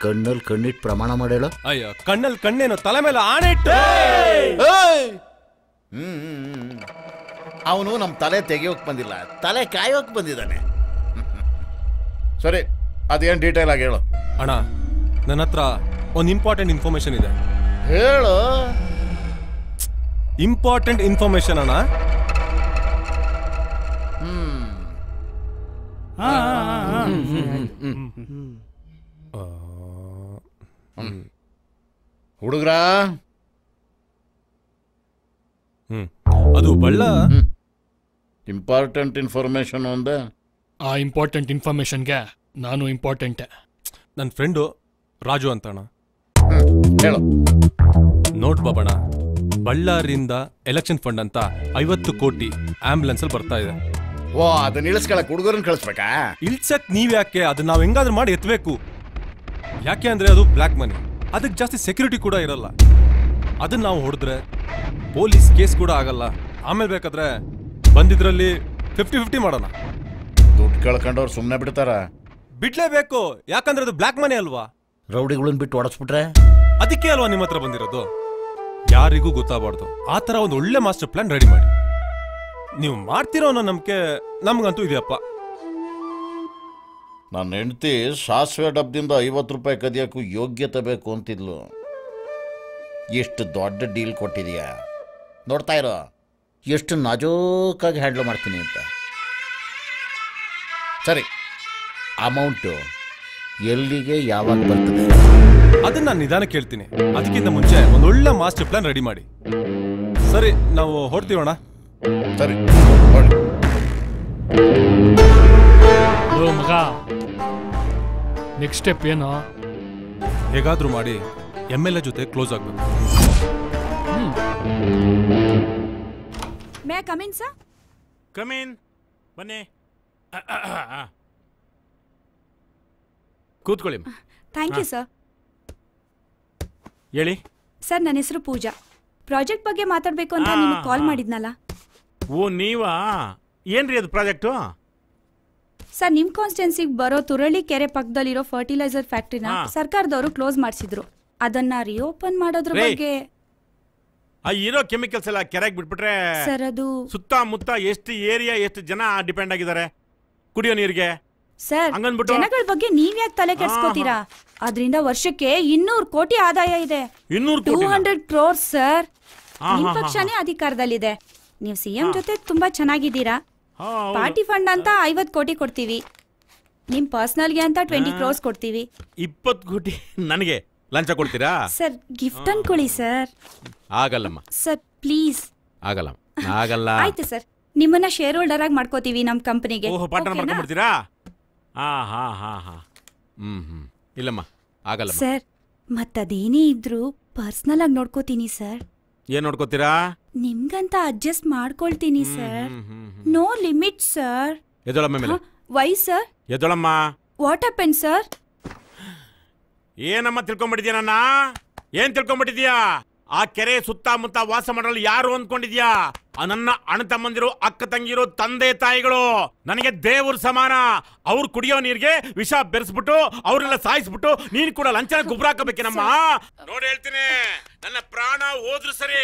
ಕಣ್ಣಲ್ಲಿ ಕಣ್ಣಿಟ್ಟು ಪ್ರಮಾಣ ಮಾಡೇಳ. ಅಯ್ಯೋ ಕಣ್ಣಲ್ಲಿ ಕಣ್ಣೇನು, ತಲೆ ಮೇಲೆ ಆಣೆ ಇಟ್ಟು. ಅವನು ನಮ್ಮ ತಲೆ ತೆಗಿಯೋಕ್ ಬಂದಿಲ್ಲ, ತಲೆ ಕಾಯೋಕ್ ಬಂದಿದ್ದಾನೆ. ಸರಿ, ಅದೇನು ಡೀಟೇಲ್ ಆಗಿ ಹೇಳು. ಅಣ್ಣ, ನನ್ನ ಹತ್ರ ಒಂದು ಇಂಪಾರ್ಟೆಂಟ್ ಇನ್ಫಾರ್ಮೇಶನ್ ಇದೆ. ಹೇಳು. ಇಂಪಾರ್ಟೆಂಟ್ ಇನ್ಫಾರ್ಮೇಶನ್ ಅಣ್ಣ. ಹುಡುಗ್ರ, ಅದು ಬಳ್ಳ ಇಂಪಾರ್ಟೆಂಟ್ ಇನ್ಫಾರ್ಮೇಶನ್ ಒಂದೇ. ಆ ಇಂಪಾರ್ಟೆಂಟ್ ಇನ್ಫಾರ್ಮೇಶನ್ಗೆ ನಾನು ಇಂಪಾರ್ಟೆಂಟೇ. ನನ್ನ ಫ್ರೆಂಡು ರಾಜು ಅಂತ ಅಣ್ಣ. ಹೇಳು. ನೋಟ್ ಬಾಬಣ್ಣ, ಬಳ್ಳಾರಿಯಿಂದ ಎಲೆಕ್ಷನ್ ಫಂಡ್ ಅಂತ 50 ಕೋಟಿ ಆಂಬ್ಯುಲೆನ್ಸ್ ಅಲ್ಲಿ ಬರ್ತಾ ಇದೆ. ಓ, ಅದನ್ನ ಇಳಿಸ್ಕೊಳಕ್ ಹುಡುಗರನ್ನ ಕಳಿಸ್ಬೇಕಾ? ಇಳ್ಸಕ್ ನೀವ್ ಯಾಕೆ? ಅದನ್ನ ನಾವ್ ಹೆಂಗಾದ್ರೂ ಮಾಡಿ ಎತ್ತಬೇಕು. ಯಾಕೆ ಅಂದ್ರೆ ಅದು ಬ್ಲ್ಯಾಕ್ ಮನಿ, ಅದಕ್ಕೆ ಜಾಸ್ತಿ ಸೆಕ್ಯೂರಿಟಿ ಕೂಡ ಇರಲ್ಲ. ಅದನ್ನ ನಾವು ಹೊಡೆದ್ರೆ ಪೊಲೀಸ್ ಕೇಸ್ ಕೂಡ ಆಗಲ್ಲ. ಆಮೇಲೆ ಬೇಕಾದ್ರೆ ಬಂದಿದ್ರಲ್ಲಿ 50-50 ಮಾಡೋಣ. ದುಡ್ಡು ಕಳ್ಕೊಂಡವ್ರು ಸುಮ್ಮನೆ ಬಿಡ್ತಾರ? ಬಿಡ್ಲೇಬೇಕು, ಯಾಕಂದ್ರೆ ಅದು ಬ್ಲ್ಯಾಕ್ ಮನಿ ಅಲ್ವಾ. ರೌಡಿಗಳನ್ನ ಬಿಟ್ಟು ಓಡಿಸ್ಬಿಟ್ರೆ? ಅದಕ್ಕೆ ಅಲ್ವಾ ನಿಮ್ಮ ಹತ್ರ ಬಂದಿರೋದು. ಯಾರಿಗೂ ಗೊತ್ತಾಗಬಾರ್ದು ಆ ತರ ಒಂದು ಒಳ್ಳೆ ಮಾಸ್ಟರ್ ಪ್ಲಾನ್ ರೆಡಿ ಮಾಡಿ. ನೀವು ಮಾಡ್ತಿರೋ ಅನ್ನೋ ನಂಬಿಕೆ ನಮ್ಗಂತೂ ಇದೆಯಪ್ಪ. ನನ್ನ ಹೆಂಡತಿ ಸಾಸಿವೆ ಡಬ್ಬದಿಂದ 50 ರೂಪಾಯಿ ಕದಿಯೋಕ್ಕೂ ಯೋಗ್ಯತೆ ಬೇಕು ಅಂತಿದ್ಲು. ಎಷ್ಟು ದೊಡ್ಡ ಡೀಲ್ ಕೊಟ್ಟಿದೀಯಾ ನೋಡ್ತಾ ಇರೋ, ಎಷ್ಟು ನಾಜೂಕಾಗಿ ಹ್ಯಾಂಡಲ್ ಮಾಡ್ತೀನಿ ಅಂತ. ಸರಿ, ಅಮೌಂಟು ಎಲ್ಲಿಗೆ ಯಾವಾಗ ಬರ್ತದೆ? ಅದನ್ನ ನಾನು ನಿಧಾನ ಕೇಳ್ತೀನಿ. ಅದಕ್ಕಿಂತ ಮುಂಚೆ ಒಂದು ಒಳ್ಳೆ ಮಾಸ್ಟರ್ ಪ್ಲಾನ್ ರೆಡಿ ಮಾಡಿ. ಸರಿ, ನಾವು ಹೊರಡ್ತೀವಣ್ಣ. ಸರಿ, ಮಗ, ನೆಕ್ಸ್ಟ್ ಸ್ಟೆಪ್ ಏನು? ಹೇಗಾದ್ರೂ ಮಾಡಿ MLA ಜೊತೆ ಕ್ಲೋಸ್ ಆಗ್ಬೇಕು. May I come in sir? Come in, ಬನ್ನಿ. ಕೂತ್ಕೊಳ್ಳಿ. Thank you sir. ಹೇಳಿ ಸರ್, ನನ್ನ ಹೆಸರು ಪೂಜಾ. ಪ್ರಾಜೆಕ್ಟ್ ಬಗ್ಗೆ ಮಾತಾಡಬೇಕು ಅಂತ ನಿಮಗೆ ಕಾಲ್ ಮಾಡಿದ್ನಲ್ಲ. ಓ, ನೀವಾ? ಏನ್ರಿ ಅದು ಪ್ರಾಜೆಕ್ಟು? ಸರ್, ನಿಮ್ಮ ಕಾನ್ಸ್ಟಿಟ್ಯೂನ್ಸಿಗೆ ಬರೋ ತುರಳಿ ಕೆರೆ ಪಕ್ಕದಲ್ಲಿರೋ ಫರ್ಟಿಲೈಸರ್ ಫ್ಯಾಕ್ಟ್ರಿನ ಸರ್ಕಾರದವರು ಕ್ಲೋಸ್ ಮಾಡಿಸಿದ್ರು. ಅದನ್ನ ರಿಓಪನ್ ಮಾಡೋದ್ರ ಬಗ್ಗೆ. ಆ ಇರೋ ಕೆಮಿಕಲ್ಸ್ ಎಲ್ಲ ಕೆರೆಗೆ ಬಿಟ್ಬಿಟ್ರೆ ಸರ್, ಅದು ಸುತ್ತಮುತ್ತ ಎಷ್ಟು ಏರಿಯಾ, ಎಷ್ಟು ಜನ ಡಿಪೆಂಡ್ ಆಗಿದ್ದಾರೆ ಕುಡಿಯೋ ನೀರಿಗೆ. ಸರ್, ಜನಗಳ ಬಗ್ಗೆ ನೀವ್ ಯಾಕೆ ತಲೆ ಕೆಡ್ಸ್ಕೋತೀರಾ? ಅದರಿಂದ ವರ್ಷಕ್ಕೆ 200 ಕೋಟಿ ಆದಾಯ ಇದೆ. 200 ಕ್ರೋರ್ಸ್ ಸರ್. ನಿಮ್ ಪಕ್ಷನೇ ಅಧಿಕಾರದಲ್ಲಿದೆ. ನೀವು CM ಜೊತೆ ತುಂಬಾ ಚೆನ್ನಾಗಿದ್ದೀರಾ. ಪಾರ್ಟಿ ಫಂಡ್ ಅಂತ 50 ಕೋಟಿ ಕೊಡ್ತೀವಿ. ನಿಮ್ ಪರ್ಸನಲ್ಗೆ ಅಂತ 20 ಕ್ರೋರ್ಸ್ ಕೊಡ್ತೀವಿ. 20 ಕೋಟಿ ನನಗೆ ಲಂಚ ಕೊಡ್ತೀರಾ? ಸರ್, ಗಿಫ್ಟ್ ಅನ್ಕೊಳ್ಳಿ ಸರ್. ಆಗಲ್ಲಮ್ಮ ಸರ್, ಪ್ಲೀಸ್. ಆಗಲ್ಲ, ಆಗಲ್ಲ. ಆಯ್ತು ಸರ್, ನಿಮ್ಮನ್ನ ಶೇರ್ ಹೋಲ್ಡರ್ ಆಗಿ ಮಾಡ್ಕೋತೀವಿ ನಮ್ ಕಂಪನಿಗೆ. ಓಹೋ, ಪಾರ್ಟ್ನರ್ ಮಾಡ್ಕೊಂಡ್ಬಿಡ್ತೀರಾ? ಇಲ್ಲಮ್ಮ, ಆಗಲ್ಲ ಸರ್. ಮತ್ತದೇನೇ ಇದ್ರು ಪರ್ಸನಲ್ ಆಗಿ ನೋಡ್ಕೋತೀನಿ ಸರ್. ಏನ್ ನೋಡ್ಕೋತೀರಾ? ನಿಮ್ಗಂತ ಅಡ್ಜಸ್ಟ್ ಮಾಡ್ಕೊಳ್ತೀನಿ ಸರ್. No limit sir. ಎದೊಳಮ್ಮ ಮೇಲೆ. Why sir? ಎದೊಳಮ್ಮ. What happen sir? ಏನಮ್ಮ ತಿಳ್ಕೊಂಡ್ಬಿಟ್ಟಿದ್ಯಾ? ನನ್ನ ಏನ್ ತಿಳ್ಕೊಂಡ್ಬಿಟ್ಟಿದ್ಯಾ? ಆ ಕೆರೆ ಸುತ್ತಮುತ್ತ ವಾಸ ಮಾಡಲು ಯಾರು ಅಂದ್ಕೊಂಡಿದ್ಯಾ? ನನ್ನ ಅಣ್ಣ ತಮ್ಮಂದಿರು, ಅಕ್ಕ ತಂಗಿರು, ತಂದೆ ತಾಯಿಗಳು ನನಗೆ ದೇವ್ರ ಸಮಾನ. ಅವ್ರು ಕುಡಿಯೋ ನೀರಿಗೆ ವಿಷ ಬೆರೆಸ್ಬಿಟ್ಟು ಅವ್ರನ್ನೆಲ್ಲ ಸಾಯಿಸ್ಬಿಟ್ಟು ನೀನ್ ಕೂಡ ಲಂಚನ ಗುಬ್ರ ಹಾಕಬೇಕೇನಮ್ಮ? ನೋಡಿ ಹೇಳ್ತೀನಿ, ನನ್ನ ಪ್ರಾಣ ಹೋದ್ರು ಸರಿ,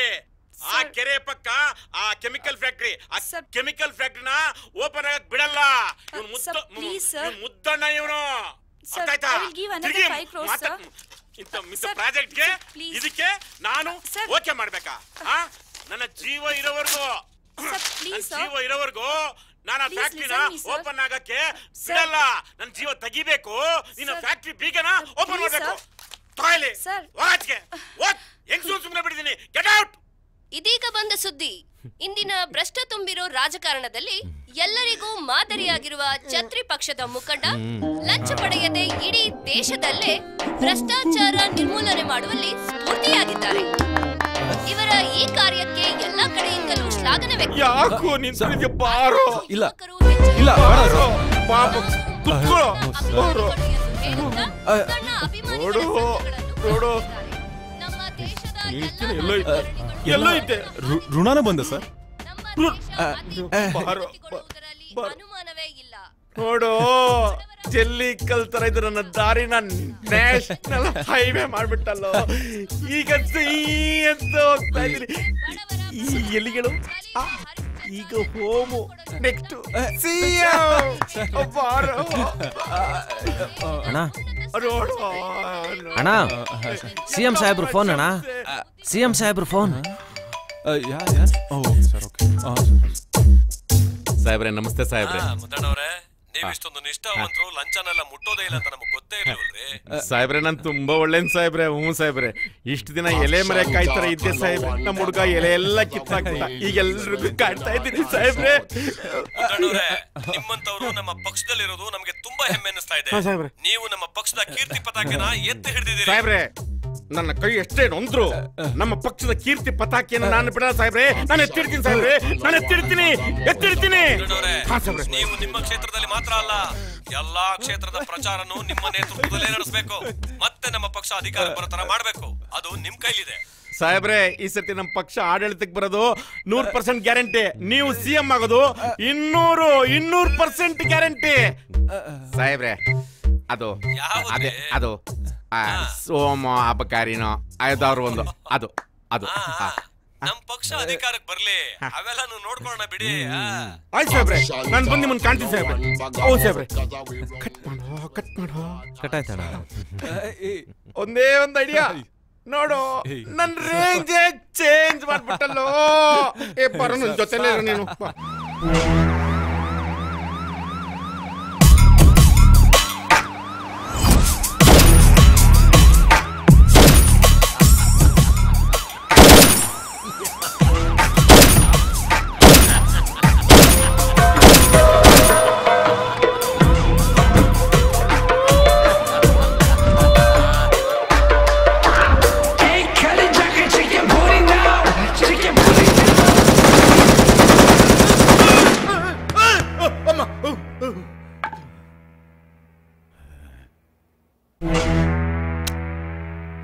ಆ ಕೆರೆ ಪಕ್ಕ ಆ ಕೆಮಿಕಲ್ ಫ್ಯಾಕ್ಟ್ರಿ, ಆ ಕೆಮಿಕಲ್ ಫ್ಯಾಕ್ಟ್ರಿನ ಓಪನ್ ಆಗಕ್ ಬಿಡಲ್ಲ. ಮುದ್ದಣ್ಣ ಇವನು. ಪ್ರಾಜೆಕ್ಟ್ಗೆ ಇದಕ್ಕೆ ನಾನು ಓಕೆ ಮಾಡ್ಬೇಕಾ? ನನ್ನ ಜೀವ ಇರೋವರೆಗೂ ನಾನು ಆ ಫ್ಯಾಕ್ಟ್ರಿನ ಓಪನ್ ಆಗಕ್ಕೆ ಬಿಡಲ್ಲ. ನನ್ನ ಜೀವ ತೆಗಿಬೇಕು. ನಿನ್ನ ಫ್ಯಾಕ್ಟ್ರಿ ಬೀಗನ ಓಪನ್ ಮಾಡ್ಬೇಕು. ಸುಮ್ಮನೆ ಬಿಟ್ಟಿದ್ದೀನಿ. Get out. ಇದೀಗ ಬಂದ ಸುದ್ದಿ. ಇಂದಿನ ಭ್ರಷ್ಟ ತುಂಬಿರೋ ರಾಜಕಾರಣದಲ್ಲಿ ಎಲ್ಲರಿಗೂ ಮಾದರಿಯಾಗಿರುವ ಛತ್ರಿ ಪಕ್ಷದ ಮುಖಂಡ ಲಂಚ ಪಡೆಯದೆ ಇಡೀ ದೇಶದಲ್ಲೇ ಭ್ರಷ್ಟಾಚಾರ ನಿರ್ಮೂಲನೆ ಮಾಡುವಲ್ಲಿ ಸ್ಫೂರ್ತಿಯಾಗಿದ್ದಾರೆ. ಇವರ ಈ ಕಾರ್ಯಕ್ಕೆ ಎಲ್ಲಾ ಕಡೆಯಿಂದಲೂ ಶ್ಲಾಘನೆ ಋಣಾನ ಬಂದ ಸರ್. ಅನುಮಾನವೇ ಇಲ್ಲ. ನೋಡು, ಜಲ್ಲಿ ಕಲ್ತರ ಇದು ನನ್ನ ದಾರಿನ ನ್ಯಾಷನಲ್ ಹೈವೇ ಮಾಡ್ಬಿಟ್ಟಲ್ಲೋ. ಈಗ ಅಂತ ಹೋಗ್ತಾ ಇದ್ದೀನಿ. ಈ ಎಲಿಗಳು ಈಗ ಹೋಮು, ನೆಕ್ಸ್ಟ್ ಅಣ್ಣ ಅಣ್ಣ ಸಿಎಂ ಸಾಹೇಬ್ರ ಫೋನ್ ಅಣ್ಣ, ಸಿಎಂ ಸಾಹೇಬ್ರ ಫೋನ್. ಸಾಹೇಬ್ರೆ ನಮಸ್ತೆ ಸಾಹೇಬ್ರೆ. ನೀವಿಷ್ಟೊಂದು ನಿಷ್ಠಾವಂತರು ಲಂಚನೆಲ್ಲ ಮುಟ್ಟೋದೇ ಇಲ್ಲ ಅಂತ ನಮಗೆ ಗೊತ್ತೇ ಇರಲಿಲ್ರಿ. ಸಾಹೇಬ್ರೆ ನಾನು ತುಂಬಾ ಒಳ್ಳೆನ್ ಸಾಹೇಬ್ರೆ. ಹ್ಞೂ ಸಾಹೇಬ್ರೆ, ಇಷ್ಟು ದಿನ ಎಲೆ ಮರೆ ಕಾಯ್ತಾರ ಇದ್ದೆ ಸಾಹೇಬ್ರೆ. ನಮ್ಮ ಹುಡುಗ ಎಲೆ ಎಲ್ಲ ಕಿತ್ತಾಕ್ಬಿಟ್ಟ. ಈಗ ಎಲ್ರಿಗೂ ಕಾಡ್ತಾ ಇದ್ದೀನಿ ಸಾಹೇಬ್ರೆ. ನಿಮ್ಮಂತವ್ರು ನಮ್ಮ ಪಕ್ಷದಲ್ಲಿರೋದು ನಮಗೆ ತುಂಬಾ ಹೆಮ್ಮೆ ಅನಿಸ್ತಾ ಇದೆ. ನೀವು ನಮ್ಮ ಪಕ್ಷದ ಕೀರ್ತಿ ಪತಾಕೆನ ಎತ್ತಿ ಹಿಡಿದಿದ್ದೀರಿ ಸಾಹೇಬ್ರೆ. ನನ್ನ ಕೈ ಎಷ್ಟೇ ನೊಂದ್ರು ನಮ್ಮ ಪಕ್ಷದ ಕೀರ್ತಿ ಪತಾಕೆಯನ್ನು ನಾನು ಬಿಡಲ್ಲ ಸಾಹೇಬ್ರೆ. ನಾನು ಎತ್ತಿಡ್ತೀನಿ ಸಾಹೇಬ್ರೆ, ನಾನು ಎತ್ತಿಡ್ತೀನಿ. ನೀವು ನಿಮ್ಮ ಕ್ಷೇತ್ರದಲ್ಲಿ ಮಾತ್ರ ಅಲ್ಲ, ಎಲ್ಲಾ ಕ್ಷೇತ್ರದ ಪ್ರಚಾರನು ನಿಮ್ಮ ನೇತೃತ್ವದಲ್ಲೇ ನಡೆಸಬೇಕು. ಮತ್ತೆ ನಮ್ಮ ಪಕ್ಷ ಅಧಿಕಾರ ಬರೋ ತರ ಮಾಡಬೇಕು. ಅದು ನಿಮ್ ಕೈಲಿದೆ ಸಾಹೇಬ್ರೆ. ಈ ಸರ್ತಿ ನಮ್ಮ ಪಕ್ಷ ಆಡಳಿತಕ್ಕೆ ಬರೋದು 100% ಗ್ಯಾರಂಟಿ. ನೀವು ಸಿಎಂ ಆಗೋದು 200% ಗ್ಯಾರಂಟಿ ಸಾಹೇಬ್ರೆ. ಅದು ಅದೇ ಅದು ಸೋಮ ಅಪಕಾರಿನೋ ಐದವ್ರು ಒಂದು ಅದು ಅದು ನಮ್ ಪಕ್ಷ ಅಧಿಕಾರಕ್ಕೆ ಬರ್ಲಿ, ಅವೆಲ್ಲ ನೋಡ್ಕೊಳ್ಳೋಣ ಬಿಡಿ. ಆಯ್ತು ಸಾಹೇಬ್ರೆ, ನಾನು ಬಂದು ನಿಮ್ಮನ್ನ ಕಾಣ್ತೀನಿ ಸಾಹೇಬ್ರೆ. ಹೌದು ಸಾಹೇಬ್ರೆ. ಕಟ್ ಮಾಡೋ ಕಟ್ ಆಯ್ತಣ್ಣ. ಒಂದೇ ಒಂದು ಐಡಿಯಾ ನೋಡು, ನನ್ ರೇಂಜ್ ಚೇಂಜ್ ಮಾಡ್ಬಿಟ್ಟಲ್ಲೋ. ಬರೋ ನನ್ನ ಜೊತೆಲೇ ಇರು ನೀನು.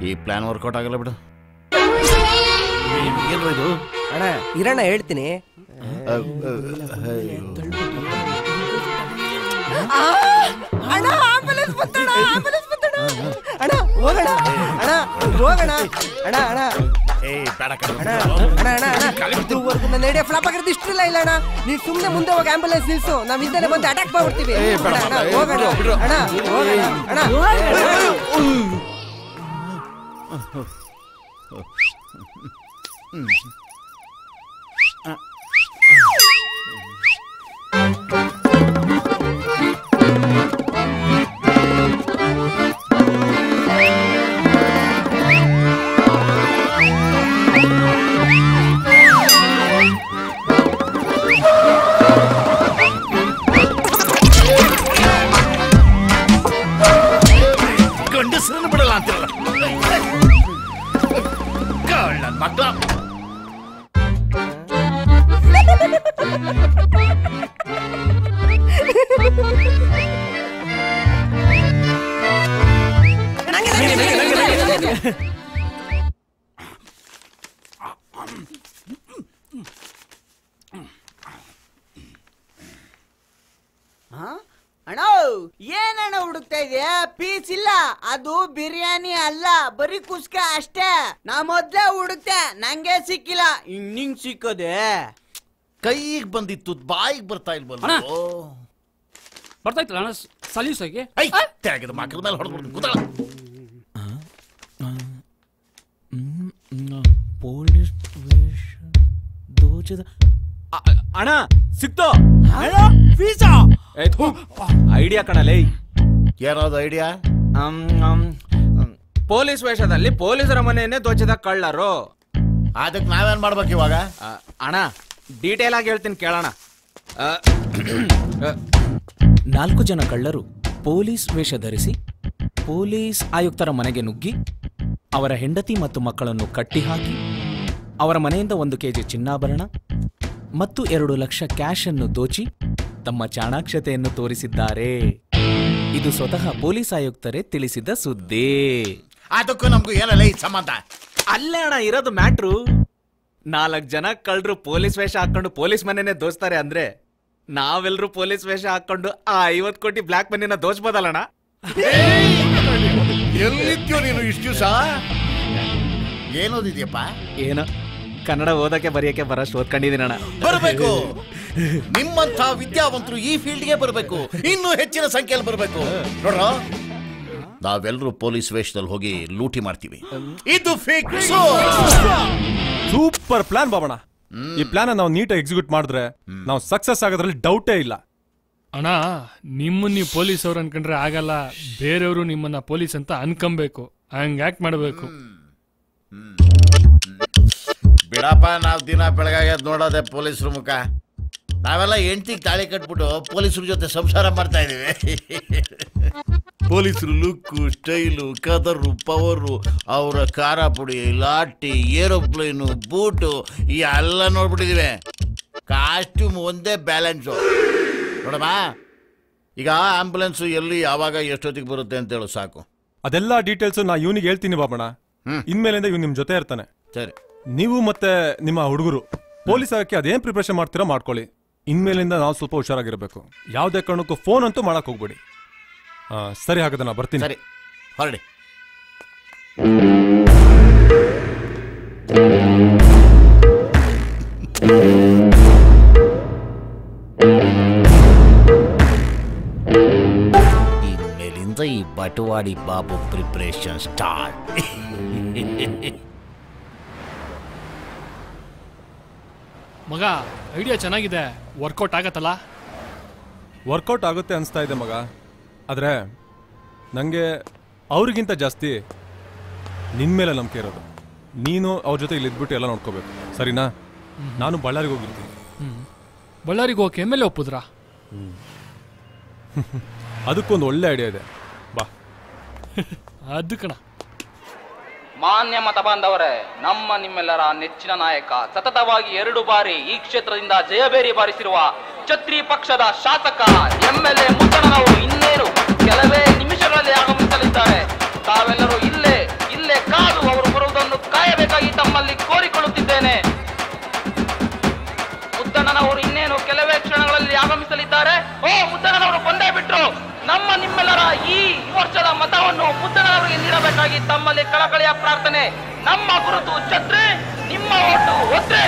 ಈ ಪ್ಲಾನ್ ವರ್ಕೌಟ್ ಆಗಲ್ಲ ಬಿಡು. ಏನ್ರ ಇದು ಅಣ್ಣ? ಇರಣ್ಣ ಹೇಳ್ತೀನಿ. ಅಣ್ಣ ಆಂಬುಲೆನ್ಸ್ ಬಂತಣ್ಣ, ಆಂಬುಲೆನ್ಸ್ ಬಂತಣ್ಣ. ಅಣ್ಣ ಹೋಗೋಣ, ಅಣ್ಣ ಹೋಗೋಣ. ಅಣ್ಣ ಅಣ್ಣ ಇದುವರೆಗೂ ನನ್ನ ಐಡಿಯಾ ಫ್ಲಾಪ್ ಆಗಿರೋದು ಇಷ್ಟಿಲ್ಲ ಇಲ್ಲ ಅಣ್ಣ. ನೀನ್ ಸುಮ್ಮನೆ ಮುಂದೆ ಹೋಗಿ ಆಂಬುಲೆನ್ಸ್ ನಿಲ್ಸು, ನಾವ್ ಹಿಂದೆ ಬಂದು ಅಟ್ಯಾಕ್ ಮಾಡ್ಬಿಡ್ತೀವಿ. ಅಣ್ಣ ಹೋಗೋಣ, ಅಣ್ಣ ಹೋಗೋಣ, ಅಣ್ಣ ಗಂಡಸರನ್ನು ಬಿಡಲ್ಲ ಅಂತಿರಲ್ಲ ನನ್ನ ಮಕ್ಕಳ. ಅಣ್ಣ ಏನಣ್ಣ ಹುಡುಕ್ತಾ ಇದೆಯಾ? ಪೀಸ್ ಇಲ್ಲ, ಅದು ಬಿರಿಯಾನಿ ಅಲ್ಲ, ಬರೀ ಕುಸ್ಕ ಅಷ್ಟೇ. ನಾ ಮೊದ್ಲೇ ಹುಡುಕ್ತೆ, ನಂಗೆ ಸಿಕ್ಕಿಲ್ಲ. ನಿಂಗ್ ಸಿಕ್ಕದೆ ಕೈಗೆ ಬಂದಿತ್ತು, ಬಾಯಿಗೆ ಬರ್ತಾ ಇಲ್ವಲ್ಲ. ಬರ್ತಾ ಇತ್ತಲ್ಲ ಅಣ್ಣ ಸಲೀಸಾಗಿ. ತೆಗೆದು ಮಕ್ಕಳ ಮೇಲೆ ಹೊಡೆದ್ಬಿಡ್ತೀನಿ, ಕೂತಲ್ಲ. ಪೊಲೀಸ್ ದೋಚದ ಅಣ್ಣ ಸಿಕ್ತೋ ಐಡಿಯಾ ಕಣಲೇ. ಯಾರಾவது ಐಡಿಯಾ? ಪೊಲೀಸ್ ವೇಷದಲ್ಲಿ ಪೊಲೀಸರ ಮನೆಯನ್ನೇ ದೋಚಿದ ಕಳ್ಳರು. ಅದಕ್ಕೆ ನಾವೇನ್ ಮಾಡ್ಬೇಕು ಇವಾಗ? ಅಣ್ಣ ಡೀಟೇಲ್ ಆಗಿ ಹೇಳ್ತೀನಿ ಕೇಳೋಣ. 4 ಜನ ಕಳ್ಳರು ಪೊಲೀಸ್ ವೇಷ ಧರಿಸಿ ಪೊಲೀಸ್ ಆಯುಕ್ತರ ಮನೆಗೆ ನುಗ್ಗಿ ಅವರ ಹೆಂಡತಿ ಮತ್ತು ಮಕ್ಕಳನ್ನು ಕಟ್ಟಿಹಾಕಿ ಅವರ ಮನೆಯಿಂದ 1 kg ಚಿನ್ನಾಭರಣ ಮತ್ತು 2 ಲಕ್ಷ ಕ್ಯಾಶ್ ಅನ್ನು ದೋಚಿ ತಮ್ಮ ಚಾಣಾಕ್ಷತೆಯನ್ನು ತೋರಿಸಿದ್ದಾರೆ. ಇದು ಸ್ವತಃ ಪೊಲೀಸ್ ಆಯುಕ್ತರೇ ತಿಳಿಸಿದ ಸುದ್ದಿ. ಅದಕ್ಕೂ ನಮಗೂ ಏನಲ್ಲ ಈ ಸಂಬಂಧ? ಅಲ್ಲೇ ಅಣ್ಣ ಇರೋದು ಮ್ಯಾಟ್ರು. 4 ಜನ ಕಳ್ಳರು ಪೊಲೀಸ್ ವೇಷ ಹಾಕೊಂಡು ಪೊಲೀಸ್ ಮನೆನೇ ದೋಸ್ತಾರೆ ಅಂದ್ರೆ ನಾವೆಲ್ಲರೂ ಪೊಲೀಸ್ ವೇಷ ಹಾಕೊಂಡು ಆ 50 ಕೋಟಿ ಬ್ಲಾಕ್ ಮನಿನ ದೋಚ್ಬೋದಲ್ಲಣ್ಣ? ಎಲ್ಲಿದ್ಯೋ ನೀನು ಇಷ್ಟು ದಿವಸ? ಏನೋದಿದ್ಯಪ್ಪ? ಏನೋ ಕನ್ನಡ ಓದಕ್ಕೆ ಬರೆಯಕ್ಕೆ ಬರಷ್ಟು ಓದ್ಕೊಂಡಿದ್ದೀನಣ್ಣ. ಬರಬೇಕು. ನಿಮ್ಮಂಥ ವಿದ್ಯಾವಂತರು ಈ ಫೀಲ್ಡ್ಗೆ ಬರಬೇಕು, ಇನ್ನೂ ಹೆಚ್ಚಿನ ಸಂಖ್ಯೆಯಲ್ಲಿ ಬರಬೇಕು. ನೋಡ್ರ, ನಾವೆಲ್ಲರೂ ಪೊಲೀಸ್ ವೇಷದಲ್ಲಿ ಹೋಗಿ ಲೂಟಿ ಮಾಡ್ತೀವಿ. ಇದು ಫಿಕ್ಸ್. Super plan Babanna. ಈ ಪ್ಲಾನ್ ನಾವು ನೀಟಾಗಿ ಎಕ್ಸಿಕ್ಯೂಟ್ ಮಾಡಿದ್ರೆ ನಾವು ಸಕ್ಸಸ್ ಆಗೋದ್ರಲ್ಲಿ ಡೌಟೇ ಇಲ್ಲ. ಅಣ್ಣ, ನಿಮ್ಮನ್ನ ನೀವು ಪೊಲೀಸ್ ಅವ್ರು ಅನ್ಕೊಂಡ್ರೆ ಆಗಲ್ಲ. ಬೇರೆಯವರು ನಿಮ್ಮನ್ನ ಪೊಲೀಸ್ ಅಂತ ಅನ್ಕೊಂಬೇಕು, ಹಂಗ ಆಕ್ಟ್ ಮಾಡಬೇಕು. ಬಿಡಪ್ಪ, ನಾವು ದಿನ ಬೆಳಗಾಗ ನೋಡೋದೆ ಪೊಲೀಸರು ಮುಖ. ನಾವೆಲ್ಲ ಹೆಂಡ್ತಿಗೆ ತಾಳಿ ಕಟ್ಬಿಟ್ಟು ಪೊಲೀಸರ ಜೊತೆ ಸಂಸಾರ ಮಾಡ್ತಾ ಇದೀವಿ. ಪೊಲೀಸರು ಲುಕ್ಕು, ಸ್ಟೈಲು, ಕದರು, ಪವರು, ಅವರ ಖಾರ ಪುಡಿ, ಲಾಟಿ, ಏರೋಪ್ಲೇನು, ಬೂಟು ಎಲ್ಲ ನೋಡ್ಬಿಟ್ಟಿದೀವಿ. ಕಾಸ್ಟ್ಯೂಮ್ ಒಂದೇ ಬ್ಯಾಲೆನ್ಸು. ನೋಡಮ್ಮ, ಈಗ ಆಂಬುಲೆನ್ಸು ಎಲ್ಲಿ ಯಾವಾಗ ಎಷ್ಟೊತ್ತಿಗೆ ಬರುತ್ತೆ ಅಂತ ಹೇಳು ಸಾಕು. ಅದೆಲ್ಲ ಡೀಟೇಲ್ಸ್ ನಾ ಇವನಿಗೆ ಹೇಳ್ತೀನಿ ಬಾಬಣ್ಣ. ಇನ್ಮೇಲಿಂದ ಇವ್ ನಿಮ್ ಜೊತೆ ಇರ್ತಾನೆ. ಸರಿ, ನೀವು ಮತ್ತೆ ನಿಮ್ಮ ಹುಡುಗರು ಪೊಲೀಸ್ ಆಗಕ್ಕೆ ಅದೇನ್ ಪ್ರಿಪರೇಷನ್ ಮಾಡ್ತೀರಾ ಮಾಡ್ಕೊಳ್ಳಿ. ಇನ್ಮೇಲಿಂದ ನಾವು ಸ್ವಲ್ಪ ಹುಷಾರಾಗಿರ್ಬೇಕು. ಯಾವುದೇ ಕಾರಣಕ್ಕೂ ಫೋನ್ ಅಂತೂ ಮಾಡಕ್ ಹೋಗ್ಬೇಡಿ. ಸರಿ, ಹಾಗಾದ್ರೆ ನಾ ಬರ್ತೀನಿ. ಸರಿ, ಹೊರಡಿ. ಇನ್ಮೇಲಿಂದ ಈ ಬಟವಾಡಿ ಬಾಬು ಪ್ರಿಪರೇಷನ್ ಸ್ಟಾರ್ಟ್. ಮಗ, ಐಡಿಯಾ ಚೆನ್ನಾಗಿದೆ. ವರ್ಕೌಟ್ ಆಗತ್ತಲ್ಲ? ವರ್ಕೌಟ್ ಆಗುತ್ತೆ ಅನಿಸ್ತಾ ಇದೆ ಮಗ. ಆದರೆ ನನಗೆ ಅವ್ರಿಗಿಂತ ಜಾಸ್ತಿ ನಿನ್ನ ಮೇಲೆ ನಂಬಿಕೆ ಇರೋದು. ನೀನು ಅವ್ರ ಜೊತೆ ಇಲ್ಲಿ ಇದ್ಬಿಟ್ಟು ಎಲ್ಲ ನೋಡ್ಕೋಬೇಕು, ಸರಿನಾ? ನಾನು ಬಳ್ಳಾರಿಗೆ ಹೋಗಿರ್ತೀನಿ. ಬಳ್ಳಾರಿಗೆ ಹೋಗಕ್ಕೆ ಮೇಲೆ ಒಪ್ಪುದ್ರಾ? ಅದಕ್ಕೊಂದು ಒಳ್ಳೆ ಐಡಿಯಾ ಇದೆ, ಬಾ. ಅದು ಕಣ. ಮಾನ್ಯ ಮತ ಬಾಂಧವರೇ, ನಮ್ಮ ನಿಮ್ಮೆಲ್ಲರ ನೆಚ್ಚಿನ ನಾಯಕ, ಸತತವಾಗಿ 2 ಬಾರಿ ಈ ಕ್ಷೇತ್ರದಿಂದ ಜಯಬೇರಿ ಬಾರಿಸಿರುವ ಛತ್ರಿ ಪಕ್ಷದ ಶಾಸಕ ಎಂಎಲ್ಎ ಮುದ್ದಣ್ಣನವರು ಇನ್ನೇನು ಕೆಲವೇ ನಿಮಿಷಗಳಲ್ಲಿ ಆಗಮಿಸಲಿದ್ದಾರೆ. ತಾವೆಲ್ಲರೂ ಇಲ್ಲೇ ಕಾದು ಅವರು ಬರುವುದನ್ನು ಕಾಯಬೇಕಾಗಿ ತಮ್ಮಲ್ಲಿ ಕೋರಿಕೊಳ್ಳುತ್ತಿದ್ದೇನೆ. ಮುದ್ದಣ್ಣನವರು ಇನ್ನೇನು ಕೆಲವೇ ಕ್ಷಣಗಳಲ್ಲಿ ಆಗಮಿಸಲಿದ್ದಾರೆ. ಓ, ಮುದ್ದಣ್ಣನವರು ಬಂದೇ ಬಿಟ್ರು. ನಮ್ಮ ನಿಮ್ಮೆಲ್ಲರ ಈ ವರ್ಷದ ಮತವನ್ನು ಮುದ್ದಣ್ಣನವರಿಗೆ ನೀಡಬೇಕಾಗಿ ತಮ್ಮಲ್ಲಿ ಕಳಕಳಿಯ ಪ್ರಾರ್ಥನೆ. ನಮ್ಮ ಗುರುತು ಛತ್ರಿ, ನಿಮ್ಮ ಓಟು ಒತ್ರೆ.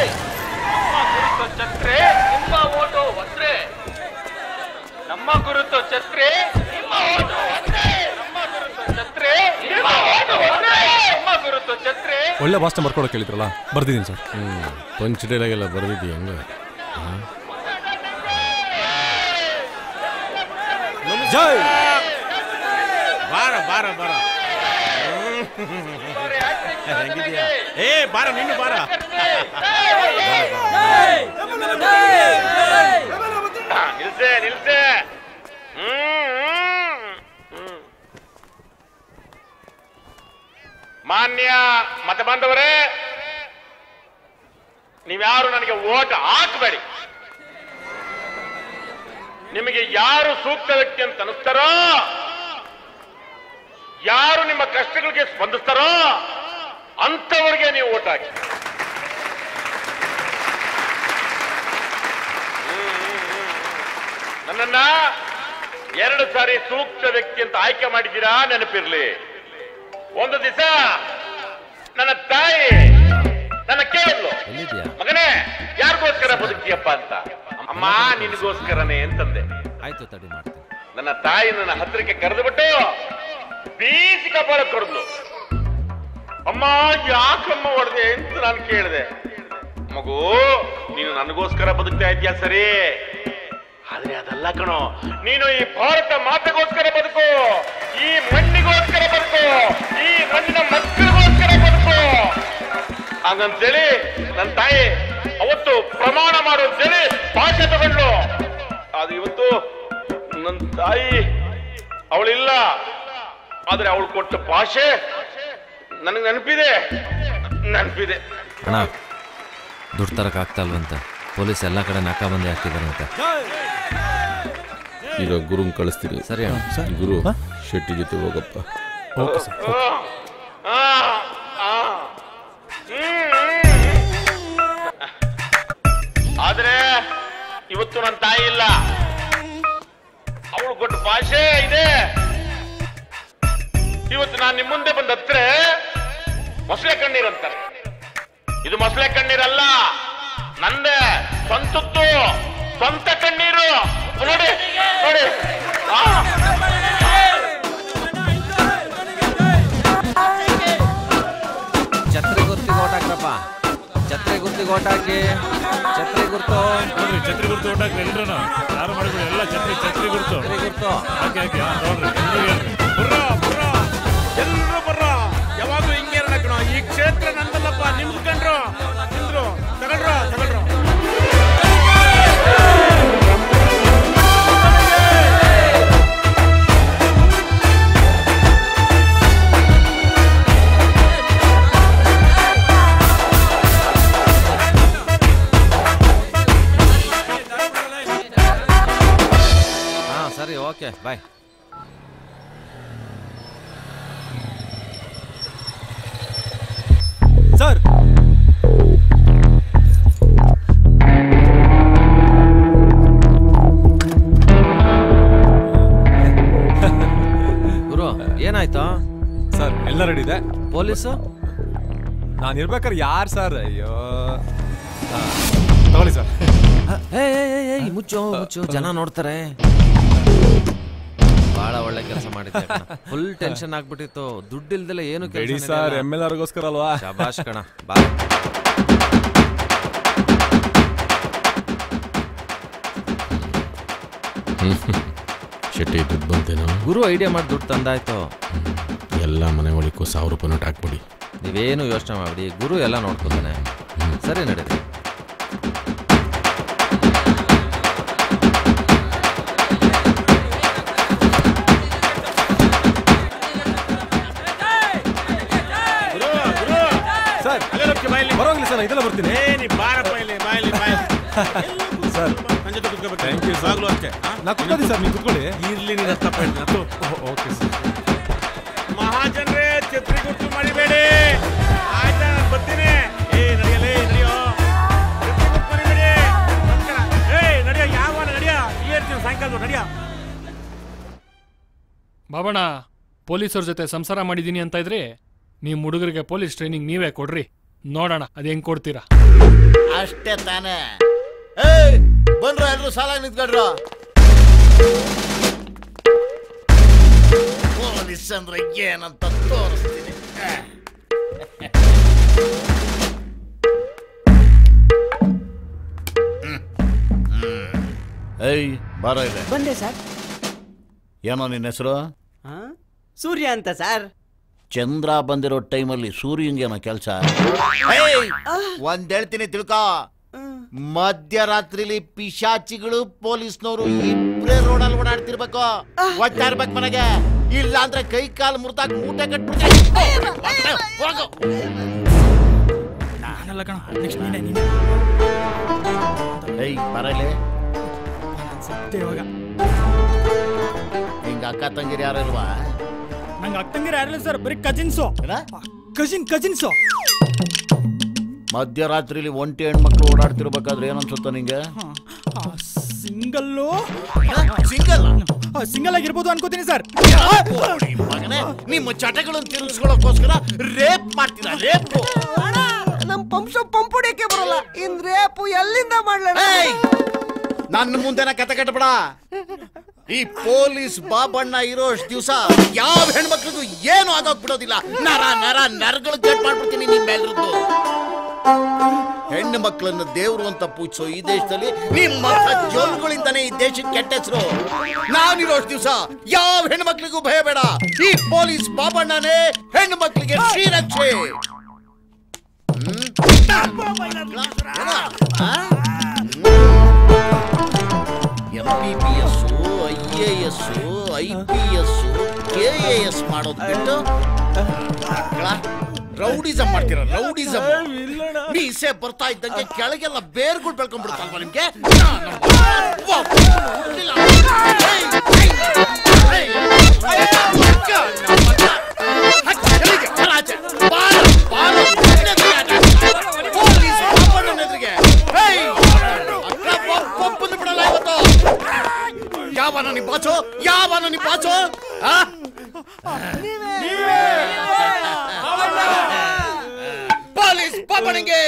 ನಮ್ಮ ಗುರುತು ಛತ್ರಿ, ನಿಮ್ಮ ಓಟು ಒತ್ರೆ. ನಮ್ಮ ಗುರುತು ಛತ್ರಿ, ನಿಮ್ಮ ಓಟು ಒತ್ರೆ. ನಮ್ಮ ಗುರುತು ಛತ್ರಿ, ನಿಮ್ಮ ಓಟು ಒತ್ರೆ. ನಮ್ಮ ಗುರುತು ಛತ್ರಿ. ಒಳ್ಳೆ ಭಾಷಣ ಬರ್ಕೊಡಕ್ಕೆ ಹೇಳಿದ್ರಲ್ಲ, ಬರ್ದಿದ್ದೀನಿ ಸರ್. ಪಂಚ್ ಡೈಲಾಗೆಲ್ಲ ಬರ್ದಿದ್ದೀಯ ಹಂಗ? ಜೈ ಬಾರ ಬಾರ ಬಾರ. ಏ ಬಾರ, ನಿನ್ನು ಬಾರ. ನಿಲ್ಸೆ ನಿಲ್ಸೆ. ಮಾನ್ಯ ಮತ ಬಾಂಧವರೇ, ನೀವ್ಯಾರು ನನಗೆ ವೋಟ್ ಹಾಕಬೇಡಿ. ನಿಮಗೆ ಯಾರು ಸೂಕ್ತ ವ್ಯಕ್ತಿ ಅಂತ ಅನಿಸ್ತಾರೋ, ಯಾರು ನಿಮ್ಮ ಕಷ್ಟಗಳಿಗೆ ಸ್ಪಂದಿಸ್ತಾರೋ ಅಂಥವ್ರಿಗೆ ನೀವು ವೋಟ್ ಹಾಕಿ. ನನ್ನನ್ನ 2 ಸಾರಿ ಸೂಕ್ತ ವ್ಯಕ್ತಿ ಅಂತ ಆಯ್ಕೆ ಮಾಡಿದ್ದೀರಾ, ನೆನಪಿರ್ಲಿ. ಒಂದು ದಿವಸ ನನ್ನ ತಾಯಿ ನನ್ನ ಕೇಳಿದ್ಲು, ಮಗನೇ ಯಾರಿಗೋಸ್ಕರ ಬದುಕ್ತಿಯಪ್ಪ ಅಂತ. ಅಮ್ಮ, ನಿನಗೋಸ್ಕರನೇ ಅಂತಂದೆ. ಆಯ್ತು, ತಡಿ ಮಾಡ್ತೀನಿ. ನನ್ನ ತಾಯಿ ನನ್ನ ಹತ್ತಿರಕ್ಕೆ ಕರೆದುಬಿಟ್ಟು ಬೀಸಿ ಕಪಾಳ ಕೊಡದ್ಲು. ಅಮ್ಮ, ಯಾಕಮ್ಮ ಹೊಡೆದೆ ಅಂತ ನಾನು ಕೇಳಿದೆ. ಮಗು, ನೀನು ನನಗೋಸ್ಕರ ಬದುಕ್ತಾ ಇದೆಯಾ ಸರಿ, ಆದ್ರೆ ಅದಲ್ಲ ಕಣೋ, ನೀನು ಈ ಭಾರತ ಮಾತೆಗೋಸ್ಕರ ಬದುಕು, ಈ ಮಣ್ಣಿಗೋಸ್ಕರ ಬದುಕು, ಈ ಮಣ್ಣಿನ ಮಕ್ಕಳಿಗೋಸ್ಕರ ಬದುಕು ಹಂಗಂತೇಳಿ ನನ್ನ ತಾಯಿ ಅವತ್ತು ಪ್ರಮಾಣ ಮಾಡು ಅಂತೇಳಿ ಭಾಷೆ ತಗೊಂಡ್ಲು. ಅದು ಇವತ್ತು ನನ್ನ ತಾಯಿ ಅವಳಿಲ್ಲ, ಆದ್ರೆ ಅವಳು ಕೊಟ್ಟ ಭಾಷೆ ನನಗೆ ನೆನಪಿದೆ. ಅಣ್ಣ, ದುಡ್ಡು ತರಕ್ ಆಗ್ತಾ ಇಲ್ವಂತ ಪೊಲೀಸ್ ಎಲ್ಲ ಕಡೆ ನಾಕಾಬಂದಿ ಹಾಕಿದಾರಂತೆ. ಈಗ ಗುರುಂಗ್ ಕಳಿಸ್ತೀನಿ. ಸರಿ ಅಣ್ಣ. ಗುರು ಶೆಟ್ಟಿ ಜೊತೆ ಹೋಗಪ್ಪ. Okay sir. ಆದ್ರೆ ಇವತ್ತು ನನ್ನ ತಾಯಿ ಇಲ್ಲ. ಮೊಸಳೆ ಕಣ್ಣೀರು ಅಂತಾರೆ. ಇದು ಮೊಸಳೆ ಕಣ್ಣೀರಲ್ಲ, ನಂದೇ ಸ್ವಂತದ್ದು, ಸ್ವಂತ ಕಣ್ಣೀರು. ನೋಡಿ ನೋಡಿ. ಛತ್ರಿ ಗುರ್ತಿಗೆ ಓಟ್ ಹಾಕ್ರಪ್ಪ. ಛತ್ರಿ ಗುರ್ತಿಗೆ ಓಟ್ ಹಾಕಿ. ಛತ್ರಿ ಗುರ್ತು ನೋಡ್ರಿ, ಛತ್ರಿ ಗುರ್ತು ಓಟ್ ಹಾಕ್ರಿ ಎಲ್ರು. ಯಾರು ಮಾಡಿದ್ರು ಎಲ್ಲ ಛತ್ರಿ ಗುರ್ತು. ಛತ್ರಿ ಗುರ್ತು ಹಾಕಿ ಹಾಕಿ. ನೋಡ್ರಿ ಎಲ್ರು ಬರ್ರ. ಯಾವಾಗ್ಲೂ ಹಿಂಗೆ ಇರಣ. ಈ ಕ್ಷೇತ್ರ ನಂದಲ್ಲಪ್ಪ, ನಿಮ್ದು ಕಂಡ್ರು ನಿಂದ್ರು. ತಗೊಳ್ರು. ಸರಿ, ಓಕೆ, ಬಾಯ್. ಸರ್, ಗುರು ಏನಾಯ್ತು? ಸರ್ ಎಲ್ಲ ರೆಡಿ ಇದೆ. ಪೊಲೀಸು ನಾನು ಇರ್ಬೇಕಾದ್ರೆ ಯಾರು ಸರ್? ಅಯ್ಯೋ, ತಗೊಳ್ಳಿ ಸರ್. ಮುಚ್ಚು, ಜನ ನೋಡ್ತಾರೆ. ಬಹಳ ಒಳ್ಳೆ ಕೆಲಸ ಮಾಡಿದ್ದೆ. ಫುಲ್ ಟೆನ್ಷನ್ ಆಗ್ಬಿಟ್ಟಿತ್ತು. ದುಡ್ಡಿಲ್ದೆಲ್ಲ ಏನು ಕೆಲಸ ಸರ್. MLRಗೋಸ್ಕರ ಅಲ್ವಾ? ಶಬಾಷ್ ಕಣ. ಬಾ. ಶೆಟ್ಟಿ ದುಡ್ಡು ಬಂತೇನೋ? ಗುರು ಐಡಿಯಾ ಮಾಡಿ ದುಡ್ಡು ತಂದಾಯ್ತು. ಎಲ್ಲ ಮನೆ ಒಳಕ್ಕೂ 1000 ರೂಪಾಯಿ ನೋಟ್ ಹಾಕ್ಬಿಡಿ. ನೀವೇನು ಯೋಚನೆ ಮಾಡಿ, ಗುರು ಎಲ್ಲ ನೋಡ್ಕೊತಾನೆ. ಸರಿ, ನಡೀರಿ. ಬರೋಂಗಿಲ್ಲ ಸರ್, ಇದೆಲ್ಲ ಬರ್ತೀನಿ. Sir, thank you sir. ನಾ ಕುತ್ಕೊಳ್ಳಿ ಸರ್, ನೀವು ಕುತ್ಕೊಳ್ಳಿ. ಇರ್ಲಿ, ನೀನು ಓಕೆ ಸರ್. ಮಹಾಜನ್ರೇ, ಛತ್ರಿ ಗುರ್ತು ಮರಿಬೇಡಿ ಆಯ್ತಾ? ಬರ್ತೀನಿ. ನಡೆಯೋ ಮರಿಬೇಡಿ. ನಡೆಯೋ, ಯಾವ ನಡೆಯೋ, ಹೇಳ್ತೀನಿ ಸಾಯಂಕಾಲ ನಡೆಯೋ. ಬಾಬಣ್ಣ, ಪೊಲೀಸರ ಜೊತೆ ಸಂಸಾರ ಮಾಡಿದೀನಿ ಅಂತ ಇದ್ರಿ, ನೀವು ಹುಡುಗರಿಗೆ ಪೊಲೀಸ್ ಟ್ರೈನಿಂಗ್ ನೀವೇ ಕೊಡ್ರಿ, ನೋಡೋಣ ಅದು ಹೆಂಗ್ ಕೊಡ್ತೀರಾ. ಅಷ್ಟೇ ತಾನೇ. ಬಂದ್ರ ಎಲ್ರು ಸಾಲ ನಿಂತ್ಕೊಡ್ರ. ಪೊಲೀಸ್ ಅಂದ್ರೆ ಏನಂತ ತೋರಿಸ್ತೀನಿ. ಬಾರ ಇದೆ. ಬಂದೆ ಸರ್. ಏನೋ ನಿನ್ನ ಹೆಸರು? ಸೂರ್ಯ ಅಂತ ಸರ್. ಚಂದ್ರ ಬಂದಿರೋ ಟೈಮಲ್ಲಿ ಸೂರ್ಯಂಗೇನೋ ಕೆಲಸ? ಒಂದ್ ಹೇಳ್ತೀನಿ ತಿಳ್ಕೊ, ಮಧ್ಯರಾತ್ರಿಲಿ ಪಿಶಾಚಿಗಳು ಪೊಲೀಸ್ನವರು ಇಬ್ರೇ ರೋಡಲ್ಲಿ ಓಡಾಡ್ತಿರ್ಬೇಕು. ಒಡ್ತಾ ಇರ್ಬೇಕು ಮನೆಗೆ, ಇಲ್ಲ ಅಂದ್ರೆ ಕೈ ಕಾಲು ಮುರಿದಾಗ ಮೂಟೆ ಕಟ್ಬಿಡ್ತೀನಿ. ಬರಲಿ. ಹಿಂಗ ಅಕ್ಕ ತಂಗಿರಿ ಯಾರು ಇಲ್ವಾ? ನಂಗೆ ಅಕ್ಕ ತಂಗಿರಿ ಯಾರಿಲ್ಲ ಸರ್, ಬರೀ ಕಜಿನ್ಸು. ಕಜಿನ್ಸು. ಮಧ್ಯರಾತ್ರಿಲಿ ಒಂಟಿ ಹೆಣ್ಮಕ್ಳು ಓಡಾಡ್ತಿರ್ಬೇಕಾದ್ರೆ ಏನನ್ಸುತ್ತ ನಿಂಗೆ? ಸಿಂಗಲ್ಲು ಸಿಂಗಲ್ ಆಗಿರ್ಬೋದು ಅನ್ಕೋತೀನಿ ಸರ್. ಮಗನೇ, ನಿಮ್ಮ ಚಟಗಳನ್ನು ತಿರುಗಿಸ್ಕೊಳ್ಳೋಕೋಸ್ಕರ ರೇಪ್ ಮಾಡ್ತೀರಾ? ರೇಪ್ ನಮ್ ಪಂಪುಡಿಯಕ್ಕೆ ಬರಲ್ಲ. ಇನ್ ರೇಪು ಎಲ್ಲಿಂದ ಮಾಡ್ಲ? ನನ್ನ ಮುಂದೆನ ಕತೆ ಕಟ್ಟಬೇಡ. ಈ ಪೊಲೀಸ್ ಬಾಬಣ್ಣ ಇರೋಷ್ಟು ದಿವಸ ಯಾವ ಹೆಣ್ಮಕ್ಳಿಗೂ ಏನು ಆಗೋಗ್ಬಿಡೋದಿಲ್ಲ. ನರಗಳು ಕಟ್ ಮಾಡ್ಬಿಡ್ತೀನಿ ನಿಮ್ಮೆಲ್ರದ್ದು. ಹೆಣ್ಣು ಮಕ್ಕಳನ್ನ ದೇವ್ರು ಅಂತ ಪೂಜಿಸೋ ಈ ದೇಶದಲ್ಲಿ ನಿಮ್ಮ ಜೋಲ್ಗಳಿಂದಾನೇ ಈ ದೇಶಕ್ಕೆ ಕೆಟ್ಟ ಹೆಸರು. ನಾನಿರೋಷ್ಟು ದಿವಸ ಯಾವ ಹೆಣ್ಣು ಮಕ್ಳಿಗೂ ಭಯ ಬೇಡ. ಈ ಪೊಲೀಸ್ ಬಾಬಣ್ಣನೇ ಹೆಣ್ಣು ಮಕ್ಕಳಿಗೆ ಶ್ರೀರಕ್ಷೆ. MBBS, IAS, IPS, KAS ಮಾಡೋದು ಬಿಟ್ಟು ರೌಡಿಸಮ್ ಮಾಡ್ತೀರ. ರೌಡಿಸಮ್ ಮೀಸೆ ಬರ್ತಾ ಇದ್ದಂಗೆ ಕೆಳಗೆಲ್ಲ ಬೇರ್ಗಳು ಬೆಳ್ಕೊಂಡ್ಬಿಡ್ತಲ್ವಾ ನಿಮ್ಗೆ? ಯಾವನ ನಿ ಬಾಚೋ ಬಣಂಗೆ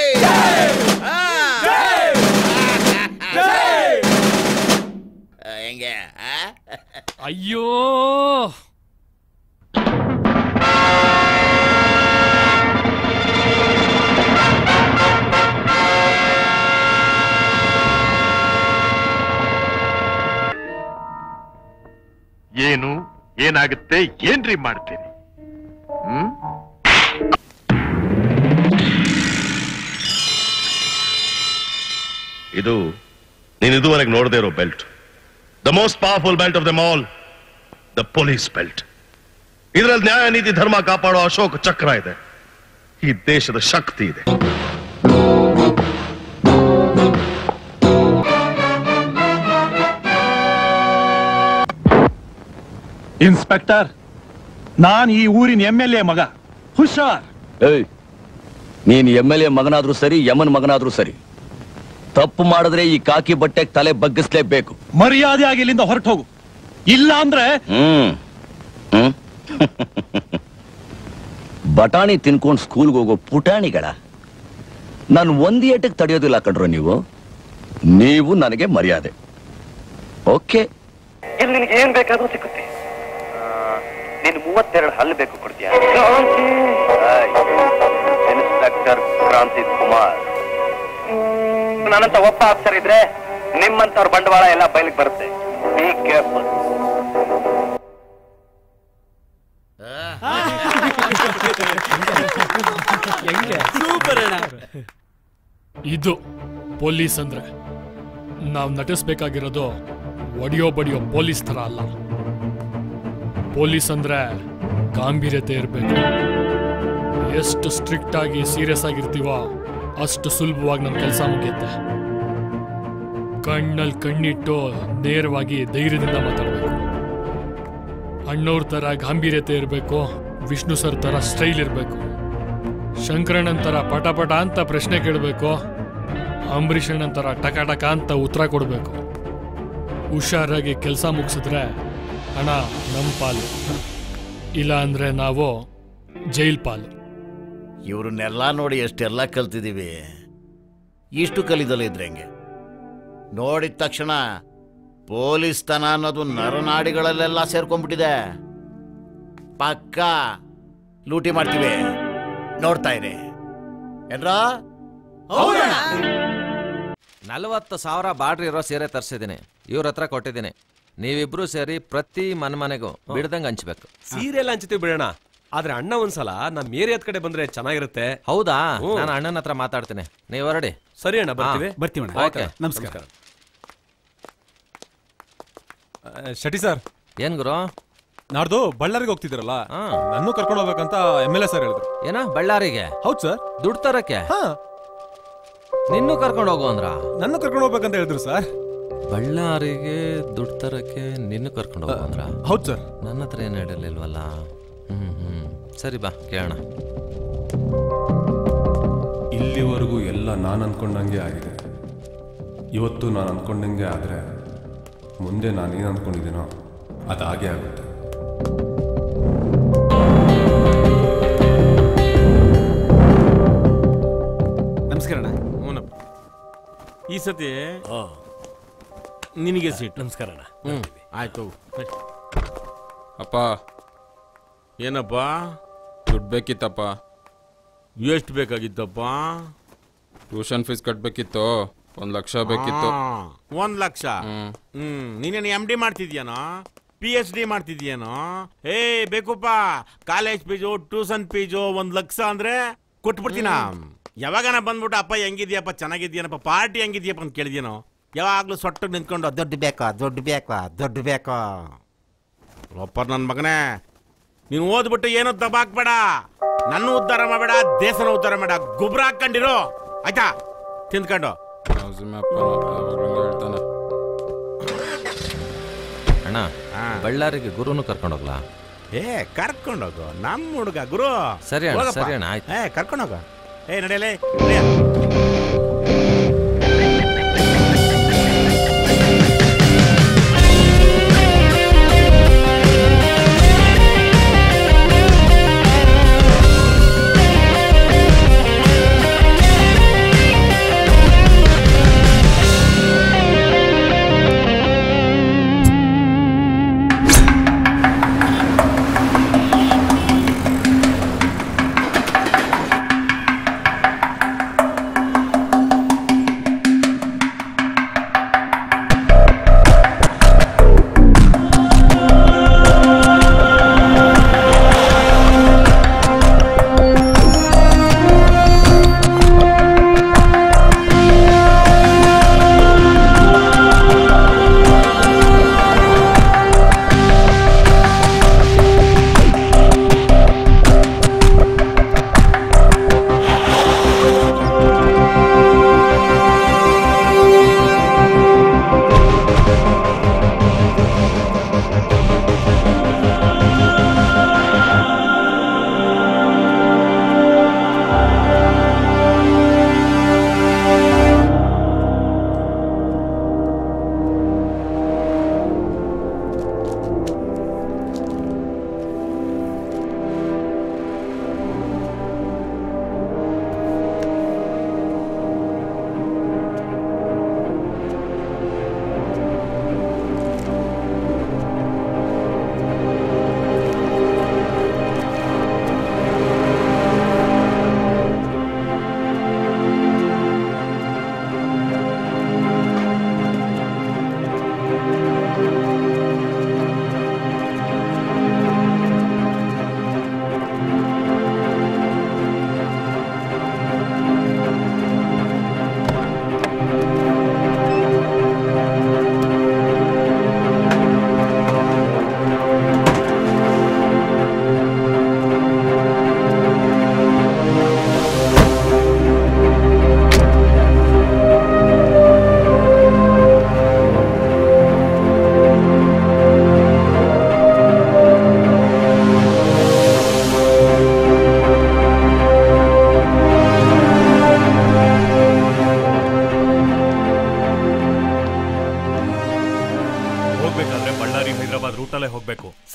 ಹೆಂಗೆ ಅಯ್ಯೋ ಏನು ಏನಾಗುತ್ತೆ ಏನ್ರಿ ಮಾಡ್ತೀರಿ? ಇದು ನೀನು ಇದುವರೆಗೆ ನೋಡದೇ ಇರೋ belt, the most powerful belt of them all, the police belt. ಇದರಲ್ಲಿ ನ್ಯಾಯ ನೀತಿ ಧರ್ಮ ಕಾಪಾಡೋ ಅಶೋಕ ಚಕ್ರ ಇದೆ. ಈ ದೇಶದ ಶಕ್ತಿ ಇದೆ. ಇನ್ಸ್ಪೆಕ್ಟರ್, ನಾನ್ ಈ ಊರಿನ MLA ಮಗ. ಹುಷಾರ್. ಏಯ್, ನೀನ್ MLA ಮಗನಾದ್ರೂ ಸರಿ, ಯಮನ್ ಮಗನಾದ್ರೂ ಸರಿ, ತಪ್ಪು ಮಾಡಿದ್ರೆ ಈ ಕಾಕಿ ಬಟ್ಟೆಗೆ ತಲೆ ಬಗ್ಗಿಸ್ಲೇಬೇಕು. ಮರ್ಯಾದೆಯಾಗಿ ಇಲ್ಲಿಂದ ಹೊರಟು ಹೋಗು, ಇಲ್ಲ ಅಂದ್ರೆ ಬಟಾಣಿ ತಿನ್ಕೊಂಡು ಸ್ಕೂಲ್ಗೆ ಹೋಗೋ ಪುಟಾಣಿಗಳ ನಾನು ಒಂದ್ ಏಟಕ್ಕೆ ತಡೆಯೋದಿಲ್ಲ ಕಣ್ರು. ನೀವು ನನಗೆ ಮರ್ಯಾದೆ. ಓಕೆ, ಇಲ್ಲಿ ನಿನಗೆ ಏನ್ ಬೇಕಾದ್ರೂ ಸಿಗುತ್ತೆ. ನೀನು 32 ಹಲ್ಲು ಬೇಕು ಕೊಡ್ತೀಯ? ಇನ್ಸ್ಪೆಕ್ಟರ್ ಕ್ರಾಂತಿ ಕುಮಾರ್, ನನ್ನಂತ ಒಬ್ಬ ಆಫೀಸರ್ ಇದ್ರೆ ನಿಮ್ಮಂತವ್ರ ಬಂಡವಾಳ ಎಲ್ಲ ಬಯಲಿಗೆ ಬರುತ್ತೆ. Be careful. ಇದು ಪೊಲೀಸ್ ಅಂದ್ರೆ ನಾವು ನಟಿಸ್ಬೇಕಾಗಿರೋದು ಒಡಿಯೋ ಬಡಿಯೋ ಪೊಲೀಸ್ ತರ ಅಲ್ಲ. ಪೊಲೀಸ್ ಅಂದ್ರೆ ಗಾಂಭೀರ್ಯತೆ ಇರಬೇಕು. ಎಷ್ಟು ಸ್ಟ್ರಿಕ್ಟ್ ಆಗಿ ಸೀರಿಯಸ್ ಆಗಿರ್ತೀವೋ ಅಷ್ಟು ಸುಲಭವಾಗಿ ನಮ್ಮ ಕೆಲಸ ಮುಗಿಯುತ್ತೆ. ಕಣ್ಣಲ್ಲಿ ಕಣ್ಣಿಟ್ಟು ನೇರವಾಗಿ ಧೈರ್ಯದಿಂದ ಮಾತಾಡಬೇಕು. ಅಣ್ಣವ್ರ ತರ ಗಾಂಭೀರ್ಯತೆ ಇರಬೇಕು. ವಿಷ್ಣು ಸರ್ ತರ ಸ್ಟೈಲ್ ಇರಬೇಕು. ಶಂಕರಣ್ಣನ ತರ ಪಟ ಪಟ ಅಂತ ಪ್ರಶ್ನೆ ಕೇಳಬೇಕು. ಅಂಬರೀಷ್ ಅಣ್ಣನ ತರ ಟಕ ಟಕ ಅಂತ ಉತ್ತರ ಕೊಡಬೇಕು. ಹುಷಾರಾಗಿ ಕೆಲಸ ಮುಗಿಸಿದ್ರೆ ಹಣ ನಮ್ಮ ಪಾಲು, ಇಲ್ಲ ಅಂದ್ರೆ ನಾವು ಜೈಲ್ ಪಾಲು. ಇವ್ರನ್ನೆಲ್ಲ ನೋಡಿ ಎಷ್ಟೆಲ್ಲ ಕಲ್ತಿದ್ದೀವಿ. ಇಷ್ಟು ಕಲಿದಲ್ಲ ಇದ್ರೆ ಹೆಂಗೆ? ನೋಡಿದ ತಕ್ಷಣ ಪೊಲೀಸ್ ತನ ಅನ್ನೋದು ನರನಾಡಿಗಳಲ್ಲೆಲ್ಲ ಸೇರ್ಕೊಂಡ್ಬಿಟ್ಟಿದೆ. ಪಕ್ಕ ಲೂಟಿ ಮಾಡ್ತೀವಿ, ನೋಡ್ತಾ ಇರಿ. ಏನ್ರಾ? 40,000 ಬಾರ್ಡ್ರ್ ಇರೋ ಸೀರೆ ತರಿಸಿದ್ದೀನಿ, ಇವ್ರ ಹತ್ರ ಕೊಟ್ಟಿದ್ದೀನಿ. ನೀವಿಬ್ರು ಸೇರಿ ಪ್ರತಿ ಮನೆಗೂ ಬಿಡ್ದಂಗೆ ಹಂಚ್ಬೇಕು. ಸೀರೆ ಎಲ್ಲ ಹಂಚ್ತೀವಿ ಬಿಡೋಣ, ಆದ್ರೆ ಅಣ್ಣ ಒಂದ್ಸಲ ನಮ್ಮ ಏರಿಯಾದ ಕಡೆ ಬಂದ್ರೆ ಚೆನ್ನಾಗಿರುತ್ತೆ. ಹೌದಾ? ನಾನು ಅಣ್ಣನ ಹತ್ರ ಮಾತಾಡ್ತೀನಿ, ನೀವು ಹೊರಡಿ. ಸರಿ ಅಣ್ಣ, ಬರ್ತೀವಿ. ಬರ್ತೀವಿ. ಓಕೆ, ನಮಸ್ಕಾರ. ಶೆಟ್ಟಿ ಸರ್, ಏನ್ ಗುರು ನಾಡ್ದು ಬಳ್ಳಾರಿಗೆ ಹೋಗ್ತಿದ್ದೀರಲ್ಲ, ನನ್ನೂ ಕರ್ಕೊಂಡು ಹೋಗ್ಬೇಕಂತ MLA ಸರ್ ಹೇಳಿದ್ರು. ಏನ ಬಳ್ಳಾರಿಗೆ? ಹೌದು ಸರ್. ದುಡ್ಡು ತರಕ್ಕೆ? ನಿನ್ನೂ ಕರ್ಕೊಂಡು ಹೋಗು ಅಂದ್ರ? ನನ್ನ ಕರ್ಕೊಂಡು ಹೋಗ್ಬೇಕಂತ ಹೇಳಿದ್ರು ಸರ್. ಬಳ್ಳಾರಿಗೆ ದುಡ್ಡು ತರಕ್ಕೆ ನಿನ್ನೂ ಕರ್ಕೊಂಡು ಹೋಗು ಅಂದ್ರ? ಹೌದು ಸರ್. ನನ್ನ ಹತ್ರ ಏನು ಹೇಳಿರ್ಲಿಲ್ವಲ್ಲ. ಸರಿ ಬಾ ಕೇಳೋಣ. ಇಲ್ಲಿವರೆಗೂ ಎಲ್ಲ ನಾನು ಅನ್ಕೊಂಡಂಗೆ ಆಗಿದೆ. ಇವತ್ತು ನಾನು ಅನ್ಕೊಂಡಂಗೆ ಆದರೆ ಮುಂದೆ ನಾನೇನು ಅನ್ಕೊಂಡಿದ್ದೀನೋ ಅದು ಹಾಗೆ ಆಗುತ್ತೆ. ನಮಸ್ಕಾರ ಅಣ್ಣ. ಈ ಸತಿ ನಿನಗೆ ಸೀಟ್. ನಮಸ್ಕಾರ ಅಣ್ಣ. ಆಯ್ತು. ಅಪ್ಪ, ಏನಪ್ಪ? ದುಡ್ಡು ಬೇಕಿತ್ತಪ್ಪ. ಎಷ್ಟು ಬೇಕಾಗಿತ್ತಪ್ಪ? ಟ್ಯೂಷನ್ ಫೀಸ್ ಕಟ್ಬೇಕಿತ್ತು, 1 ಲಕ್ಷ ಬೇಕಿತ್ತು. 1 ಲಕ್ಷ? ನೀನೇನು MD ಮಾಡ್ತಿದ್ಯಾನೋ, PhD ಮಾಡ್ತಿದ್ಯಾನೋ? ಬೇಕಪ್ಪ. College fees, tuition fees 1 lakh ಅಂದ್ರೆ ಕೊಟ್ಬಿಡ್ತೀನ. ಯಾವಾಗನ ಬಂದ್ಬಿಟ್ಟು ಅಪ್ಪ ಹೆಂಗಿದ್ಯಪ್ಪ, ಚೆನ್ನಾಗಿದ್ಯಾನಪ್ಪ, ಪಾರ್ಟಿ ಹೆಂಗಿದ್ಯಪ್ಪ ಅಂತ ಕೇಳಿದ್ಯಾನೋ? ಯಾವಾಗ್ಲೂ ಸೊಟ್ಟಿಗೆ ನಿಂತ್ಕೊಂಡು ದುಡ್ಡು ಬೇಕಾ ದುಡ್ಡು ಬೇಕಾ ದುಡ್ಡು ಬೇಕಾ? ಒಪ್ಪರ್ ನನ್ನ ಮಗನೇ, ನೀನು ಓದ್ಬಿಟ್ಟು ಏನೋ ದಬಾಕ್ಬೇಡ, ನನ್ನ ಉದ್ಧಾರ ಮಾಡಬೇಡ, ದೇಶನ ಉದ್ಧಾರ ಮಾಡ. ಗೊಬ್ಬರ ಹಾಕೊಂಡಿರೋ ಆಯ್ತಾ? ತಿಂದ್ಕೊಂಡು ಹೇಳ್ತಾನೆ. ಅಣ್ಣ, ಬಳ್ಳಾರಿಗೆ ಗುರುನು ಕರ್ಕೊಂಡೋಗ್ಲಾ? ಕರ್ಕೊಂಡೋಗು, ನಮ್ಮ ಹುಡುಗ ಗುರು. ಸರಿ ಅಣ್ಣ, ಸರಿ ಅಣ್ಣ, ಆಯ್ತು. ಕರ್ಕೊಂಡೋಗ. ನಡೆಯಲೇ.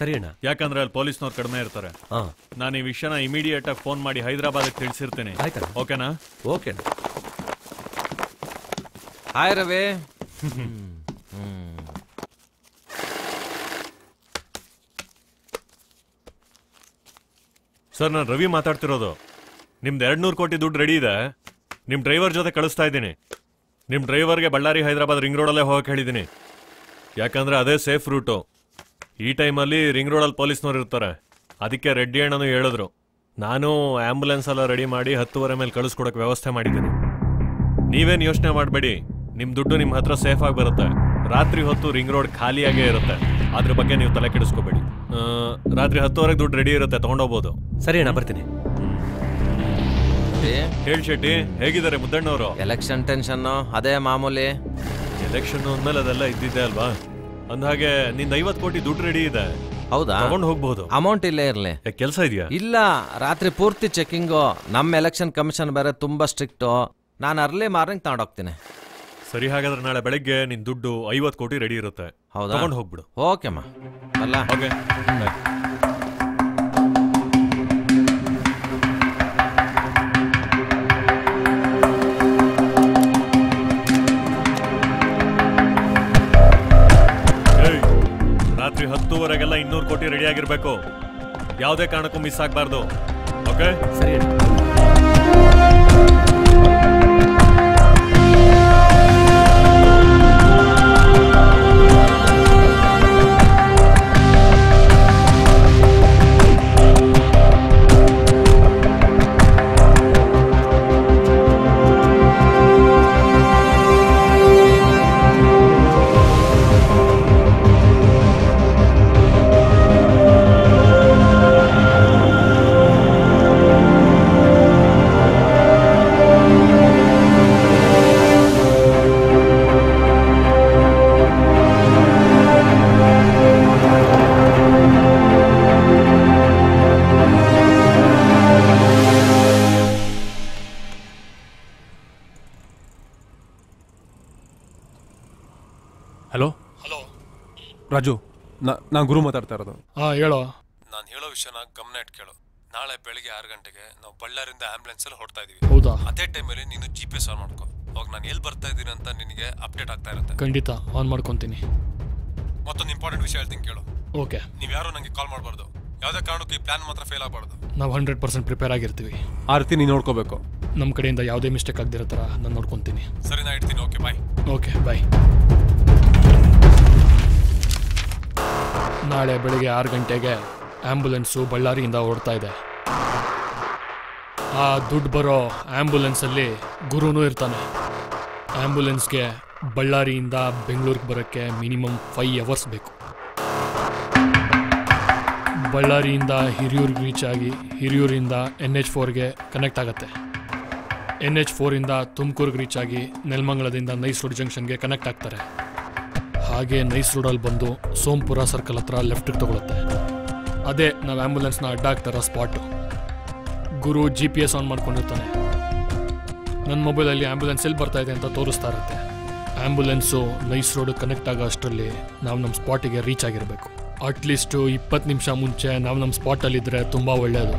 ಸರಿ ಅಣ್ಣ. ಯಾಕಂದ್ರೆ ಅಲ್ಲಿ ಪೊಲೀಸ್ನವ್ರು ಕಡಿಮೆ ಇರ್ತಾರೆ. ನಾನು ಈ ವಿಷಯನ ಇಮಿಡಿಯೇಟ್ ಆಗಿ ಫೋನ್ ಮಾಡಿ ಹೈದರಾಬಾದ್ ತಿಳಿಸಿರ್ತೀನಿ. ಆಯ್ತಾ? ಓಕೆನಾ? ಓಕೆ. ಹಾಯ್ ರವಿ. ಸರ್, ನಾನು ರವಿ ಮಾತಾಡ್ತಿರೋದು. ನಿಮ್ದು 200 ಕೋಟಿ ದುಡ್ಡು ರೆಡಿ ಇದೆ. ನಿಮ್ಮ ಡ್ರೈವರ್ ಜೊತೆ ಕಳಿಸ್ತಾ ಇದ್ದೀನಿ. ನಿಮ್ಮ ಡ್ರೈವರ್ಗೆ ಬಳ್ಳಾರಿ ಹೈದರಾಬಾದ್ ರಿಂಗ್ ರೋಡಲ್ಲೇ ಹೋಗಕ್ಕೆ ಹೇಳಿದ್ದೀನಿ. ಯಾಕಂದ್ರೆ ಅದೇ ಸೇಫ್ ರೂಟು. ಈ ಟೈಮಲ್ಲಿ ರಿಂಗ್ ರೋಡಲ್ಲಿ ಪೊಲೀಸ್ನವ್ರು ಇರ್ತಾರೆ. ಅದಕ್ಕೆ ರೆಡ್ಡಿ ಅಣ್ಣನೂ ಹೇಳಿದ್ರು. ನಾನು ಆ್ಯಂಬುಲೆನ್ಸ್ ಎಲ್ಲ ರೆಡಿ ಮಾಡಿ 10:30 ಮೇಲೆ ಕಳಿಸ್ಕೊಡೋಕೆ ವ್ಯವಸ್ಥೆ ಮಾಡಿದ್ದೀನಿ. ನೀವೇನು ಯೋಚನೆ ಮಾಡಬೇಡಿ. ನಿಮ್ಮ ದುಡ್ಡು ನಿಮ್ಮ ಹತ್ರ ಸೇಫ್ ಆಗಿ ಬರುತ್ತೆ. ರಾತ್ರಿ ಹೊತ್ತು ರಿಂಗ್ ರೋಡ್ ಖಾಲಿಯಾಗೇ ಇರುತ್ತೆ. ಅದ್ರ ಬಗ್ಗೆ ನೀವು ತಲೆ ಕೆಡಿಸ್ಕೋಬೇಡಿ. ರಾತ್ರಿ 10:30 ದುಡ್ಡು ರೆಡಿ ಇರುತ್ತೆ, ತಗೊಂಡೋಗ್ಬೋದು. ಸರಿ ಅಣ್ಣ, ಬರ್ತೀನಿ. ಹೇಳಿ ಶೆಟ್ಟಿ, ಹೇಗಿದ್ದಾರೆ ಮುದ್ದಣ್ಣವರು? ಎಲೆಕ್ಷನ್ ಟೆನ್ಷನ್ ಅದೇ ಮಾಮೂಲಿ. ಎಲೆಕ್ಷನ್ ಅಂದ್ಮೇಲೆ ಅದೆಲ್ಲ ಇದ್ದಿದ್ದೆ ಅಲ್ವಾ? ಅಂದ್ಹಾಗೆ ನಿಂದ 50 ಕೋಟಿ ದುಡ್ಡು ರೆಡಿ ಇದೆ. ಹೌದಾ? ತಗೊಂಡು ಹೋಗ್ಬಹುದು. ಅಮೌಂಟ್ ಇಲ್ಲೇ ಇರ್ಲಿ. ಕೆಲಸ ಇದೆಯಾ? ಇಲ್ಲ, ರಾತ್ರಿ ಪೂರ್ತಿ ಚೆಕಿಂಗು. ನಮ್ಮ ಎಲೆಕ್ಷನ್ ಕಮಿಷನ್ ಬೇರೆ ತುಂಬಾ ಸ್ಟ್ರಿಕ್ಟು. ನಾನು ಅರ್ಲಿ ಮಾರ್ನಿಂಗ್ ತಗೊಂಡೋಗ್ತೀನಿ. ಸರಿ, ಹಾಗಾದ್ರೆ ನಾಳೆ ಬೆಳಗ್ಗೆ ನಿನ್ ದುಡ್ಡು 50 ಕೋಟಿ ರೆಡಿ ಇರುತ್ತೆ. ಹೌದಾ? ತಗೊಂಡು ಹೋಗ್ಬಿಡು. ಓಕೆಮ್ಮ. ಅಲ್ಲ ಓಕೆ. ರಾತ್ರಿ 10:30 200 ಕೋಟಿ ರೆಡಿ ಆಗಿರ್ಬೇಕು. ಯಾವುದೇ ಕಾರಣಕ್ಕೂ ಮಿಸ್ ಆಗಬಾರ್ದು. ಓಕೆ? ಸರಿ. ಹಲೋ ರಾಜು, ನಾನು ಗುರು ಮಾತಾಡ್ತಾ ಇರೋದು. ಹೇಳೋ. ನಾನು ಹೇಳೋ ವಿಷಯನ ಗಮನ ಇಟ್ಟು ಕೇಳು. ನಾಳೆ ಬೆಳಿಗ್ಗೆ 6 ಗಂಟೆಗೆ ನಾವು ಬಳ್ಳಾರಿಂದ ಆಂಬುಲೆನ್ಸ್ ಅಲ್ಲಿ ಹೊರಡ್ತಾ ಇದೀವಿ. ಹೌದಾ? ಅದೇ ಟೈಮಲ್ಲಿ ನೀನು GPS ಆನ್ ಮಾಡ್ಕೋ. ಅವಾಗ ನಾನು ಎಲ್ಲಿ ಬರ್ತಾ ಇದ್ದೀನಿ ಅಂತ ನಿನಗೆ ಅಪ್ಡೇಟ್ ಆಗ್ತಾ ಇರುತ್ತೆ. ಖಂಡಿತ ಆನ್ ಮಾಡ್ಕೊತೀನಿ. ಮತ್ತೊಂದು ಇಂಪಾರ್ಟೆಂಟ್ ವಿಷಯ ಹೇಳ್ತೀನಿ ಕೇಳು. ಓಕೆ. ನೀವು ಯಾರು ನನಗೆ ಕಾಲ್ ಮಾಡಬಾರ್ದು. ಯಾವುದೇ ಕಾರಣಕ್ಕೂ ಈ ಪ್ಲಾನ್ ಮಾತ್ರ ಫೇಲ್ ಆಗಬಾರ್ದು. ನಾವು 100% ಪ್ರಿಪೇರ್ ಆಗಿರ್ತೀವಿ. ಆ ರೀತಿ ನೀನು ನೋಡ್ಕೋಬೇಕು. ನಮ್ಮ ಕಡೆಯಿಂದ ಯಾವುದೇ ಮಿಸ್ಟೇಕ್ ಆಗದಿರೋ ಥರ ನಾನು ನೋಡ್ಕೊತೀನಿ. ಸರಿ, ನಾ ಇಡ್ತೀನಿ. ಓಕೆ, ಬಾಯ್. ಓಕೆ, ಬಾಯ್. ನಾಳೆ ಬೆಳಗ್ಗೆ 6 ಗಂಟೆಗೆ ಆ್ಯಂಬುಲೆನ್ಸು ಬಳ್ಳಾರಿಯಿಂದ ಹೊರಡ್ತಾ ಇದೆ. ಆ ದುಡ್ಡು ಬರೋ ಆ್ಯಂಬುಲೆನ್ಸಲ್ಲಿ ಗುರುನೂ ಇರ್ತಾನೆ. ಆ್ಯಂಬುಲೆನ್ಸ್ಗೆ ಬಳ್ಳಾರಿಯಿಂದ ಬೆಂಗಳೂರಿಗೆ ಬರೋಕ್ಕೆ ಮಿನಿಮಮ್ 5 ಅವರ್ಸ್ ಬೇಕು. ಬಳ್ಳಾರಿಯಿಂದ ಹಿರಿಯೂರಿಗೆ ರೀಚ್ ಆಗಿ ಹಿರಿಯೂರಿಂದ NH4ಗೆ ಕನೆಕ್ಟ್ ಆಗುತ್ತೆ. NH4ಇಂದ ತುಮಕೂರಿಗೆ ರೀಚ್ ಆಗಿ ನೆಲಮಂಗಲದಿಂದ ನೈಸ್ ರೋಡ್ ಜಂಕ್ಷನ್ಗೆ ಕನೆಕ್ಟ್ ಆಗ್ತಾರೆ. ಹಾಗೆ ನೈಸ್ ರೋಡಲ್ಲಿ ಬಂದು ಸೋಂಪುರ ಸರ್ಕಲ್ ಹತ್ರ ಲೆಫ್ಟಿಗೆ ತಗೊಳುತ್ತೆ. ಅದೇ ನಾವು ಆ್ಯಂಬುಲೆನ್ಸ್ನ ಅಡ್ಡ ಹಾಕ್ತಾರ ಸ್ಪಾಟು. ಗುರು GPS ಆನ್ ಮಾಡ್ಕೊಂಡಿರ್ತಾನೆ. ನನ್ನ ಮೊಬೈಲಲ್ಲಿ ಆ್ಯಂಬುಲೆನ್ಸ್ ಎಲ್ಲಿ ಬರ್ತಾ ಇದೆ ಅಂತ ತೋರಿಸ್ತಾ ಇರುತ್ತೆ. ಆ್ಯಂಬುಲೆನ್ಸು ನೈಸ್ ರೋಡ್ ಕನೆಕ್ಟ್ ಆಗೋ ಅಷ್ಟರಲ್ಲಿ ನಾವು ನಮ್ಮ ಸ್ಪಾಟಿಗೆ ರೀಚ್ ಆಗಿರಬೇಕು. ಅಟ್ಲೀಸ್ಟು 20 ನಿಮಿಷ ಮುಂಚೆ ನಾವು ನಮ್ಮ ಸ್ಪಾಟಲ್ಲಿದ್ದರೆ ತುಂಬ ಒಳ್ಳೆಯದು.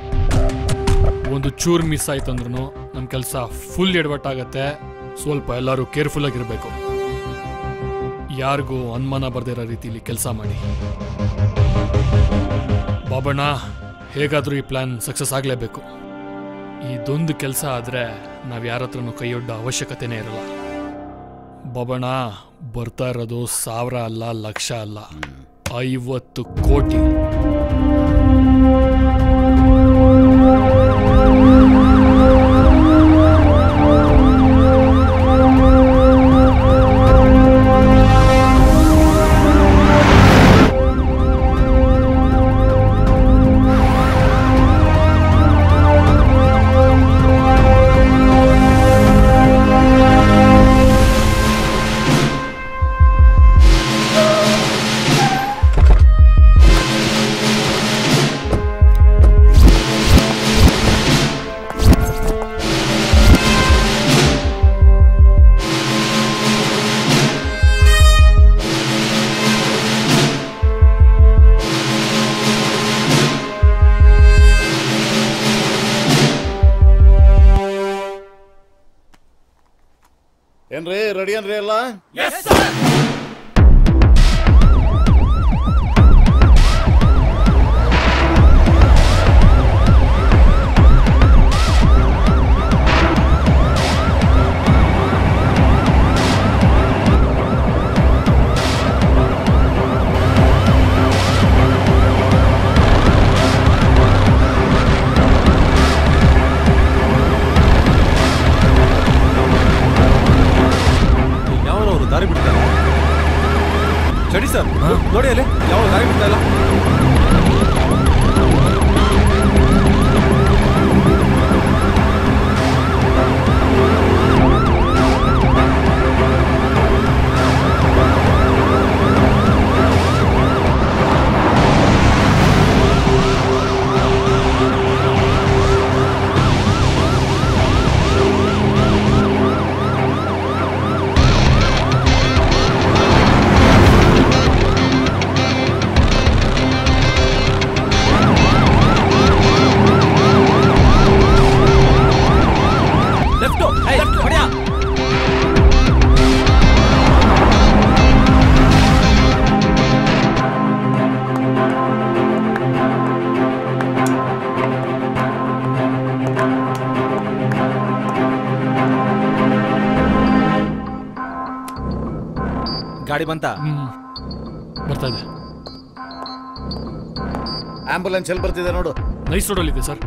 ಒಂದು ಚೂರು ಮಿಸ್ ಆಯ್ತು ಅಂದ್ರೂ ನಮ್ಮ ಕೆಲಸ ಫುಲ್ ಎಡವಟ್ಟಾಗತ್ತೆ. ಸ್ವಲ್ಪ ಎಲ್ಲರೂ ಕೇರ್ಫುಲ್ಲಾಗಿರಬೇಕು. ಯಾರಿಗೂ ಅನುಮಾನ ಬರ್ದಿರೋ ರೀತಿಲಿ ಕೆಲಸ ಮಾಡಿ. ಬಾಬಣ್ಣ, ಹೇಗಾದರೂ ಈ ಪ್ಲ್ಯಾನ್ ಸಕ್ಸಸ್ ಆಗಲೇಬೇಕು. ಇದೊಂದು ಕೆಲಸ ಆದರೆ ನಾವು ಯಾರ ಹತ್ರನೂ ಕೈಯೊಡ್ಡ ಅವಶ್ಯಕತೆನೇ ಇರಲ್ಲ. ಬಾಬಣ್ಣ, ಬರ್ತಾ ಇರೋದು 1000 ಅಲ್ಲ, ಲಕ್ಷ ಅಲ್ಲ, 50 ಕೋಟಿ. ಏನ್ರಿ ರೆಡಿ ಏನ್ರಿ ಎಲ್ಲ? ದಾರಿ ಬಿಡ್ತಾರೆ. ಚಡಿ ಸರ್ ನೋಡಿ ಅಲ್ಲಿ ಯಾವ ದಾರಿ ಬಿಡ್ತಾ ಇಲ್ಲ. ಗಾಡಿ ಬಂತ? ಬರ್ತಾ ಇದೆ. ಆಂಬುಲೆನ್ಸ್ ಎಲ್ಲಿ ಬರ್ತಿದೆ ನೋಡು. ನೈಸ್ ರೋಡಲ್ಲಿ ಇದೆ ಸರ್.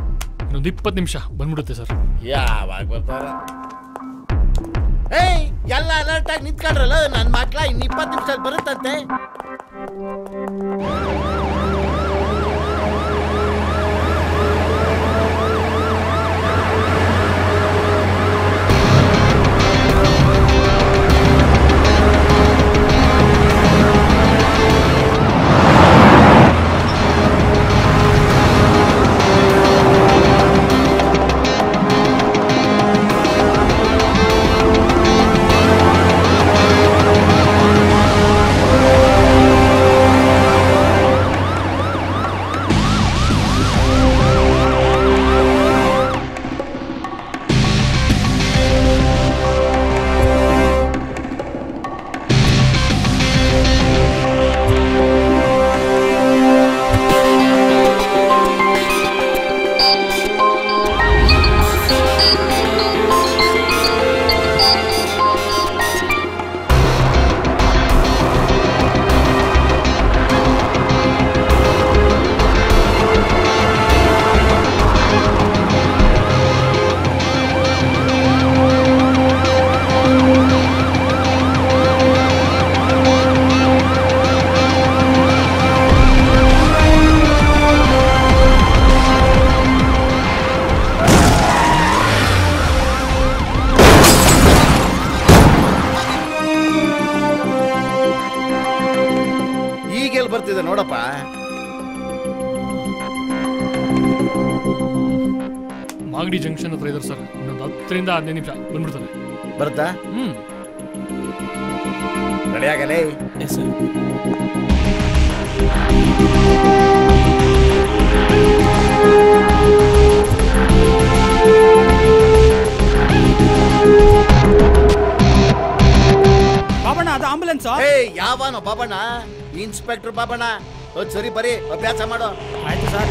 ಇನ್ನೊಂದು 20 ನಿಮಿಷ ಬಂದ್ಬಿಡುತ್ತೆ ಸರ್. ಯಾವಾಗ ಬರ್ತಾರ? ಏಯ್ ಎಲ್ಲ ಅಲರ್ಟ್ ಆಗಿ ನಿಂತ್ಕೊಂಡ್ರಲ್ಲ ನನ್ನ ಮಕ್ಳ. ಇನ್ನು 20 ನಿಮಿಷ ಬರುತ್ತಂತೆ. ಬರ್ತಿದೆ ನೋಡಪ್ಪ. ಮಾಗಡಿ ಜಂಕ್ಷನ್ ಹತ್ರ ಇದ್ದಾರೆ ಸರ್. ಇನ್ನೊಂದು 10 ರಿಂದ 15 ನಿಮಿಷ ಬಂದ್ಬಿಡ್ತಾರೆ. ಬರುತ್ತಾ? ರೆಡಿ ಆಗಲೇ. ಬಾಬಣ್ಣ ಅದು ಆಂಬುಲೆನ್ಸ್. ಯಾವನೋ ಬಾಬಣ್ಣ? ಇನ್ಸ್ಪೆಕ್ಟರ್ ಬಾಬಣ್ಣ. ಸರಿ ಬರೀ ಅಭ್ಯಾಸ ಮಾಡೋ. ಆಯ್ತು ಸರ್.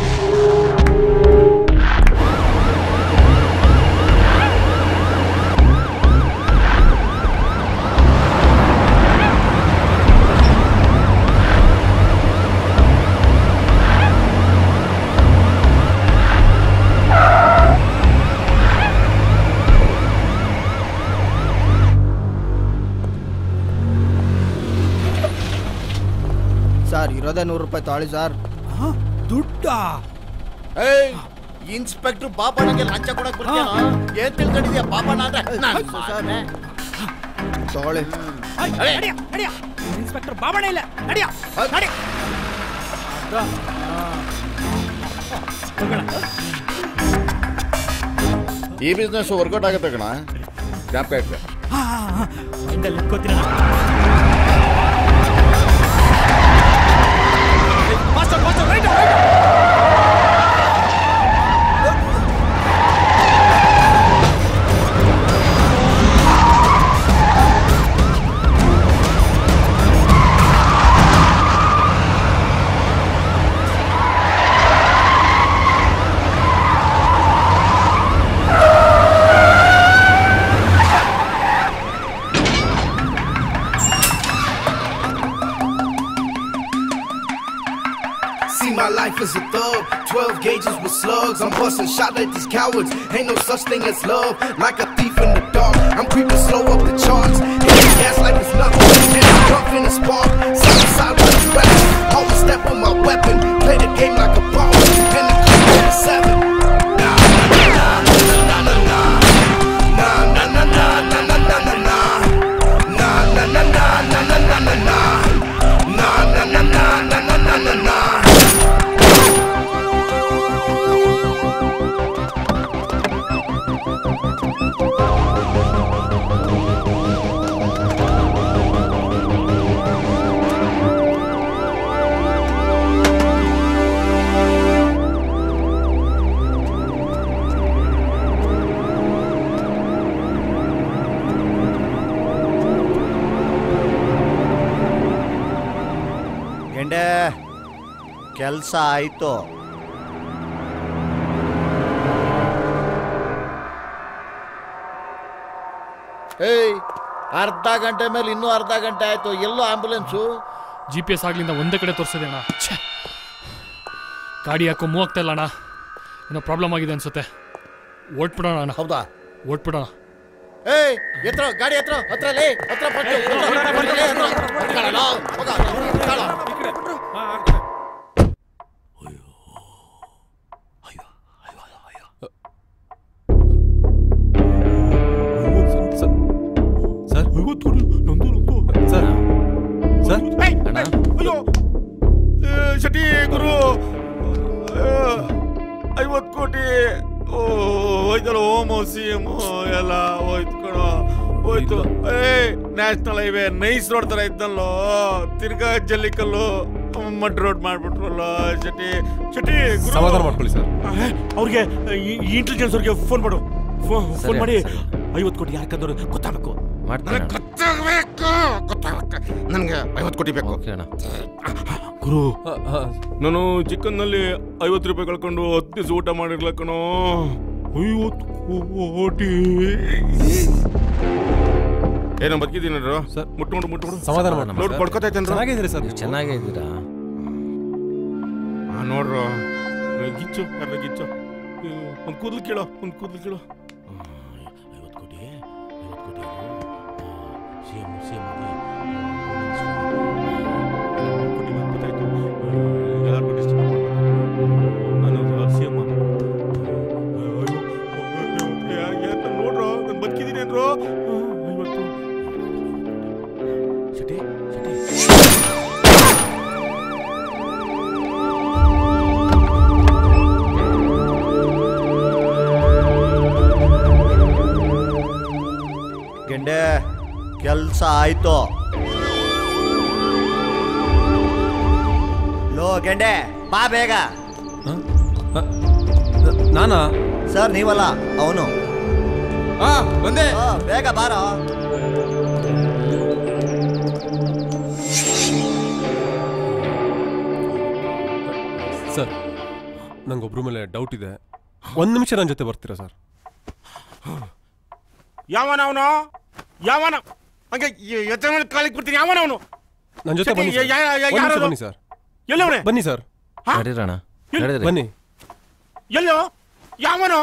ಸರ್ ಇರೋದೇ 100 ರೂಪಾಯಿ ತಾಳಿ ಸರ್. ದುಡ್ಡ? ಇನ್ಸ್ಪೆಕ್ಟರ್ ಬಾಬಣ್ಣಗೆ ಲಂಚ ಕೊಡಕ್ ಬರ್ತೀಯಾ? ಏನ್ ತಿಳ್ಕೊಂಡಿದ್ಯಾ ಬಾಬಣ್ಣ ಅಂದ್ರೆ? ತಗೊಳ್ಳಿ. ಇನ್ಸ್ಪೆಕ್ಟರ್ ಬಾಬಣ್ಣ ಇಲ್ಲ. ನಡಿಯ ನಡಿ. ಈ ಬಿಸ್ನೆಸ್ ವರ್ಕೌಟ್ ಆಗುತ್ತೆ ಕಣ. ಜ್ಞಾಪಕ ಇಟ್ಕೊ. life is a thug. 12 gauges with slugs. I'm busting shot at these cowards. Ain't no such thing as love. Like a thief in the dark. I'm creeping slow up the charts. Hitting gas like it's nothing. And I'm pumping a spark. Side to side like a rap. Always step with my weapon. Play the game like a boss. And the clip at 7. ಕೆಲಸ ಆಯ್ತು. ಏಯ್, ಅರ್ಧ ಗಂಟೆ ಮೇಲೆ ಇನ್ನೂ ಅರ್ಧ ಗಂಟೆ ಆಯ್ತು. ಎಲ್ಲೋ ಆಂಬುಲೆನ್ಸು? GPS ಆಗ್ಲಿಂದ ಒಂದೇ ಕಡೆ ತೋರಿಸಿದೆ ಅಣ್ಣ. ಗಾಡಿ ಯಾಕೋ ಮೂವ್ ಆಗ್ತಾ ಇಲ್ಲ ಅಣ್ಣ. ಏನೋ ಪ್ರಾಬ್ಲಮ್ ಆಗಿದೆ ಅನ್ಸುತ್ತೆ. ಓಟ್ಬಿಡೋಣ ಅಣ್ಣ. ಹೌದಾ? ಓಟ್ಬಿಡೋಣ. ಏಯ್, ಎತ್ರ ಗಾಡಿ ಹತ್ರ ಲೇ, ಹತ್ರ ಪಟ್ಟು ಶಟಿ ಗುರು 50 ಕೋಟಿ ಹೋಯ್ತಲ್ಲ. ಹೋಮೋ CM ಎಲ್ಲ ಹೋಯ್ತು ಕಣ, ಹೋಯ್ತು. ನ್ಯಾಷನಲ್ ಹೈವೇ ನೈಸ್ ರೋಡ್ ತರ ಇದ್ದಲ್ಲೋ, ತಿರ್ಗಾ ಜಲ್ಲಿಕಲ್ಲು ಮಡ್ ರೋಡ್ ಮಾಡ್ಬಿಟ್ರಲ್ಲ. ಶಟಿ ಸಮಾಧಾನ ಮಾಡ್ಕೊಳ್ಳಿ ಸರ್. ಅವ್ರಿಗೆ ಇಂಟೆಲಿಜೆನ್ಸ್ ಅವ್ರಿಗೆ ಫೋನ್ ಮಾಡು. ಫೋನ್ ಮಾಡಿ 50 ಕೋಟಿ ಯಾಕಂದ್ರೆ ಗೊತ್ತಾಗಬೇಕು. ನನಗೆ 50 ಕೋಟಿ ಬೇಕು ಗುರು. ನಾನು ಚಿಕನ್ನಲ್ಲಿ 50 ರೂಪಾಯಿ ಕಳ್ಕೊಂಡು 10 ದಿವಸ ಊಟ ಮಾಡಿರ್ಲ ಕಣೋ. 50 ಕೋಟಿ ಏನೋ ಬದುಕಿದ್ದೀನಿ ಸರ್. ಮುಟ್ಬಿಡು ಸಮಾಧಾನ ನೋಡಿ ಪಡ್ಕೊತೈತೇನ್ರ? ಚೆನ್ನಾಗಿದ್ದೀರಿ ಸರ್. ಚೆನ್ನಾಗೇ ಇದ್ದೀರಾ? ನೋಡ್ರು ಗಿಚ್ಚು ಗಿಚ್ಚು ಒಂದು ಕೂದಲು ಕೇಳೋ 50 ಕೋಟಿ ನೋಡ್ರೋ ನಾನು ಬದುಕಿದ್ದೀನೇನ್ರೋ. ಗೆಂಡೆ ಕೆಲಸ ಆಯ್ತು. ಲೋ ಗೆಂಡೆ ಬಾ ಬೇಗ. ನಾನಾ ಸರ್? ನೀವಲ್ಲ, ಅವನು. ಬಂದೆ. ಬೇಗ ಬಾರೋ. ಸರ್, ನಂಗೊಬ್ರ ಮೇಲೆ ಡೌಟ್ ಇದೆ. 1 ನಿಮಿಷ ನನ್ನ ಜೊತೆ ಬರ್ತೀರಾ ಸರ್? ಯಾವನ ಅವನು? ಹಂಗೆ ಕಾಲಿಗೆ ಬಿಡ್ತೀನಿ. ಯಾವನ ಅವನು? ನನ್ನ ಜೊತೆ ಬನ್ನಿ ಸರ್. ಎಲ್ಲವನೇ? ಬನ್ನಿ ಸರ್. ಬನ್ನಿ. ಎಲ್ಲೋ? ಯಾವನು?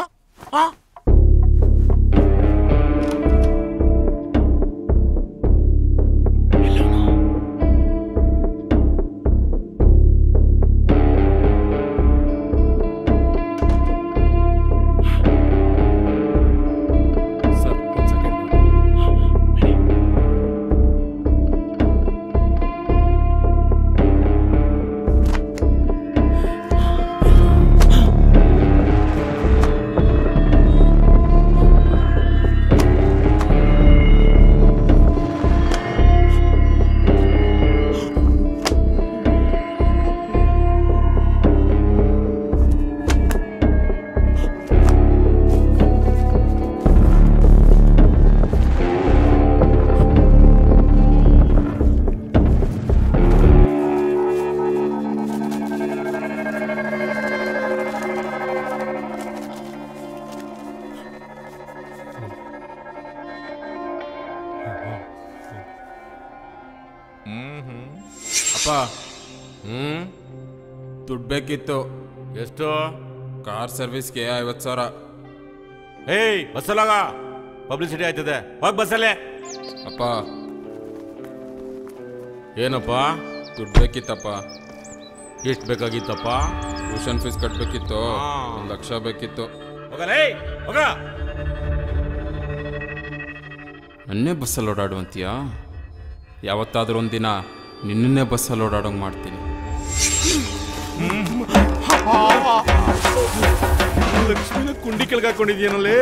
ದುಡ್ಡು ಬೇಕಿತ್ತು. ಎಷ್ಟು? ಕಾರ್ ಸರ್ವಿಸ್ಗೆ 50,000. ಏಯ್ ಬಸ್ಸಲ್ಲಾಗ ಪಬ್ಲಿಸಿಟಿ ಆಯ್ತದೆ, ಹೋಗಿ ಬಸ್ಸಲ್ಲೇ. ಅಪ್ಪ ಏನಪ್ಪ? ದುಡ್ಡು ಬೇಕಿತ್ತಪ್ಪ. ಎಷ್ಟು ಬೇಕಾಗಿತ್ತಪ್ಪ? ಟ್ಯೂಷನ್ ಫೀಸ್ ಕಟ್ಟಬೇಕಿತ್ತು, 1 ಲಕ್ಷ ಬೇಕಿತ್ತು. ಹೋಗಲೇ ಹೋಗ. ನನ್ನೇ ಬಸ್ಸಲ್ಲಿ ಓಡಾಡುವಂತೀಯಾ? ಯಾವತ್ತಾದ್ರೂ ಒಂದಿನ ನಿನ್ನೇ ಬಸ್ಸಲ್ಲಿ ಓಡಾಡೋಂಗೆ ಮಾಡ್ತೀನಿ. ಲಕ್ಷ್ಮಿನ ಕುಂಡಿ ಕೆಳಗೆ ಹಾಕೊಂಡಿದ್ಯಾನಲ್ಲೇ.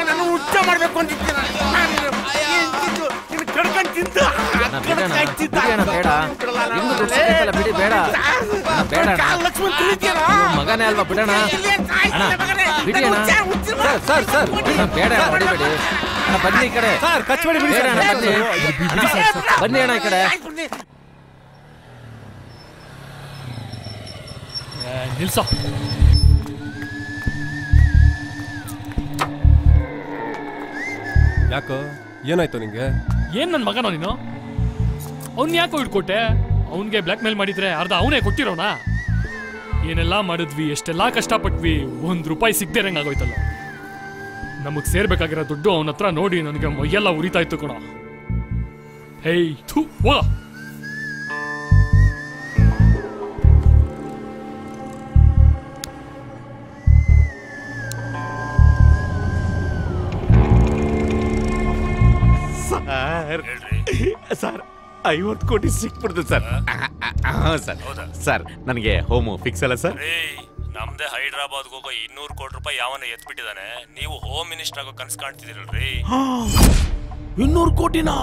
ನಾನು ಹುಚ್ಚ ಮಾಡ್ಬೇಕು ಅಂತಿದ್ದೆ. ಕಡ್ಕೊಂಡು ತಿಂತ ಮಗನೇ ಅಲ್ವಾ, ಬಿಡೋಣ. ಸರ್ ಸರ್ ಬೇಡ, ಹೊಡಿಬೇಡಿ. ಬನ್ನಿ ಈ ಕಡೆ. ಬನ್ನಿ ಅಣ್ಣ ಈ ಕಡೆ. ನಿಲ್ಸ. ಯಾಕೋ ಏನಾಯ್ತು ನಿಂಗೆ? ಏನ್ ನನ್ನ ಮಗನೋ ನೀನು? ಅವ್ನ್ ಯಾಕೋ ಇಟ್ಕೊಟ್ಟೆ? ಅವನ್ಗೆ ಬ್ಲ್ಯಾಕ್ ಮೇಲ್ ಮಾಡಿದ್ರೆ ಅರ್ಧ ಅವನೇ ಕೊಟ್ಟಿರೋಣ. ಏನೆಲ್ಲ ಮಾಡಿದ್ವಿ, ಎಷ್ಟೆಲ್ಲ ಕಷ್ಟಪಟ್ವಿ, ₹1 ಸಿಗದೆ ಇರಂಗಾಗೋಯ್ತಲ್ಲ. ನಮಗ್ ಸೇರ್ಬೇಕಾಗಿರೋ ದುಡ್ಡು ಅವನ ಹತ್ರ ನೋಡಿ ನನಗೆ ಮೈಯೆಲ್ಲ ಉರಿತಾ ಇತ್ತು ಕಣ. ಹೇಯ್ ಥೂ ಹೋಗ. ಸರ್ 50 ಕೋಟಿ ಸಿಕ್ಬಿಡ್ತು ಸರ್. ಸರ್ ಸರ್ ನನಗೆ ಹೋಮು ಫಿಕ್ಸ್ ಅಲ್ಲ ಸರ್? ನಮ್ದೇ ಹೈದರಾಬಾದ್ಗೆ ಹೋಗೋ 200 ಕೋಟಿ ರೂಪಾಯಿ ಯಾವನ ಎತ್ಬಿಟ್ಟಿದ್ದಾನೆ. ನೀವು ಹೋಮ್ ಮಿನಿಸ್ಟರ್ ಆಗೋ ಕನ್ಸ್ ಕಾಣ್ತಿದ್ದೀರಲ್ರಿ. 200 ಕೋಟಿನಾ?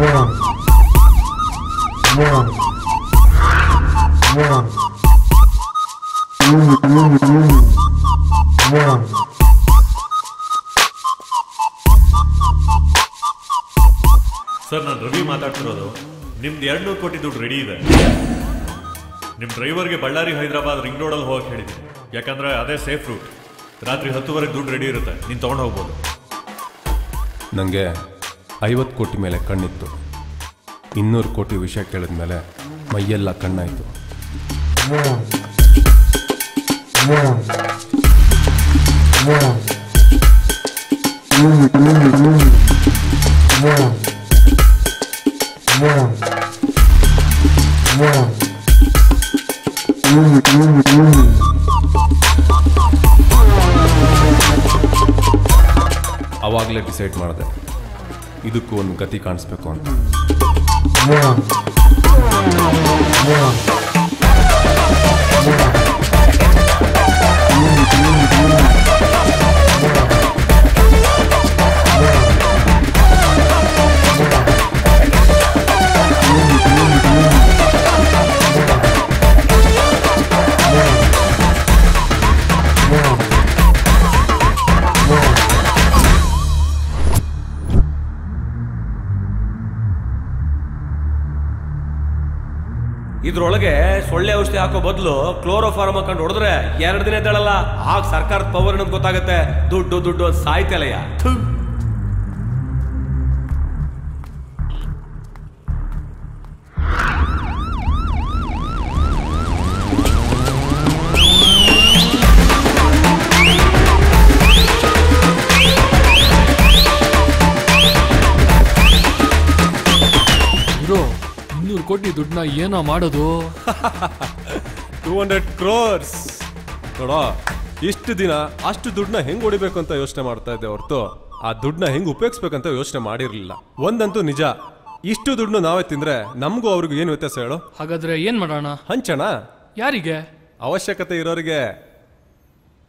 ಸರ್, ನಾನು ರವಿ ಮಾತಾಡ್ತಿರೋದು. ನಿಮ್ದು 200 ಕೋಟಿ ದುಡ್ಡು ರೆಡಿ ಇದೆ. ನಿಮ್ಮ ಡ್ರೈವರ್ಗೆ ಬಳ್ಳಾರಿ ಹೈದರಾಬಾದ್ ರಿಂಗ್ ರೋಡಲ್ಲಿ ಹೋಗಕ್ಕೆ ಹೇಳಿದ್ದೀನಿ. ಯಾಕಂದ್ರೆ ಅದೇ ಸೇಫ್ ರೂಟ್. ರಾತ್ರಿ 10ವರೆಗೆ ದುಡ್ಡು ರೆಡಿ ಇರುತ್ತೆ, ನೀನು ತೊಗೊಂಡು ಹೋಗ್ಬೋದು. ನನಗೆ 50 ಕೋಟಿ ಮೇಲೆ ಕಣ್ಣಿತ್ತು. 200 ಕೋಟಿ ವಿಷಯ ಕೇಳಿದ ಮೇಲೆ ಮೈಯೆಲ್ಲ ಕಣ್ಣಾಯಿತು. ಅವಾಗಲೇ ಡಿಸೈಡ್ ಮಾಡಿದೆ, ಇದಕ್ಕೂ ಒಂದು ಗತಿ ಕಾಣಿಸ್ಬೇಕು ಅಂತ. ಇದ್ರೊಳಗೆ ಸೊಳ್ಳೆ ಔಷಧಿ ಹಾಕೋ ಬದಲು ಕ್ಲೋರೋಫಾರ್ಮ್ ಹಾಕೊಂಡು ಹೊಡೆದ್ರೆ 2 ದಿನ ಇದ್ದಾಳಲ್ಲ, ಆಗ ಸರ್ಕಾರದ ಪವರ್ ನಮ್ಗೆ ಗೊತ್ತಾಗತ್ತೆ. ದುಡ್ಡು ದುಡ್ಡು ಸಾಯ್ತಲಯ್ಯ. ಬ್ರೋ, 200 ಕೋಟಿ ದುಡ್ಡನ್ನ ಏನೋ ಮಾಡೋದು? 200 crores ನೋಡೋ, ಇಷ್ಟು ದಿನ ಅಷ್ಟು ದುಡ್ಡನ್ನ ಹೆಂಗ್ ಹೊಡಿಬೇಕು ಅಂತ ಯೋಚನೆ ಮಾಡ್ತಾ ಇದ್ದೆ ಹೊರತು ಆ ದುಡ್ಡನ್ನ ಹೆಂಗ್ ಉಪಯೋಗಿಸ್ಬೇಕಂತ ಯೋಚನೆ ಮಾಡಿರ್ಲಿಲ್ಲ. ಒಂದಂತೂ ನಿಜ, ಇಷ್ಟು ದುಡ್ಡು ನಾವೇ ತಿಂದ್ರೆ ನಮಗೂ ಅವ್ರಿಗೂ ಏನು ವ್ಯತ್ಯಾಸ ಹೇಳು? ಹಾಗಾದ್ರೆ ಏನ್ ಮಾಡೋಣ? ಹಂಚೋಣ. ಯಾರಿಗೆ? ಅವಶ್ಯಕತೆ ಇರೋರಿಗೆ.